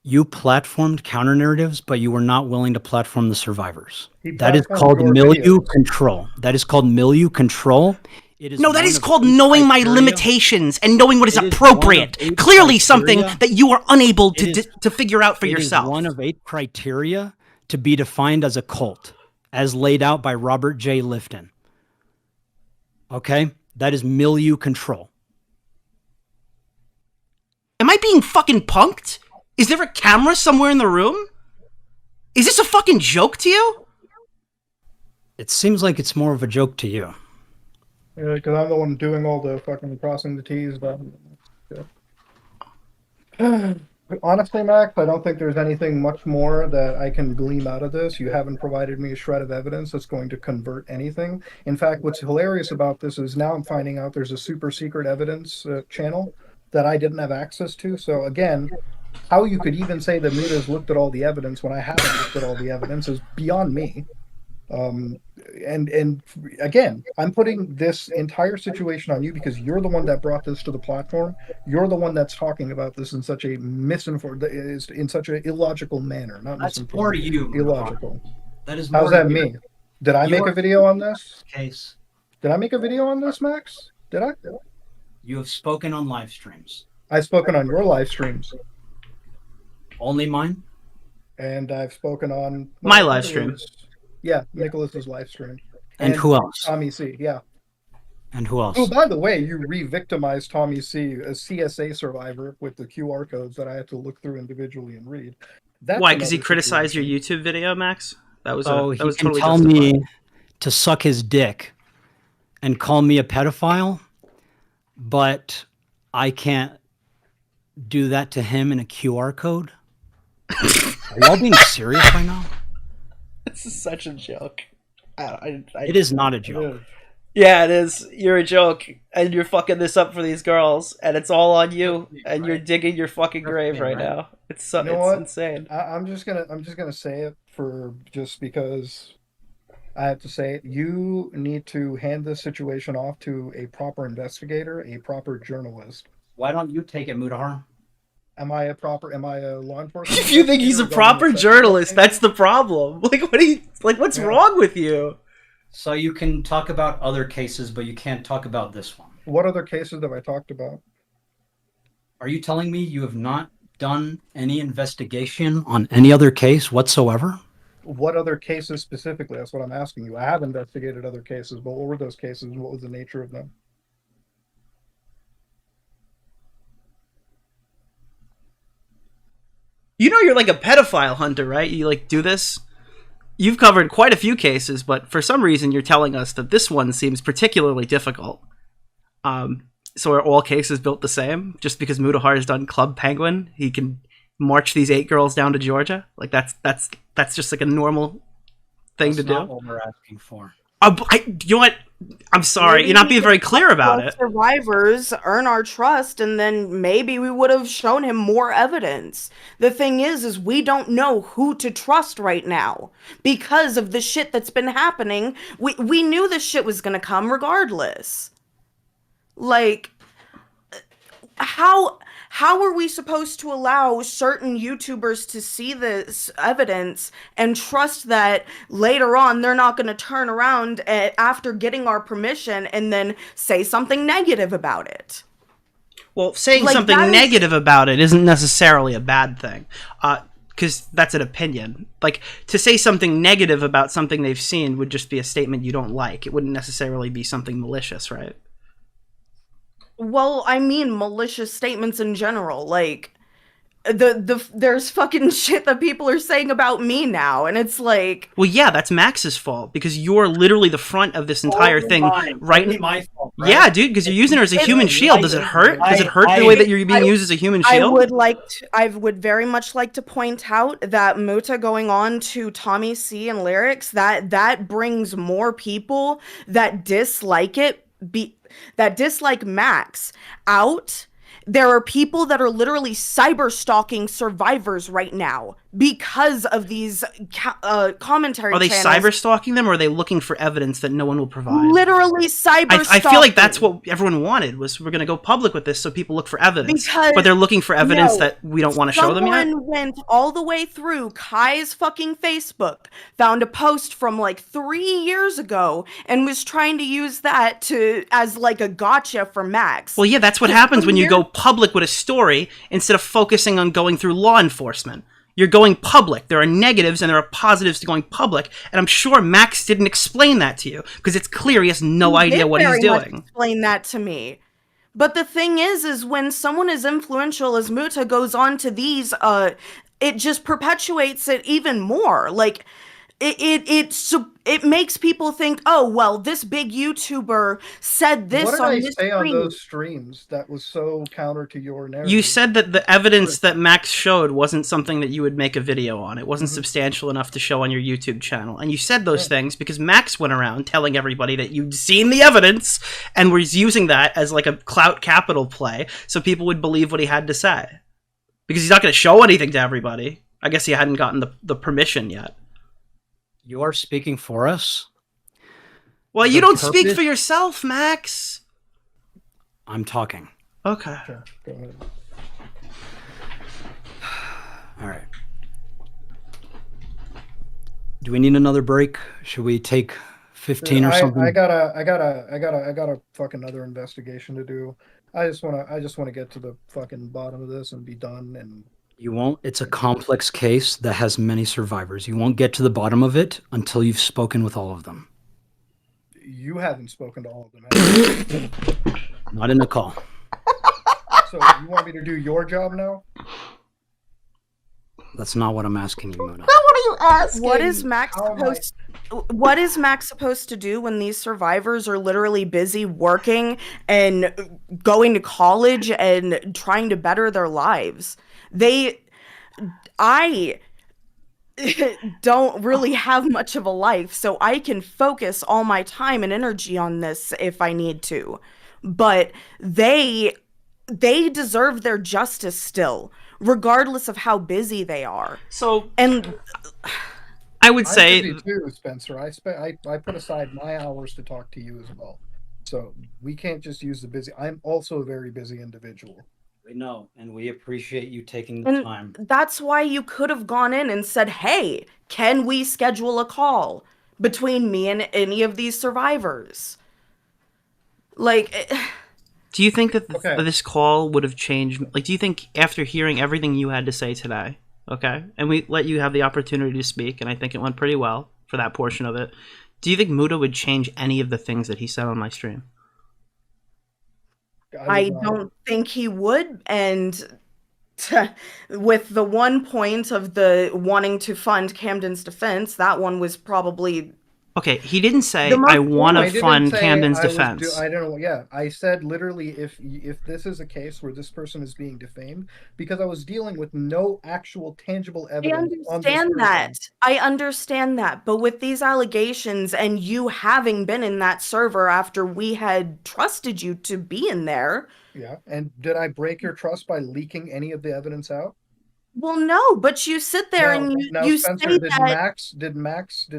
You platformed counter narratives, but you were not willing to platform the survivors. He That is platformed called your milieu videos. control. That is called milieu control. It is No, that one is of called 8 knowing my criteria. limitations and knowing what is It is appropriate. one of 8 Clearly something criteria. that you are unable It is- to figure out for It is yourself. one of 8 criteria to be defined as a cult, as laid out by Robert J. Lifton. Okay? That is milieu control. Am I being fucking punked? Is there a camera somewhere in the room? Is this a fucking joke to you? It seems like it's more of a joke to you. Because I'm the one doing all the fucking crossing the T's. But honestly, Max, I don't think there's anything much more that I can glean out of this. You haven't provided me a shred of evidence that's going to convert anything. In fact, what's hilarious about this is now I'm finding out there's a super secret evidence channel that I didn't have access to. So again, how you could even say that Muta's looked at all the evidence when I haven't looked at all the evidence is beyond me. And again, I'm putting this entire situation on you because you're the one that brought this to the platform. You're the one that's talking about this in such a in such an illogical manner. Not That's misinformed, more to you. illogical. That is more How's to that you. mean? Did I make Your a video on this? case. Did I make a video on this, Max? Did I? You have spoken on live streams. I've spoken on your live streams, Only mine? and I've spoken on My live stream. Yeah, Nicholas's live stream. And who else? Tommy C. Yeah. And who else? Oh, by the way, you re-victimized Tommy C, a CSA survivor, with the QR codes that I had to look through individually and read. That's Why? Because he another criticized your situation. YouTube video, Max? That was So that he was can totally tell justified. me to suck his dick and call me a pedophile, but I can't do that to him in a QR code? Are y'all being serious right now? This is such a joke. It is not a joke. Yeah, it is. You're a joke, and you're fucking this up for these girls, and it's all on you, and you're digging your fucking grave right now. It's so, You know it's what? insane. I'm just gonna say it just because I have to say it. You need to hand this situation off to a proper investigator, a proper journalist. Why don't you take it, Mutahar? Am I a law enforcement? If you think he's a investigator or proper government journalist, investigator? that's the problem. What's Yeah. wrong with you? So you can talk about other cases, but you can't talk about this one. What other cases have I talked about? Are you telling me you have not done any investigation on any other case whatsoever? What other cases specifically? That's what I'm asking you. I have investigated other cases, but what were those cases and what was the nature of them? You know you're like a pedophile hunter, right? You like do this? You've covered quite a few cases, but for some reason you're telling us that this one seems particularly difficult. So are all cases built the same? Just because Mutahar has done Club Penguin, he can march these 8 girls down to Georgia? Like that's just like a normal thing to That's not do? what we're asking for. You know what? I'm sorry, Maybe you're not we being could very clear about let it. survivors earn our trust, and then maybe we would have shown him more evidence. The thing is we don't know who to trust right now because of the shit that's been happening. We knew this shit was gonna come regardless. Like, how are we supposed to allow certain YouTubers to see this evidence and trust that later on they're not going to turn around after getting our permission and then say something negative about it? Well, saying Like, something that is- negative about it isn't necessarily a bad thing. because that's an opinion. Like, to say something negative about something they've seen would just be a statement you don't like. It wouldn't necessarily be something malicious, right? Well, I mean malicious statements in general. Like, there's fucking shit that people are saying about me now, and it's like, Well, yeah, that's Max's fault, because you're literally the front of this entire thing, right? Totally my fault, right? Yeah, dude, because you're using her as a human shield. Does it hurt? Does it hurt the way that you're being used as a human shield? I would very much like to point out that Muta going on to Tommy C and lyrics, that brings more people that dislike that dislike Max out. There are people that are literally cyber stalking survivors right now because of these commentary Are they channels. cyber stalking them, or are they looking for evidence that no one will provide? Literally cyber I feel like that's stalking. what everyone wanted, was we're going to go public with this so people look for evidence. Because- but they're looking for evidence no, that we don't want to show them yet? Someone went all the way through Kai's fucking Facebook, found a post from like 3 years ago, and was trying to use that as like a gotcha for Max. Well, yeah, that's what happens when you go public with a story instead of focusing on going through law enforcement. You're going public. There are negatives and there are positives to going public, and I'm sure Max didn't explain that to you, because it's clear he has no idea what he's doing. Explain that to me. But the thing is when someone as influential as Muta goes on to these, it just perpetuates it even more. Like, it makes people think, oh, well, this big YouTuber said this What did on I this say on stream. those streams that was so counter to your narrative? You said that the evidence that Max showed wasn't something that you would make a video on. It wasn't Mm-hmm. substantial enough to show on your YouTube channel. And you said those things because Max went around telling everybody that you'd seen the evidence and was using that as like a clout capital play so people would believe what he had to say. Because he's not going to show anything to everybody. I guess he hadn't gotten the permission yet. You are speaking for us. Well, The you don't speak purpose- for yourself, Max. I'm talking. Okay. Sure, go ahead. All right. Do we need another break? Should we take 15 or something? I got a fucking other investigation to do. I just wanna get to the fucking bottom of this and be done. And You won't. It's a complex case that has many survivors. You won't get to the bottom of it until you've spoken with all of them. you haven't spoken to all of them, have you? Not in the call. So you want me to do your job now? That's not what I'm asking you, Mona. What is Max How am I- supposed What is Max supposed to do when these survivors are literally busy working and going to college and trying to better their lives? I don't really have much of a life, so I can focus all my time and energy on this if I need to. But they deserve their justice still, regardless of how busy they are. So And I would I'm say busy too, Spencer. I put aside my hours to talk to you as well. So we can't just use the busy. I'm also a very busy individual. We know, and we appreciate you taking the time. that's why you could have gone in and said, hey, can we schedule a call between me and any of these survivors? Like, do you think that Okay. this call would have changed? Like, do you think after hearing everything you had to say today, okay, and we let you have the opportunity to speak, and I think it went pretty well for that portion of it, do you think Muta would change any of the things that he said on my stream? I don't think he would. And with the one point of the wanting to fund Camden's defense, that one was probably... Okay, he didn't say, The most- I want I to didn't fund say Camden's I was defense. I don't know. Yeah, I said literally if this is a case where this person is being defamed, because I was dealing with no actual tangible I evidence. on this understand person. that. I understand that. But with these allegations and you having been in that server after we had trusted you to be in there, Yeah, and did I break your trust by leaking any of the evidence out? well, no, but you sit there Now- and now, you Spencer, say did that...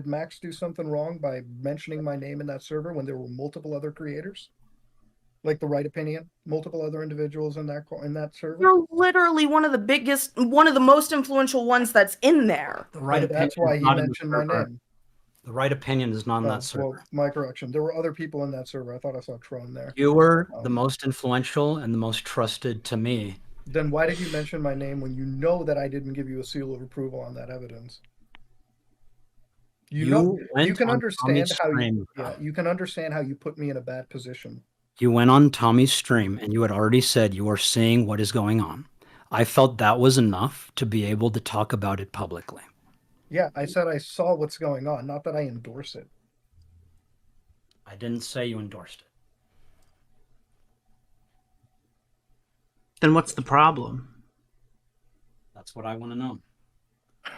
Max do something wrong by mentioning my name in that server when there were multiple other creators, like the Right Opinion, multiple other individuals in that server? You're literally one of the most influential ones that's in there. The right And that's opinion why is he not in the mentioned my server. name. The right opinion is not on Oh, that server. well, my correction. There were other people in that server. I thought I saw Tron there. You were the most influential and the most trusted to me Then why did you mention my name when you know that I didn't give you a seal of approval on that evidence? You went can on Tommy's understand how stream. you can understand how you put me in a bad position. You went on Tommy's stream and you had already said you are seeing what is going on. I felt that was enough to be able to talk about it publicly. Yeah, I said I saw what's going on, not that I endorse it. I didn't say you endorsed it. Then what's the problem? That's what I want to know.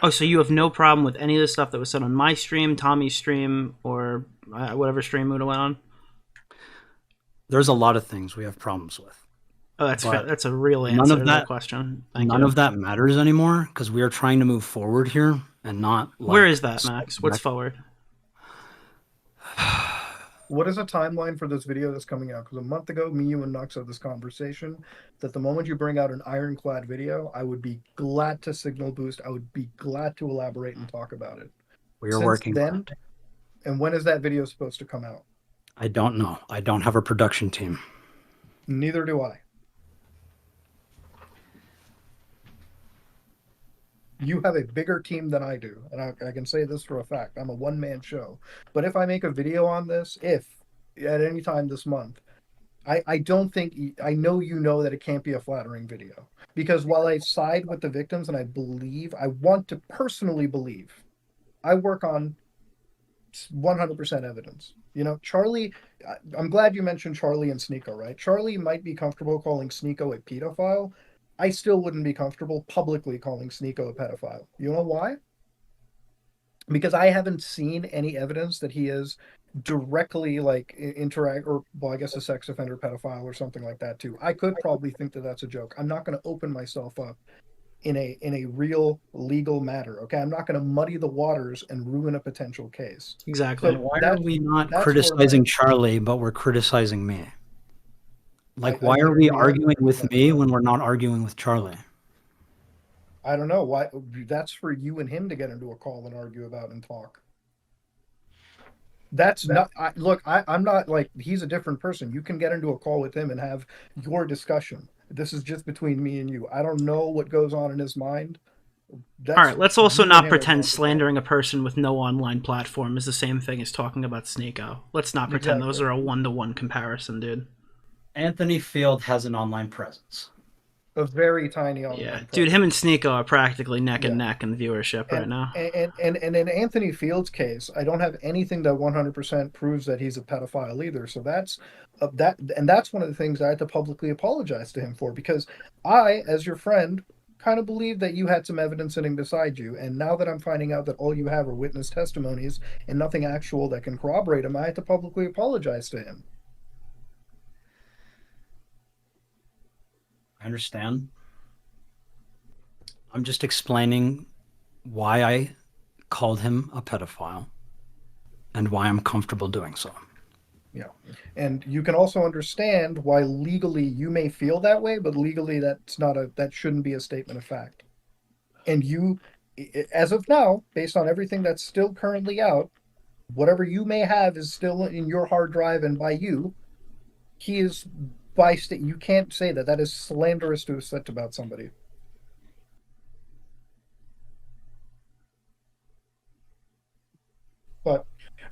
Oh, so you have no problem with any of the stuff that was said on my stream, Tommy's stream, or whatever stream Muda went on? There's a lot of things we have problems with. Oh, that's But that's a real answer none of to that the question. Thank None you. of that matters anymore because we are trying to move forward here and not. Where is that, Max? What's forward? What is a timeline for this video that's coming out? Because a month ago, me, you, and Nux had this conversation that the moment you bring out an ironclad video, I would be glad to signal boost. I would be glad to elaborate and talk about it. We are Since working then, on it. and when is that video supposed to come out? I don't know. I don't have a production team. Neither do I. You have a bigger team than I do, and I can say this for a fact. I'm a one-man show. But if I make a video on this, if at any time this month, I don't think, I know you know that it can't be a flattering video. Because while I side with the victims and I want to personally believe, I work on 100% evidence. You know, Charlie, I'm glad you mentioned Charlie and Sneeko, right? Charlie might be comfortable calling Sneeko a pedophile. I still wouldn't be comfortable publicly calling Sneeko a pedophile. You know why? Because I haven't seen any evidence that he is directly like interact, or well, I guess a sex offender pedophile or something like that too. I could probably think that that's a joke. I'm not going to open myself up in a real legal matter. Okay, I'm not going to muddy the waters and ruin a potential case. Exactly. So Why are we not that's criticizing Charlie, but we're criticizing me? Like, I why are think we we arguing are- with me when we're not arguing with Charlie? I don't know why. That's for you and him to get into a call and argue about and talk. That's not. Look, I'm not like, he's a different person. You can get into a call with him and have your discussion. This is just between me and you. I don't know what goes on in his mind. That's All right, let's also you and not him are pretend going to talk. slandering a person with no online platform is the same thing as talking about Sneeko. Let's not pretend those Exactly. are a one-to-one comparison, dude. Anthony Field has an online presence. A very tiny online Yeah, presence. dude, him and Sneeko are practically neck and neck in viewership right now. And in Anthony Field's case, I don't have anything that 100% proves that he's a pedophile either. So that's that's one of the things I had to publicly apologize to him for, because I, as your friend, kind of believed that you had some evidence sitting beside you. And now that I'm finding out that all you have are witness testimonies and nothing actual that can corroborate him, I had to publicly apologize to him. I understand. I'm just explaining why I called him a pedophile and why I'm comfortable doing so. Yeah. And you can also understand why legally you may feel that way, but legally that shouldn't be a statement of fact. And you, as of now, based on everything that's still currently out, whatever you may have is still in your hard drive and by you. He is you can't say that. That is slanderous to have said about somebody. But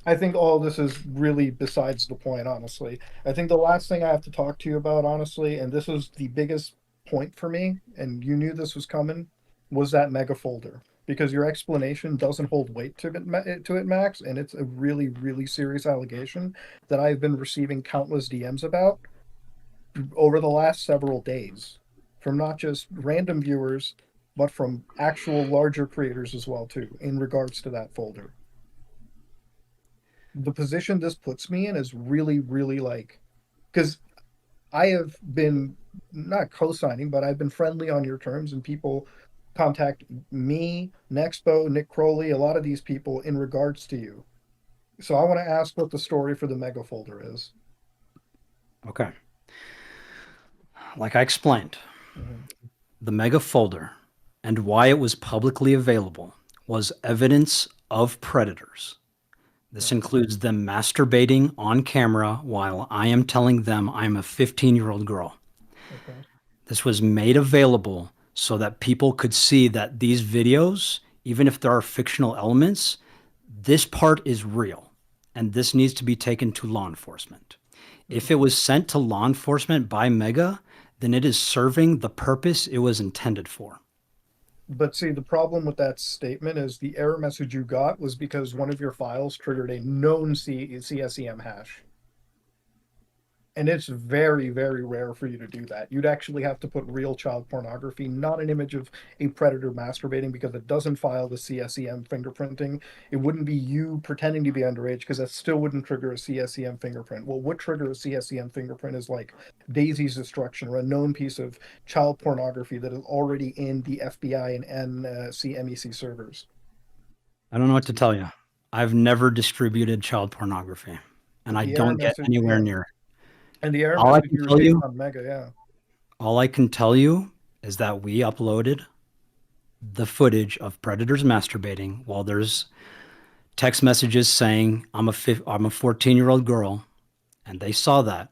I think all this is really besides the point, honestly. I think the last thing I have to talk to you about, honestly, and this was the biggest point for me, and you knew this was coming, was that mega folder. Because your explanation doesn't hold weight to it, Max, and it's a really, really serious allegation that I've been receiving countless DMs about over the last several days, from not just random viewers, but from actual larger creators as well, too, in regards to that folder. The position this puts me in is really, really like, because I have been not co-signing, but I've been friendly on your terms, and people contact me, Nexpo, Nick Crowley, a lot of these people in regards to you. So I want to ask what the story for the mega folder is. Okay. Like I explained, the mega folder and why it was publicly available was evidence of predators. This includes them masturbating on camera while I am telling them I'm a 15-year-old girl. Okay. This was made available so that people could see that these videos, even if there are fictional elements, this part is real, and this needs to be taken to law enforcement. If it was sent to law enforcement by Mega, then it is serving the purpose it was intended for. But see, the problem with that statement is the error message you got was because one of your files triggered a known CSEM hash. And it's very, very rare for you to do that. You'd actually have to put real child pornography, not an image of a predator masturbating, because it doesn't file the CSEM fingerprinting. It wouldn't be you pretending to be underage, because that still wouldn't trigger a CSEM fingerprint. What would trigger a CSEM fingerprint is like Daisy's destruction, or a known piece of child pornography that is already in the FBI and NCMEC servers. I don't know what to tell you. I've never distributed child pornography, and I The don't error get message, anywhere yeah. near it. And the error All I message can you tell received you- on Mega, yeah. All I can tell you is that we uploaded the footage of predators masturbating while there's text messages saying I'm a 14-year-old girl, and they saw that.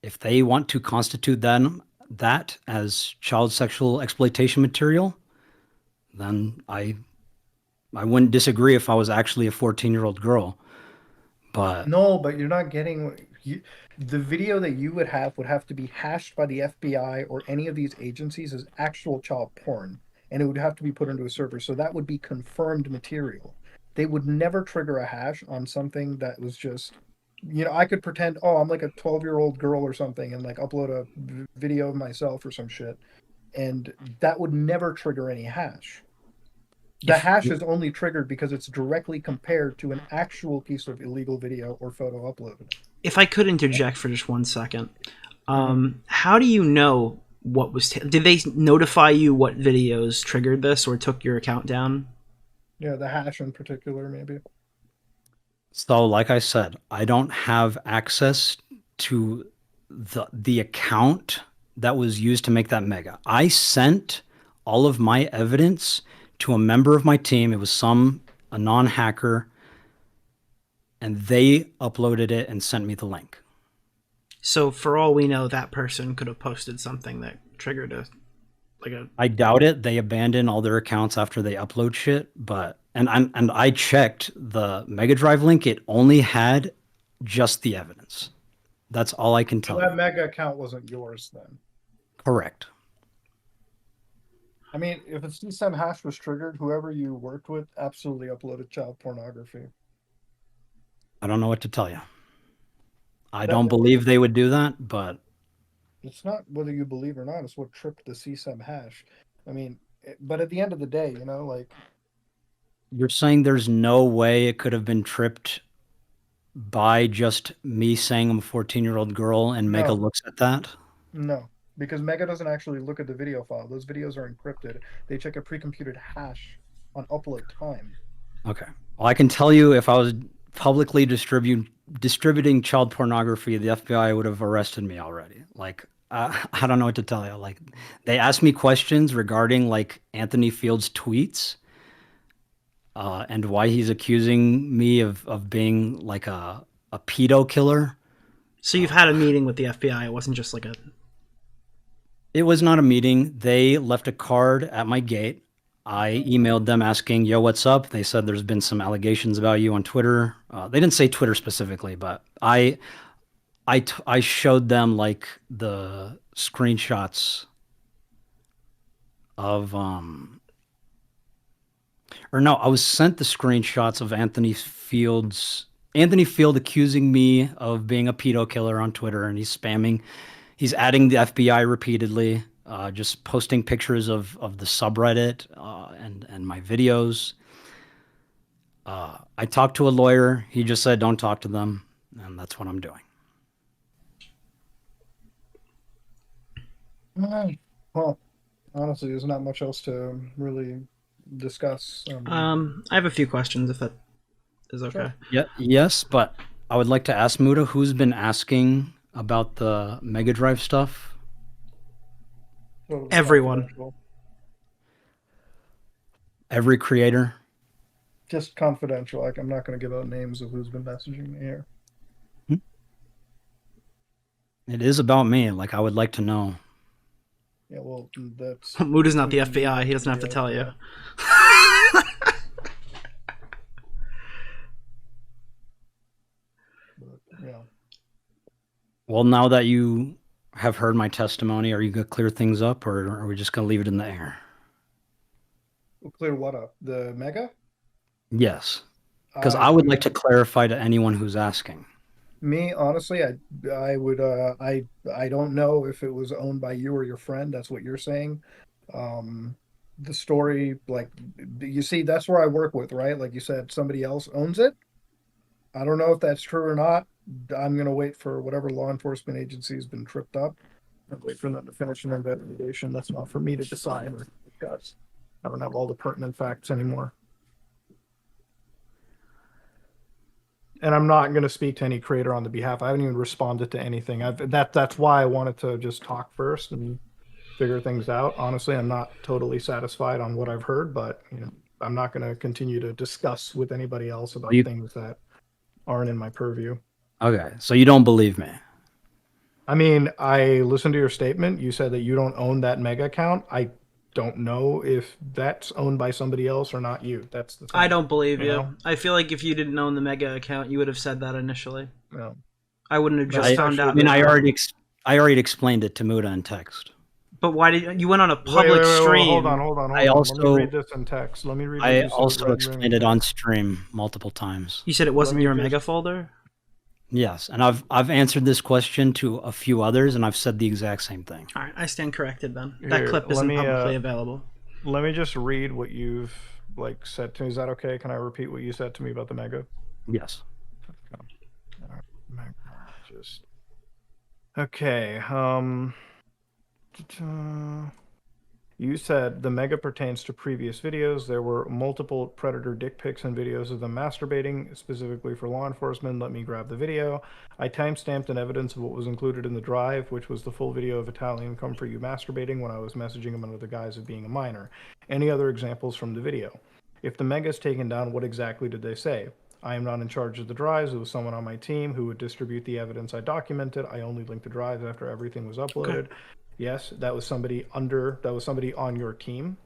If they want to constitute that as child sexual exploitation material, then I wouldn't disagree if I was actually a 14-year-old girl. But No, but you're not getting the video that you would have to be hashed by the FBI or any of these agencies as actual child porn, and it would have to be put into a server. So that would be confirmed material. They would never trigger a hash on something that was just, I could pretend, oh, I'm like a 12-year-old girl or something, and like upload a video of myself or some shit, and that would never trigger any hash. The hash is only triggered because it's directly compared to an actual piece of illegal video or photo uploaded. If I could interject for just 1 second, how do you know what was? Did they notify you what videos triggered this or took your account down? Yeah, the hash in particular, maybe. so, like I said, I don't have access to the account that was used to make that mega. I sent all of my evidence to a member of my team. It was a non-hacker, and they uploaded it and sent me the link. So for all we know, that person could have posted something that triggered I doubt it. They abandon all their accounts after they upload shit. But and I checked the Mega Drive link. It only had just the evidence. That's all I can So tell that you. Mega account wasn't yours then. Correct. I mean, if a CSEM hash was triggered, whoever you worked with absolutely uploaded child pornography. I don't know what to tell you. I don't believe they would do that, but It's not whether you believe or not, it's what tripped the CSEM hash. I mean, but at the end of the day, like, you're saying there's no way it could have been tripped by just me saying I'm a 14-year-old girl and Mega No. looks at that? no, because Mega doesn't actually look at the video file. Those videos are encrypted. They check a pre-computed hash on upload time. Okay. Well, I can tell you if I was publicly distributing child pornography, the FBI would have arrested me already. Like, I don't know what to tell you. Like, they asked me questions regarding like Anthony Field's tweets, and why he's accusing me of being like a pedo killer. So you've had a meeting with the FBI. It wasn't just like a. It was not a meeting. They left a card at my gate. I emailed them asking, yo, what's up? They said there's been some allegations about you on Twitter. They didn't say Twitter specifically, but I showed them like the screenshots of I was sent the screenshots of Anthony Field accusing me of being a pedo killer on Twitter, and he's adding the FBI repeatedly, just posting pictures of the subreddit, and my videos. I talked to a lawyer. He just said, don't talk to them. And that's what I'm doing. Well, honestly, there's not much else to really discuss. I have a few questions if that is okay. Sure. Yeah. Yes, but I would like to ask Muta, who's been asking about the Mega Drive stuff? Totally Everyone. confidential. Every creator? Just confidential. Like, I'm not going to give out names of who's been messaging me here. It is about me. Like, I would like to know. Yeah, well, that's... Mood is not the FBI. He doesn't have to tell you. Yeah. Well, now that you have heard my testimony, are you going to clear things up, or are we just going to leave it in the air? We'll clear what up? The mega? Yes, because I would mean, like to clarify to anyone who's asking. Me, honestly, I would I don't know if it was owned by you or your friend. That's what you're saying. The story, like, you see, that's where I work with, right? Like you said, somebody else owns it. I don't know if that's true or not. I'm gonna wait for whatever law enforcement agency has been tripped up and wait for them to finish an investigation. That's not for me to decide because I don't have all the pertinent facts anymore. And I'm not going to speak to any creator on the behalf. I haven't even responded to anything. That's why I wanted to just talk first and figure things out. Honestly, I'm not totally satisfied on what I've heard, but I'm not going to continue to discuss with anybody else about things that aren't in my purview. Okay, so you don't believe me? I mean, I listened to your statement. You said that you don't own that mega account. I don't know if that's owned by somebody else or not you. That's the thing. I don't believe you. I feel like if you didn't own the Mega account, you would have said that initially. No. I wouldn't have just found out. I mean, I already explained it to Muda in text. But why did you went on a public stream? Hold on. I also let me read this in text. Let me read. I also explained it on stream multiple times. You said it wasn't your Mega folder? Yes, and I've answered this question to a few others, and I've said the exact same thing. All right, I stand corrected then. That clip isn't publicly available. Let me just read what you've said to me. Is that okay? Can I repeat what you said to me about the mega? Yes. Okay. You said the mega pertains to previous videos. There were multiple predator dick pics and videos of them masturbating, specifically for law enforcement. Let me grab the video. I timestamped an evidence of what was included in the drive, which was the full video of Italian come for you masturbating when I was messaging him under the guise of being a minor. Any other examples from the video? If the mega is taken down, what exactly did they say? I am not in charge of the drives. It was someone on my team who would distribute the evidence I documented. I only linked the drives after everything was uploaded. Okay. Yes, that was somebody on your team.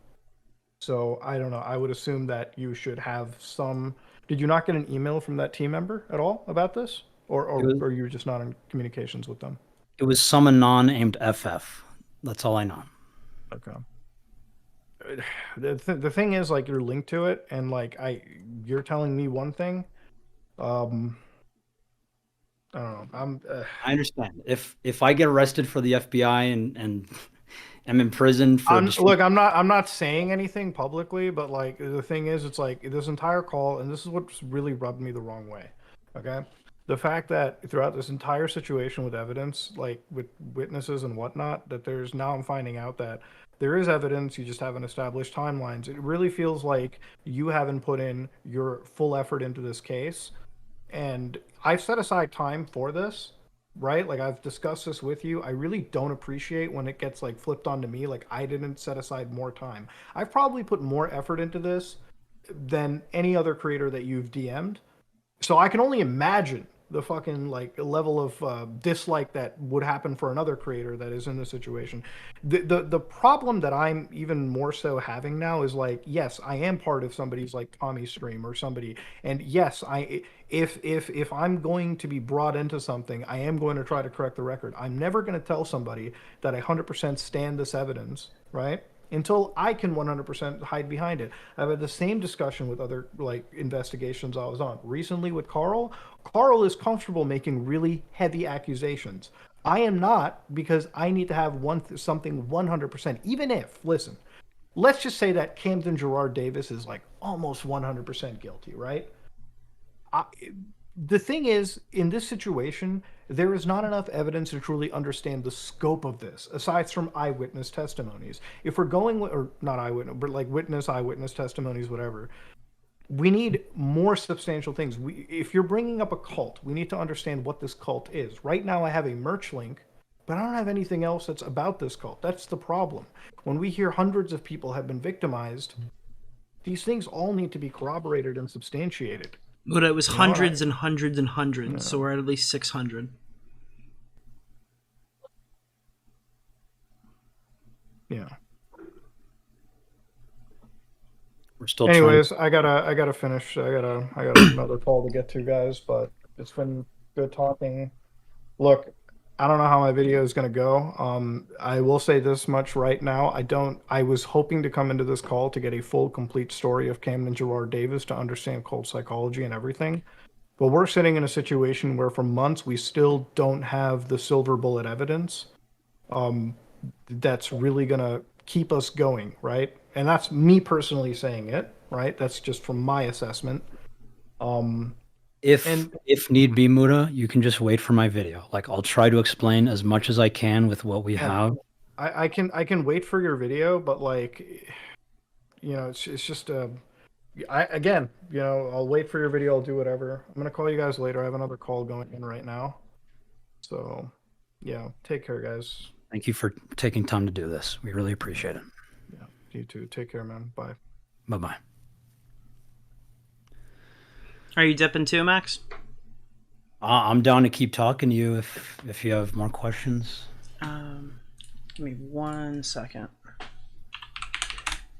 So I don't know. I would assume that you should have some. Did you not get an email from that team member at all about this? Or you were just not in communications with them? It was some anon named FF. That's all I know. Okay. The thing is, you're linked to it, and you're telling me one thing. I don't know. I understand. If I get arrested for the FBI and am in prison for look, I'm not saying anything publicly, but the thing is, it's this entire call, and this is what's really rubbed me the wrong way. Okay, the fact that throughout this entire situation with evidence, with witnesses and whatnot, that I'm finding out that there is evidence, you just haven't established timelines. It really feels like you haven't put in your full effort into this case. And I've set aside time for this, right? I've discussed this with you. I really don't appreciate when it gets flipped onto me. I didn't set aside more time. I've probably put more effort into this than any other creator that you've DM'd. So I can only imagine the fucking level of dislike that would happen for another creator that is in this situation. The problem that I'm even more so having now is yes, I am part of somebody's Tommy stream or somebody, and yes, if I'm going to be brought into something, I am going to try to correct the record. I'm never going to tell somebody that I 100% stand this evidence, right? Until I can 100% hide behind it. I've had the same discussion with other investigations I was on. Recently with Carl. Carl is comfortable making really heavy accusations. I am not, because I need to have something 100%. Even if, listen, let's just say that Camden Gerard Davis is almost 100% guilty, right? The thing is, in this situation, there is not enough evidence to truly understand the scope of this, aside from eyewitness testimonies. If we're going with, or not eyewitness, but eyewitness testimonies, whatever, we need more substantial things. If you're bringing up a cult, we need to understand what this cult is. Right now, I have a merch link, but I don't have anything else that's about this cult. That's the problem. When we hear hundreds of people have been victimized, these things all need to be corroborated and substantiated. But it was hundreds and hundreds and hundreds, yeah. So we're at least 600. We're still Anyways, I gotta finish. I got another call to get to, guys. But it's been good talking. Look, I don't know how my video is gonna go. I will say this much right now. I was hoping to come into this call to get a full, complete story of Camden Gerard Davis to understand cult psychology and everything. But we're sitting in a situation where for months we still don't have the silver bullet evidence. That's really gonna keep us going, right? And that's me personally saying it, right? That's just from my assessment. If And if need be, Muda, you can just wait for my video. Like I'll try to explain as much as I can with what we have. I can wait for your video, but like, it's just again, I'll wait for your video. I'll do whatever. I'm gonna call you guys later. I have another call going in right now. So, yeah, take care, guys. Thank you for taking time to do this. We really appreciate it. Yeah, you too. Take care, man. Bye. Bye-bye. Are you dipping too, Max? I'm down to keep talking to you if you have more questions. Give me 1 second.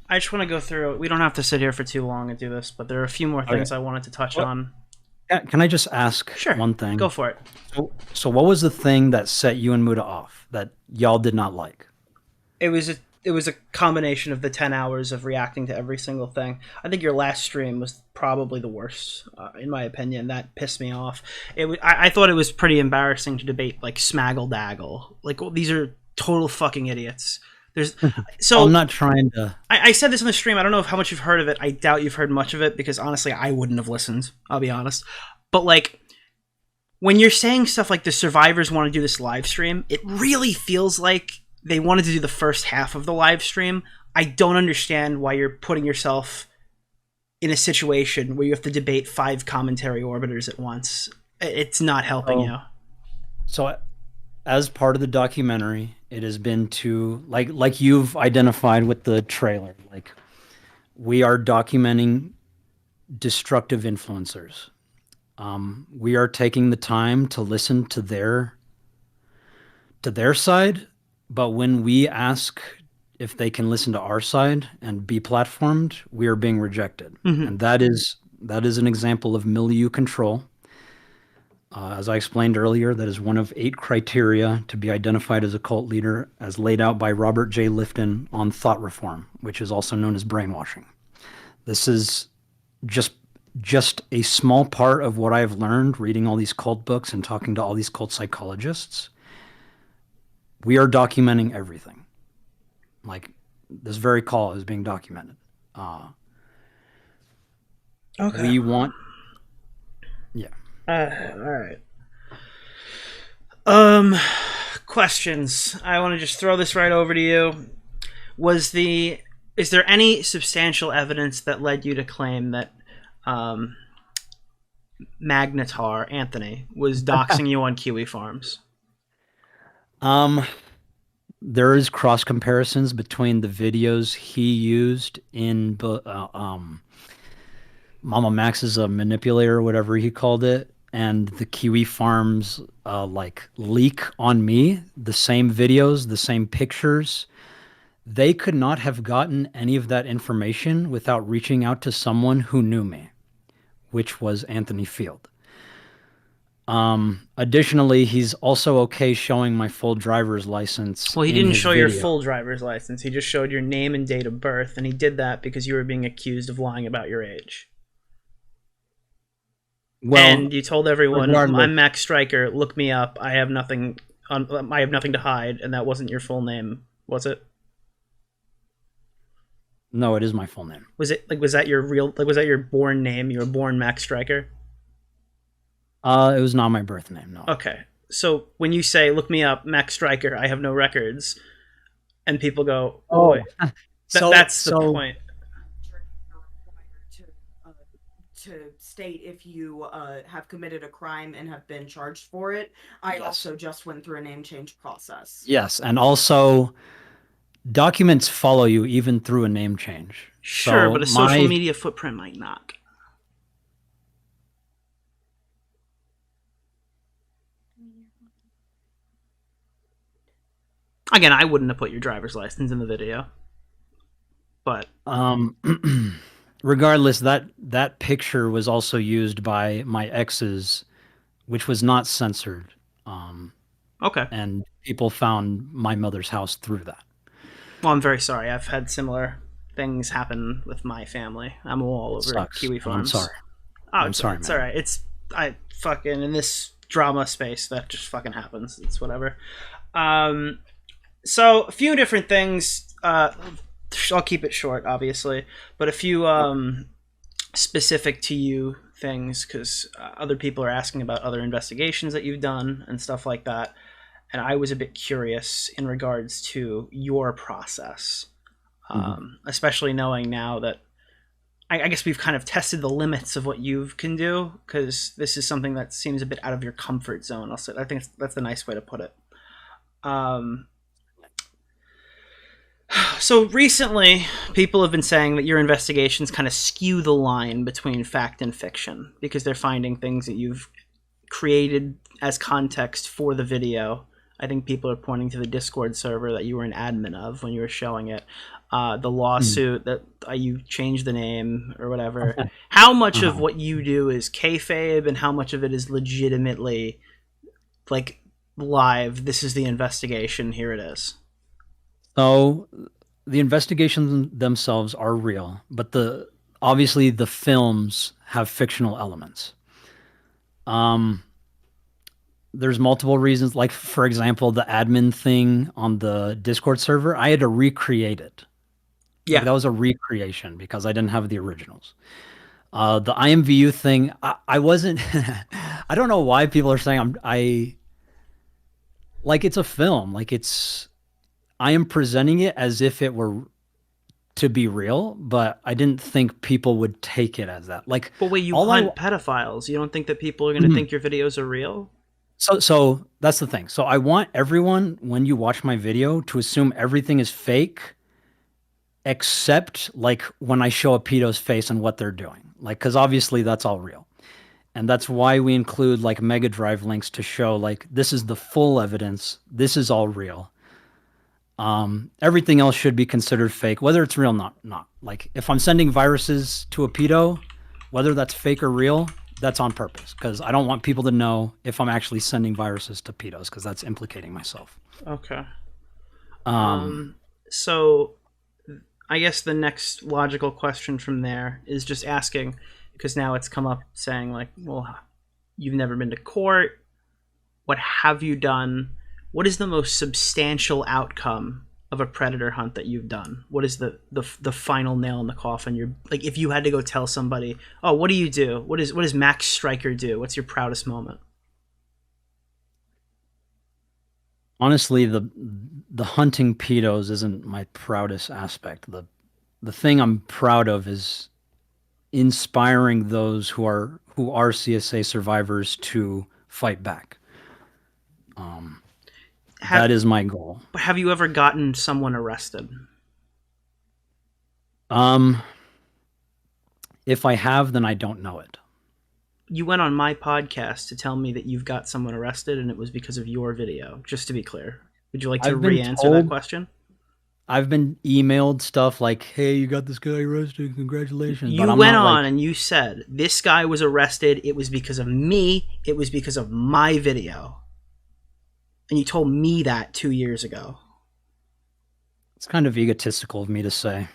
I just want to go through. We don't have to sit here for too long and do this, but there are a few more things I wanted to touch on. Can I just ask Sure. one thing? Go for it. So what was the thing that set you and Muda off that y'all did not like? It was a combination of the 10 hours of reacting to every single thing. I think your last stream was probably the worst, in my opinion. That pissed me off. I thought it was pretty embarrassing to debate like Smaggle Daggle. Like, these are total fucking idiots. So I'm not trying to. I said this on the stream. I don't know how much you've heard of it. I doubt you've heard much of it because honestly, I wouldn't have listened. I'll be honest. But like, when you're saying stuff like the survivors want to do this live stream, it really feels like they wanted to do the first half of the live stream. I don't understand why you're putting yourself in a situation where you have to debate 5 commentary orbiters at once. It's not helping you. So, as part of the documentary, it has been to like you've identified with the trailer. Like, we are documenting destructive influencers. We are taking the time to listen to their side, but when we ask if they can listen to our side and be platformed, we are being rejected. And that is an example of milieu control. As I explained earlier, that is one of 8 criteria to be identified as a cult leader, as laid out by Robert J. Lifton on thought reform, which is also known as brainwashing. This is just a small part of what I've learned reading all these cult books and talking to all these cult psychologists. We are documenting everything. Like, this very call is being documented. Okay. We want... Yeah. All right. Questions. I want to just throw this right over to you. Is there any substantial evidence that led you to claim that Magnetar Anthony was doxing you on Kiwi Farms? There is cross comparisons between the videos he used in MamaMax is a manipulator, or whatever he called it, and the Kiwi Farms leak on me. The same videos, the same pictures. They could not have gotten any of that information without reaching out to someone who knew me, which was Anthony Field. Additionally, he's also okay showing my full driver's license. Well, he in didn't his show your video. full driver's license. He just showed your name and date of birth, and he did that because you were being accused of lying about your age. Well, and you told everyone, regardless- "I'm Max Stryker. Look me up. I have nothing. I have nothing to hide." And that wasn't your full name, was it? No, it is my full name. Was it was that your real? Was that your born name? You were born Max Stryker. It was not my birth name, no. Okay, so when you say "Look me up, Max Stryker," I have no records, and people go, "Oh, boy. That's the point." To state if you have committed a crime and have been charged for it. I also just went through a name change process. Yes, and also documents follow you even through a name change. Sure, So but a social media footprint might not. Again, I wouldn't have put your driver's license in the video, but regardless, that picture was also used by my exes, which was not censored. Okay. And people found my mother's house through that. Well, I'm very sorry. I've had similar things happen with my family. I'm all over Sucks. Kiwi Farms. I'm sorry. Oh, I'm sorry, It's man. all right. I fucking in this drama space that just fucking happens. It's whatever. So a few different things. I'll keep it short, obviously, but a few specific to you things because other people are asking about other investigations that you've done and stuff like that. And I was a bit curious in regards to your process, especially knowing now that I guess we've kind of tested the limits of what you can do because this is something that seems a bit out of your comfort zone. I think that's the nice way to put it. So recently, people have been saying that your investigations kind of skew the line between fact and fiction because they're finding things that you've created as context for the video. I think people are pointing to the Discord server that you were an admin of when you were showing it. The lawsuit that you changed the name or whatever. How much of what you do is kayfabe and how much of it is legitimately like live? This is the investigation. Here it is. So the investigations themselves are real, but obviously the films have fictional elements. There's multiple reasons. Like, for example, the admin thing on the Discord server, I had to recreate it. Yeah. Like, that was a recreation because I didn't have the originals. The IMVU thing, I wasn't. I don't know why people are saying like it's a film. Like I am presenting it as if it were to be real, but I didn't think people would take it as that. Like, but wait, you hunt pedophiles. You don't think that people are going to think your videos are real? So that's the thing. So I want everyone, when you watch my video, to assume everything is fake, except like when I show a pedo's face and what they're doing. Like, because obviously that's all real. And that's why we include like Mega Drive links to show like this is the full evidence. This is all real. Everything else should be considered fake, whether it's real or not. Like if I'm sending viruses to a pedo, whether that's fake or real, that's on purpose because I don't want people to know if I'm actually sending viruses to pedos because that's implicating myself. Okay. So I guess the next logical question from there is just asking, because now it's come up saying like, well, you've never been to court. What have you done? What is the most substantial outcome of a predator hunt that you've done? What is the final nail in the coffin? You're like, if you had to go tell somebody, oh, what do you do? What does Max Stryker do? What's your proudest moment? Honestly, the hunting pedos isn't my proudest aspect. The thing I'm proud of is inspiring those who are CSA survivors to fight back. That is my goal. Have you ever gotten someone arrested? If I have, then I don't know it. You went on my podcast to tell me that you've got someone arrested and it was because of your video, just to be clear. Would you like to re-answer that question? I've been emailed stuff like, hey, you got this guy arrested, congratulations. You went on and you said, this guy was arrested, it was because of me, it was because of my video. And you told me that 2 years ago. It's kind of egotistical of me to say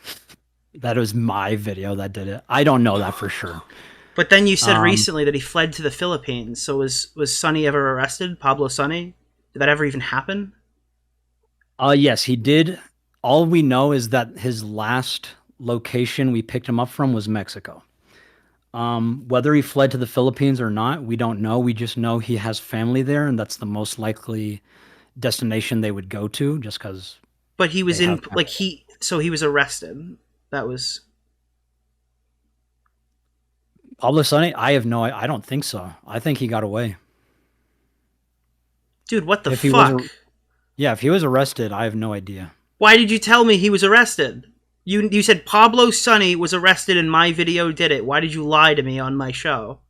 that it was my video that did it. I don't know that for sure. But then you said recently that he fled to the Philippines. So was Sonny ever arrested? Pablo Sonny? Did that ever even happen? Yes, he did. All we know is that his last location we picked him up from was Mexico. Whether he fled to the Philippines or not, we don't know. We just know he has family there, and that's the most likely destination they would go to, just because. But he was so he was arrested. That was. Pablo Sonny? I don't think so. I think he got away. Dude, what the fuck? If he was arrested, I have no idea. Why did you tell me he was arrested? You said Pablo Sonny was arrested and my video did it. Why did you lie to me on my show?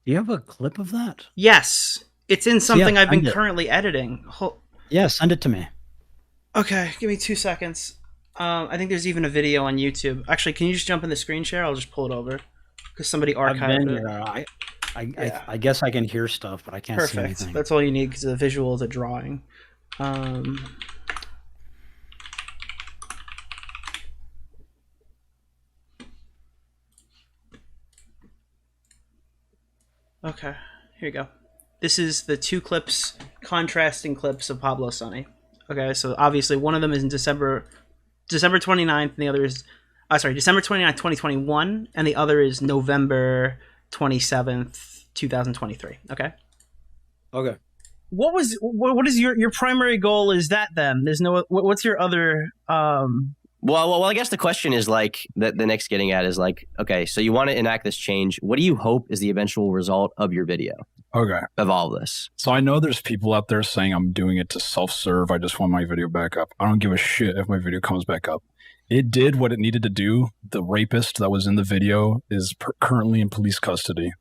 Do you have a clip of that? Yes. It's in something I've been currently editing. Yeah, send it to me. Okay, give me 2 seconds. I think there's even a video on YouTube. Actually, can you just jump in the screen share? I'll just pull it over because somebody I've been archived it. here. Yeah. I guess I can hear stuff, but I can't see Perfect. anything. That's all you need because the visual is a drawing. Okay, here you go. This is the two clips, contrasting clips of Pablo Sonny. Okay, so obviously one of them is in December 29th, and the other is, December 29th, 2021, and the other is November 27th, 2023. Okay. Okay. What is your primary goal? Is that then? There's no. What's your other? Well, I guess the question is like the next getting at is like, okay, so you want to enact this change. What do you hope is the eventual result of your video? Okay. Of all of this. So I know there's people out there saying I'm doing it to self-serve. I just want my video back up. I don't give a shit if my video comes back up. It did what it needed to do. The rapist that was in the video is currently in police custody.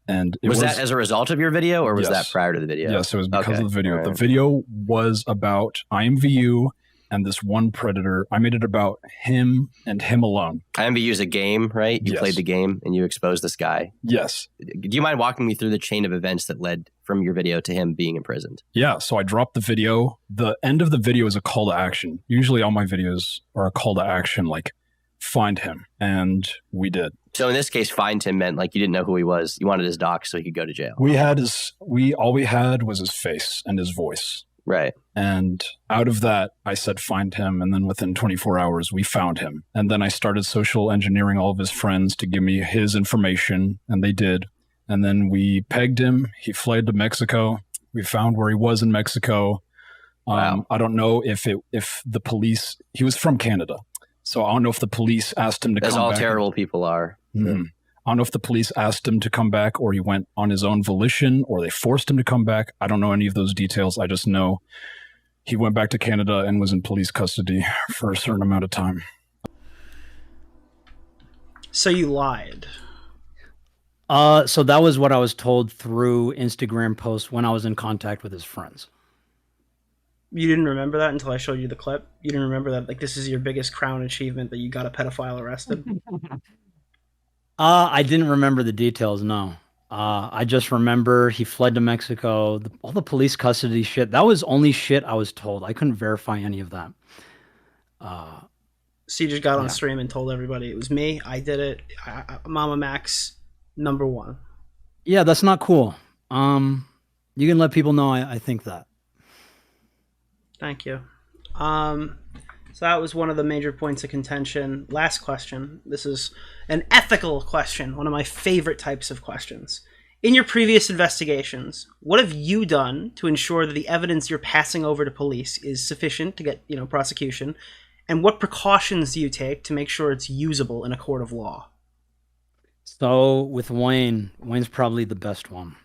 And was that as a result of your video, or was that prior to the video? Yes, it was because of the video. Right. The video was about IMVU and this one predator. I made it about him and him alone. IMVU is a game, right? You played the game and you exposed this guy. Yes. Do you mind walking me through the chain of events that led from your video to him being imprisoned? Yeah, so I dropped the video. The end of the video is a call to action. Usually all my videos are a call to action, like find him. And we did. So in this case, find him meant like you didn't know who he was. You wanted his doc so he could go to jail. All we had was his face and his voice. Right. And out of that, I said, find him. And then within 24 hours, we found him. And then I started social engineering all of his friends to give me his information. And they did. And then we pegged him. He fled to Mexico. We found where he was in Mexico. Wow. I don't know if the police, he was from Canada. So I don't know if the police asked him to come back. As all terrible people are. Mm-hmm. I don't know if the police asked him to come back or he went on his own volition or they forced him to come back. I don't know any of those details. I just know he went back to Canada and was in police custody for a certain amount of time. So you lied. So that was what I was told through Instagram posts when I was in contact with his friends. You didn't remember that until I showed you the clip? You didn't remember that, like, this is your biggest crown achievement, that you got a pedophile arrested? I didn't remember the details, no. I just remember he fled to Mexico, all the police custody shit. That was only shit I was told. I couldn't verify any of that. So you just got on stream and told everybody it was me, I did it, MamaMax, #1. Yeah, that's not cool. You can let people know I think that. Thank you. So that was one of the major points of contention. Last question. This is an ethical question, one of my favorite types of questions. In your previous investigations, what have you done to ensure that the evidence you're passing over to police is sufficient to get, prosecution? And what precautions do you take to make sure it's usable in a court of law? So with Wayne's probably the best one.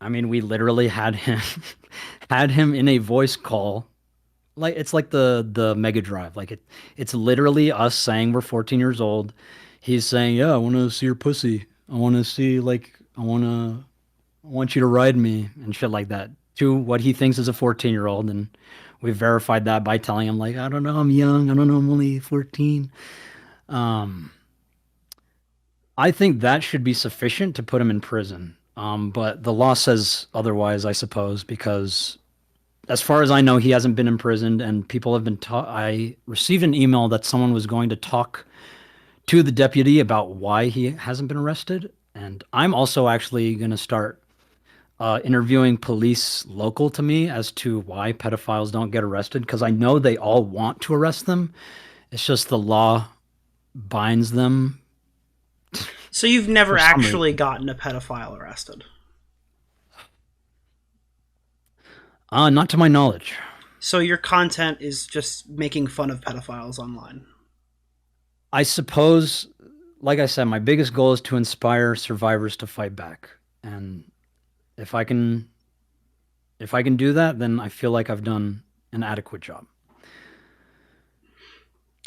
We literally had him in a voice call. Like it's like the Mega Drive. Like it's literally us saying we're 14 years old. He's saying, "Yeah, I want to see your pussy. I want to see I want you to ride me," and shit like that. To what he thinks is a 14-year-old, and we verified that by telling him I don't know, I'm young. I don't know, I'm only 14. I think that should be sufficient to put him in prison. But the law says otherwise, I suppose, because as far as I know, he hasn't been imprisoned, and people have been I received an email that someone was going to talk to the deputy about why he hasn't been arrested. And I'm also actually going to start interviewing police local to me as to why pedophiles don't get arrested, because I know they all want to arrest them. It's just the law binds them. So you've never actually gotten a pedophile arrested? Not to my knowledge. So your content is just making fun of pedophiles online? I suppose, like I said, my biggest goal is to inspire survivors to fight back. And if I can do that, then I feel like I've done an adequate job.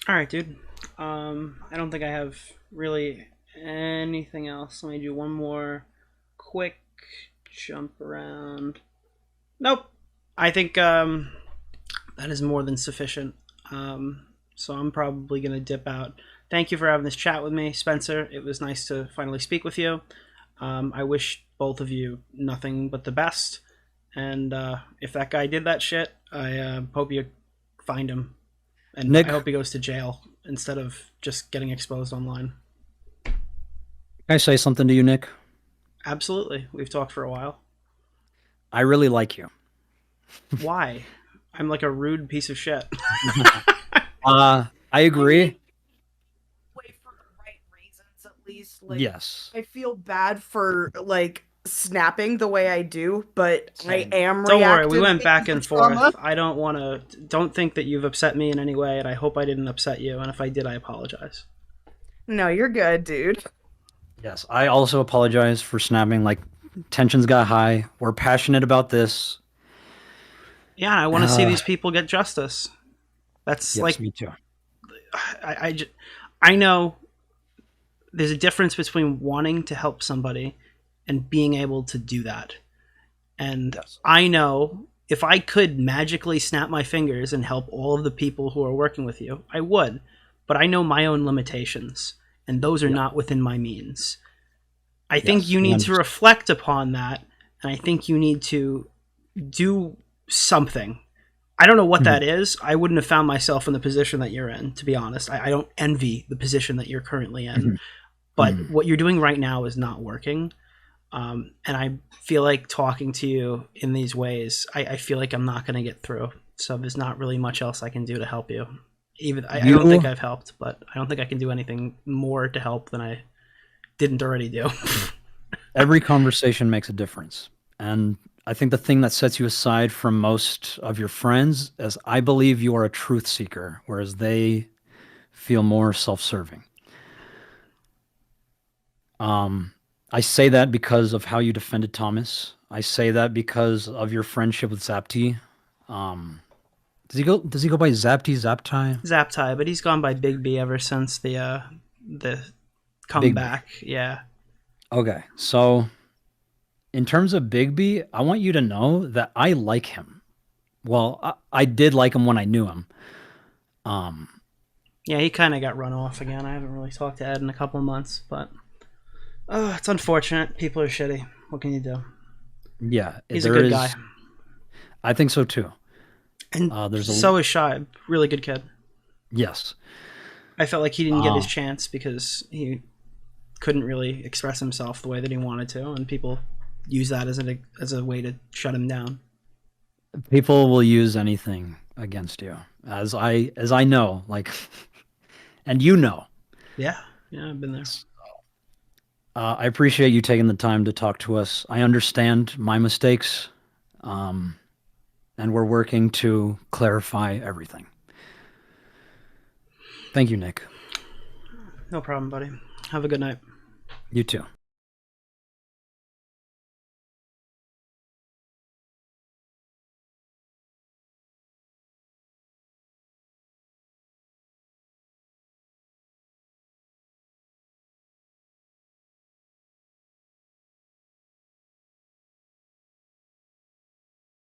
All right, dude. I don't think I have really anything else. Let me do one more quick jump around. Nope. I think that is more than sufficient. So I'm probably going to dip out. Thank you for having this chat with me, Spencer. It was nice to finally speak with you. I wish both of you nothing but the best. And if that guy did that shit, I hope you find him. And Nick, I hope he goes to jail instead of just getting exposed online. can I say something to you, Nick? Absolutely. We've talked for a while. I really like you. Why? I'm like a rude piece of shit. I agree. Way for the right reasons, at least. Like, Yes. I feel bad for like snapping the way I do, but Same. I am. Don't worry, we went back and trauma. forth. I don't think that you've upset me in any way, and I hope I didn't upset you. And if I did, I apologize. No, you're good, dude. Yes. I also apologize for snapping. Like, tensions got high. We're passionate about this. Yeah, I want to see these people get justice. That's Yes, like, me too. I know there's a difference between wanting to help somebody and being able to do that. And Yes. I know if I could magically snap my fingers and help all of the people who are working with you, I would. But I know my own limitations, and those are not within my means. I think Yes, you we need to understand. reflect upon that, and I think you need to do something. I don't know what that is. I wouldn't have found myself in the position that you're in, to be honest. I don't envy the position that you're currently in. But what you're doing right now is not working. And I feel like talking to you in these ways, I feel like I'm not going to get through. So there's not really much else I can do to help you. I don't think I've helped, but I don't think I can do anything more to help than I didn't already do. Every conversation makes a difference. And I think the thing that sets you aside from most of your friends is I believe you are a truth seeker, whereas they feel more self-serving. I say that because of how you defended Thomas. I say that because of your friendship with Zapti. Does he go by Zapti? Zaptai, but he's gone by Big B ever since the comeback. Yeah. Okay, so in terms of Bigby, I want you to know that I like him. Well, I did like him when I knew him. Yeah, he kind of got run off again. I haven't really talked to Ed in a couple of months, but it's unfortunate. People are shitty. What can you do? Yeah, He's a good guy. I think so too. And there's so is Shy. Really good kid. Yes. I felt like he didn't get his chance because he couldn't really express himself the way that he wanted to, and people use that as a way to shut him down. People will use anything against you, as I know, like, and you know. Yeah, I've been there. I appreciate you taking the time to talk to us. I understand my mistakes, and we're working to clarify everything. Thank you, Nick. No problem, buddy. Have a good night. You too.